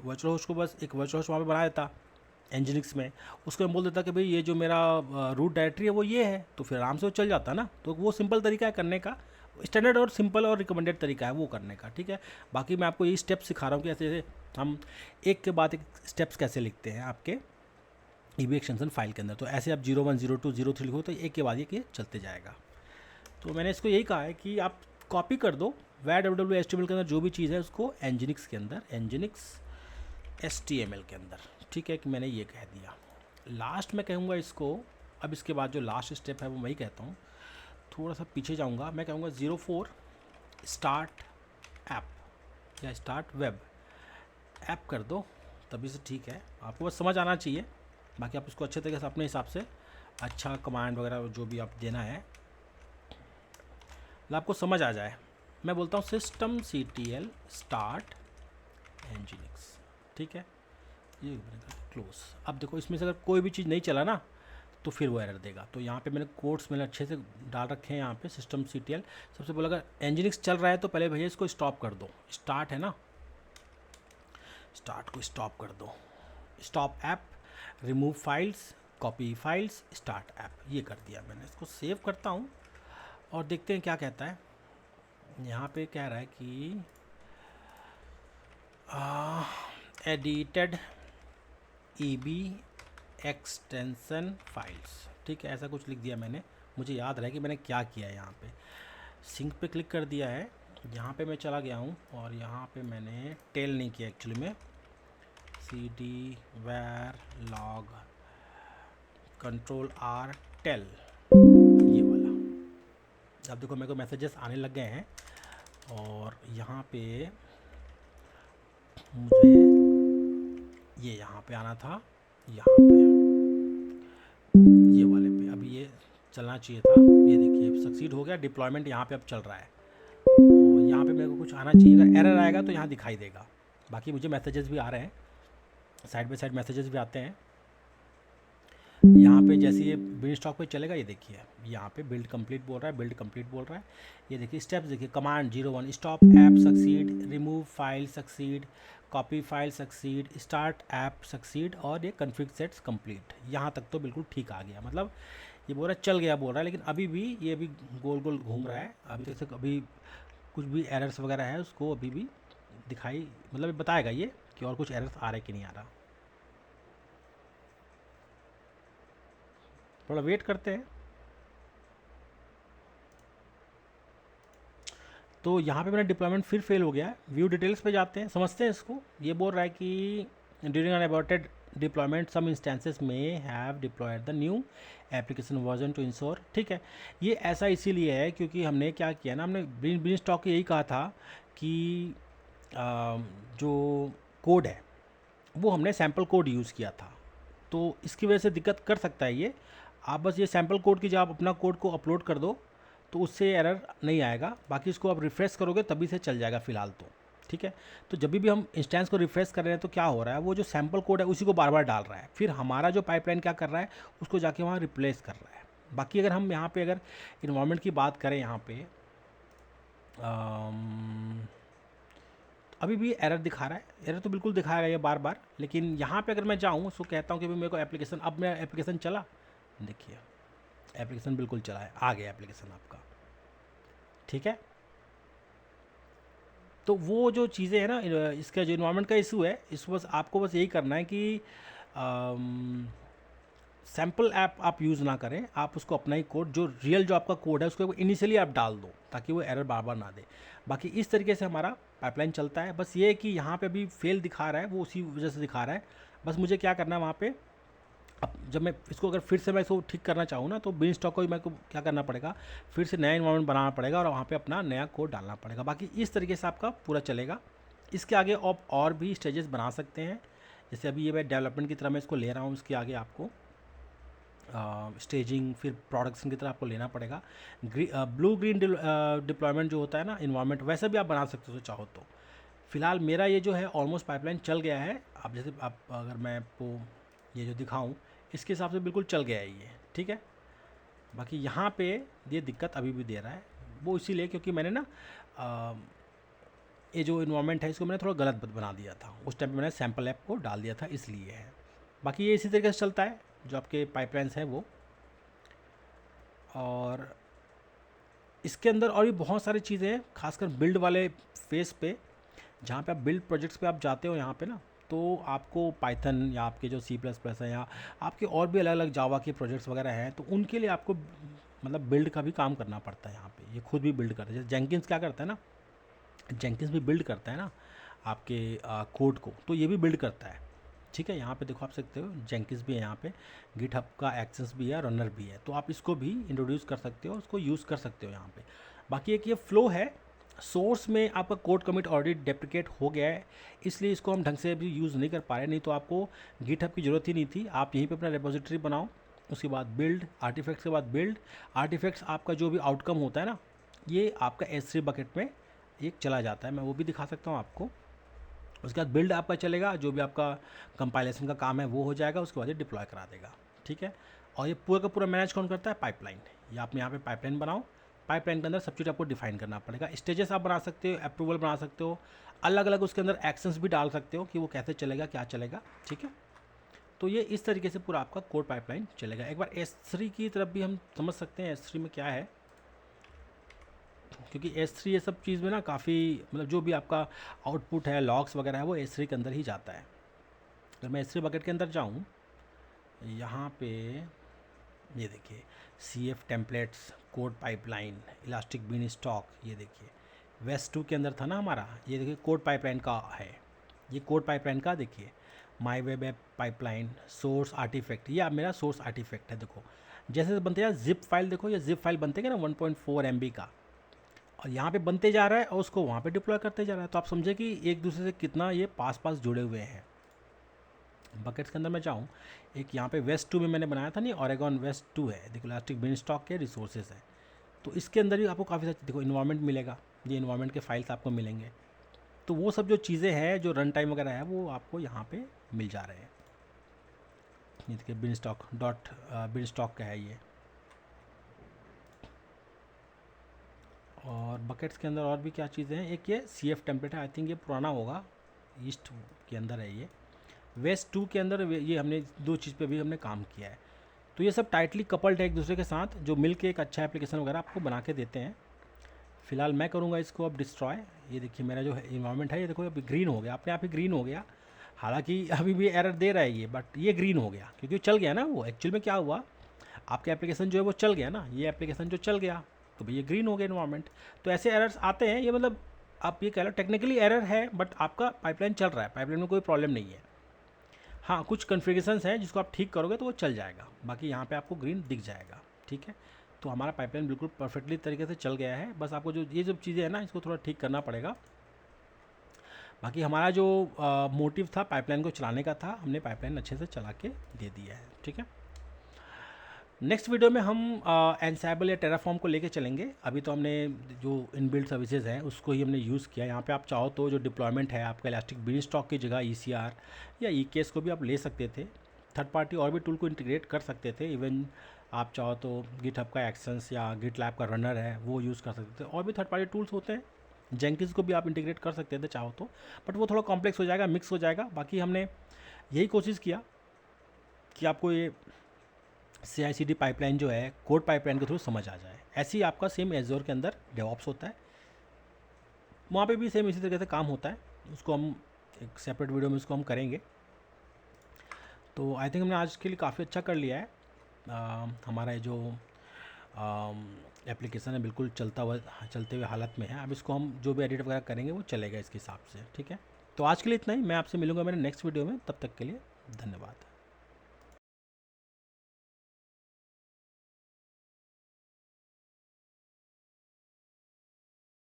वर्चुअल होस्ट को बस एक वर्चुअल होस्ट वहाँ पे बना देता एनजिनिक्स में। उसको मैं बोल देता कि भाई ये जो मेरा रूट डायरेक्टरी है वो ये है, तो फिर आराम से वो चल जाता ना। तो वो सिंपल तरीका है करने का, स्टैंडर्ड और सिंपल और रिकमेंडेड तरीका है वो करने का, ठीक है। बाकी मैं आपको यही स्टेप सिखा रहा हूँ कि ऐसे हम एक के बाद एक स्टेप्स कैसे लिखते हैं आपके ईबी एक्सटेंशन फाइल के अंदर। तो ऐसे आप 01, 02, 03 लिखो तो एक के बाद एक ये चलते जाएगा। तो मैंने इसको यही कहा है कि आप कॉपी कर दो वैर HTML के अंदर जो भी चीज़ है उसको एनजिनिक्स के अंदर, एनजिनिक्स HTML के अंदर, ठीक है। कि मैंने ये कह दिया। लास्ट में कहूँगा इसको, अब इसके बाद जो लास्ट स्टेप है वो मैं ही कहता हूँ। थोड़ा सा पीछे जाऊँगा, मैं कहूँगा 04 स्टार्ट ऐप या स्टार्ट वेब ऐप कर दो, तभी से ठीक है। आपको बस समझ आना चाहिए, बाकी आप उसको अच्छे तरीके से अपने हिसाब से अच्छा कमांड वगैरह जो भी आप देना है आपको समझ आ जाए। मैं बोलता हूँ systemctl स्टार्ट nginx, ठीक है। ये क्लोज। अब देखो इसमें से अगर कोई भी चीज़ नहीं चला ना तो फिर वो एरर देगा। तो यहाँ पे मैंने कोड्स मैंने अच्छे से डाल रखे हैं यहाँ पे systemctl। सबसे पहले अगर nginx चल रहा है तो पहले भैया इसको स्टॉप कर दो, स्टार्ट है ना, स्टार्ट को स्टॉप कर दो, stop app, remove files, copy files, start app, ये कर दिया मैंने। इसको सेव करता हूँ और देखते हैं क्या कहता है। यहाँ पे कह रहा है कि एडिटेड ईबी एक्सटेंशन फाइल्स, ठीक है, ऐसा कुछ लिख दिया मैंने। मुझे याद रहा कि मैंने क्या किया है। यहाँ पे सिंक पे क्लिक कर दिया है, यहाँ पे मैं चला गया हूँ और यहाँ पे मैंने टेल नहीं किया एक्चुअली में, cd var log Ctrl+R tell, ये वाला। अब देखो मेरे को मैसेजेस आने लग गए हैं और यहाँ पे मुझे ये यहाँ पे आना था, यहाँ पे ये वाले पे अभी ये चलना चाहिए था। ये देखिए सक्सीड हो गया, डिप्लॉयमेंट यहाँ पे अब चल रहा है। और यहाँ पे मेरे को कुछ आना चाहिए, अगर एरर आएगा तो यहाँ दिखाई देगा। बाकी मुझे मैसेजेस भी आ रहे हैं, साइड बाय साइड मैसेजेस भी आते हैं। यहाँ पे जैसे ये बिल्ड स्टॉक पे चलेगा, ये देखिए यहाँ पे बिल्ड कंप्लीट बोल रहा है, बिल्ड कंप्लीट बोल रहा है। ये देखिए स्टेप्स देखिए, command 01 stop app succeed, remove file succeed, copy file succeed, start app succeed और ये कन्फिग सेट्स कंप्लीट। यहाँ तक तो बिल्कुल ठीक आ गया, मतलब ये बोल रहा है चल गया बोल रहा है, लेकिन अभी भी ये अभी गोल गोल घूम रहा है। अभी तक अभी कुछ भी एरर्स वगैरह है उसको अभी भी दिखाई, मतलब बताएगा ये कि और कुछ एरर्स आ रहे कि नहीं आ रहा। थोड़ा वेट करते हैं। तो यहाँ पे मेरा डिप्लॉयमेंट फिर फेल हो गया है। व्यू डिटेल्स पे जाते हैं, समझते हैं इसको। ये बोल रहा है कि during an aborted deployment some instances में have deployed the new application version to ensure, ठीक है। ये ऐसा इसीलिए है क्योंकि हमने क्या किया ना, हमने बिन स्टॉक यही कहा था कि जो कोड है वो हमने सैम्पल कोड यूज़ किया था, तो इसकी वजह से दिक्कत कर सकता है ये। आप बस ये सैम्पल कोड की जब आप अपना कोड को अपलोड कर दो तो उससे एरर नहीं आएगा। बाकी इसको आप रिफ़्रेश करोगे तभी से चल जाएगा फ़िलहाल तो, ठीक है। तो जब भी हम इंस्टेंस को रिफ़्रेश कर रहे हैं तो क्या हो रहा है, वो जो सैम्पल कोड है उसी को बार बार डाल रहा है, फिर हमारा जो पाइपलाइन क्या कर रहा है उसको जाके वहाँ रिप्लेस कर रहा है। बाकी अगर हम यहाँ पे अगर इन्वायरमेंट की बात करें, यहाँ पे अभी भी एरर दिखा रहा है। एरर तो बिल्कुल दिखाएगा ये बार बार, लेकिन यहाँ पे अगर मैं जाऊँ उसको कहता हूँ कि भाई मेरे को एप्लीकेशन, अब मेरा एप्लीकेशन चला, देखिए एप्लीकेशन बिल्कुल चला है, आ गया एप्लीकेशन आपका, ठीक है। तो वो जो चीज़ें हैं ना, इसका जो इन्वायरमेंट का इशू है, इस बस आपको बस यही करना है कि सैम्पल ऐप आप यूज़ ना करें, आप उसको अपना ही कोड, जो रियल जो आपका कोड है उसको इनिशियली आप डाल दो ताकि वो एरर बार बार ना दे। बाकी इस तरीके से हमारा पाइपलाइन चलता है। बस ये है कि यहाँ पे भी फेल दिखा रहा है, वो उसी वजह से दिखा रहा है। बस मुझे क्या करना है वहाँ पे, अब जब मैं इसको अगर फिर से मैं इसको ठीक करना चाहूँ ना, तो बिन स्टॉक को मेरे को क्या करना पड़ेगा, फिर से नया इन्वायरमेंट बनाना पड़ेगा और वहाँ पे अपना नया कोड डालना पड़ेगा। बाकी इस तरीके से आपका पूरा चलेगा। इसके आगे आप और भी स्टेजेस बना सकते हैं, जैसे अभी ये मैं डेवलपमेंट की तरह मैं इसको ले रहा हूँ, इसके आगे आपको स्टेजिंग फिर प्रोडक्शन की तरह आपको लेना पड़ेगा। ब्लू ग्रीन डिप्लॉयमेंट जो होता है ना इन्वायरमेंट, वैसे भी आप बना सकते हो चाहो तो। फ़िलहाल मेरा ये जो है ऑलमोस्ट पाइपलाइन चल गया है। अब जैसे आप अगर मैं आपको ये जो दिखाऊं, इसके हिसाब से बिल्कुल चल गया है ये, ठीक है। बाकी यहाँ पे ये दिक्कत अभी भी दे रहा है, वो इसीलिए क्योंकि मैंने ना ये जो इन्वायरमेंट है इसको मैंने थोड़ा गलत बना दिया था। उस टाइम पे मैंने सैम्पल ऐप को डाल दिया था, इसलिए है। बाकी ये इसी तरीके से चलता है जो आपके पाइपलाइंस हैं वो। और इसके अंदर और भी बहुत सारी चीज़ें हैं, खासकर बिल्ड वाले फेस पे, जहाँ पे आप बिल्ड प्रोजेक्ट्स पे आप जाते हो यहाँ पे ना, तो आपको पाइथन या आपके जो C++ है या आपके और भी अलग अलग जावा के प्रोजेक्ट्स वगैरह हैं, तो उनके लिए आपको मतलब बिल्ड का भी काम करना पड़ता है। यहाँ पे ये खुद भी बिल्ड करता है। जैसे जेंकिंस क्या करता है ना, जेंकिंस भी बिल्ड करता है ना आपके कोड को, तो ये भी बिल्ड करता है, ठीक है। यहाँ पे देखो आप सकते हो जेंकिंस भी है, यहाँ पे गिटहब का एक्सेस भी है, रनर भी है, तो आप इसको भी इंट्रोड्यूस कर सकते हो, उसको यूज़ कर सकते हो यहाँ पे। बाकी एक ये फ्लो है, सोर्स में आपका कोड कमिट ऑलरेडी डेप्रिकेट हो गया है, इसलिए इसको हम ढंग से अभी यूज़ नहीं कर पा रहे। नहीं तो आपको गिटहब की ज़रूरत ही नहीं थी। आप यहीं पे अपना रिपोजिटरी बनाओ, उसके बाद बिल्ड आर्टिफैक्ट्स के बाद बिल्ड आर्टिफैक्ट्स, आपका जो भी आउटकम होता है ना, ये आपका S3 बकेट में एक चला जाता है। मैं वो भी दिखा सकता हूँ आपको। उसके बाद बिल्ड आपका चलेगा, जो भी आपका कंपाइलेशन का काम है वो हो जाएगा, उसके बाद ये डिप्लॉय करा देगा, ठीक है। और ये पूरा का पूरा मैनेज कौन करता है? पाइपलाइन। ये आप यहाँ पे पाइपलाइन बनाओ, पाइपलाइन के अंदर सब चीज़ आपको डिफाइन करना पड़ेगा। स्टेजेस आप बना सकते हो, अप्रूवल बना सकते हो, अलग अलग उसके अंदर एक्शंस भी डाल सकते हो कि वो कैसे चलेगा, क्या चलेगा, ठीक है। तो ये इस तरीके से पूरा आपका कोड पाइपलाइन चलेगा। एक बार S3 की तरफ भी हम समझ सकते हैं S3 में क्या है, क्योंकि S3 ये सब चीज़ में ना काफ़ी मतलब जो भी आपका आउटपुट है, लॉग्स वगैरह है, वो S3 के अंदर ही जाता है। अगर मैं S3 बकेट के अंदर जाऊँ, यहाँ पे ये देखिए CF templates, code pipeline, elastic beanstalk, ये देखिए वेस्ट 2 के अंदर था ना हमारा, ये देखिए कोड पाइपलाइन का है। ये कोड पाइपलाइन का देखिए my web app pipeline, source artifact, ये अब मेरा सोर्स आर्टिफैक्ट है। देखो जैसे बनते हैं जिप फाइल, देखो ये जिप फाइल बनते हैं ना 1.4 MB का, और यहाँ पे बनते जा रहा है और उसको वहाँ पे डिप्लॉय करते जा रहा है। तो आप समझे कि एक दूसरे से कितना ये पास पास जुड़े हुए हैं। बकेट्स के अंदर मैं जाऊँ, एक यहाँ पे वेस्ट 2 में मैंने बनाया था नहीं, ओरेगॉन वेस्ट 2 है, देखो इलास्टिक बीन स्टॉक के रिसोर्सेज है। तो इसके अंदर ही आपको काफ़ी सारी देखो इन्वायरमेंट मिलेगा, ये इन्वायरमेंट के फाइल्स आपको मिलेंगे। तो वो सब जो चीज़ें हैं जो रन टाइम वगैरह है वो आपको यहाँ पे मिल जा रहे हैं। ये देखिए beanstalk dot beanstalk का है ये। और बकेट्स के अंदर और भी क्या चीज़ें हैं, एक ये CF टेम्पलेट है, आई थिंक ये पुराना होगा, ईस्ट के अंदर है ये। वेस्ट 2 के अंदर ये हमने दो चीज़ पे भी हमने काम किया है। तो ये सब टाइटली कपल्ड है एक दूसरे के साथ, जो मिल के एक अच्छा एप्लीकेशन वगैरह आपको बना के देते हैं। फिलहाल मैं करूँगा इसको अब डिस्ट्रॉय। ये देखिए मेरा जो इन्वायरमेंट है, ये देखो अभी ग्रीन हो गया, अपने आप ही ग्रीन हो गया। हालांकि अभी भी एरर दे रहा है ये, बट ये ग्रीन हो गया क्योंकि चल गया ना। वो एक्चुअल में क्या हुआ, आपका एप्लीकेशन जो है वो चल गया ना, ये एप्लीकेशन जो चल गया तो भाई ये ग्रीन हो गया इन्वायरमेंट। तो ऐसे एरर्स आते हैं, ये मतलब आप ये कह लो टेक्निकली एरर है, बट आपका पाइपलाइन चल रहा है, पाइपलाइन में कोई प्रॉब्लम नहीं है। हाँ कुछ कॉन्फ़िगरेशंस हैं जिसको आप ठीक करोगे तो वो चल जाएगा, बाकी यहाँ पे आपको ग्रीन दिख जाएगा, ठीक है। तो हमारा पाइपलाइन बिल्कुल परफेक्टली तरीके से चल गया है। बस आपको जो ये सब चीज़ें हैं ना, इसको थोड़ा ठीक करना पड़ेगा। बाकी हमारा जो मोटिव था पाइपलाइन को चलाने का था, हमने पाइपलाइन अच्छे से चला के दे दिया है, ठीक है। नेक्स्ट वीडियो में हम एनसाइबल या टेराफॉर्म को लेके चलेंगे। अभी तो हमने जो इनबिल्ट सर्विसेज हैं उसको ही हमने यूज़ किया। यहाँ पे आप चाहो तो जो डिप्लॉयमेंट है आपका इलास्टिक बीन स्टॉक की जगह ECR या EKS को भी आप ले सकते थे। थर्ड पार्टी और भी टूल को इंटीग्रेट कर सकते थे। इवन आप चाहो तो गिटहब का एक्शंस या गिटलैब का रनर है वो यूज़ कर सकते थे। और भी थर्ड पार्टी टूल्स होते हैं, जेंकिंस को भी आप इंटीग्रेट कर सकते थे चाहो तो, बट वो थोड़ा कॉम्प्लेक्स हो जाएगा, मिक्स हो जाएगा। बाकी हमने यही कोशिश किया कि आपको ये CI/CD पाइपलाइन जो है कोड पाइपलाइन के थ्रू समझ आ जाए। ऐसे ही आपका सेम एज़ोर के अंदर डेवऑप्स होता है, वहाँ पे भी सेम इसी तरीके से काम होता है। उसको हम एक सेपरेट वीडियो में उसको हम करेंगे। तो आई थिंक हमने आज के लिए काफ़ी अच्छा कर लिया है। हमारा जो एप्लीकेशन है बिल्कुल चलते हुए हालत में है। अब इसको हम जो भी एडिट वगैरह करेंगे वो चलेगा इसके हिसाब से, ठीक है। तो आज के लिए इतना ही, मैं आपसे मिलूंगा मेरे नेक्स्ट वीडियो में। तब तक के लिए धन्यवाद।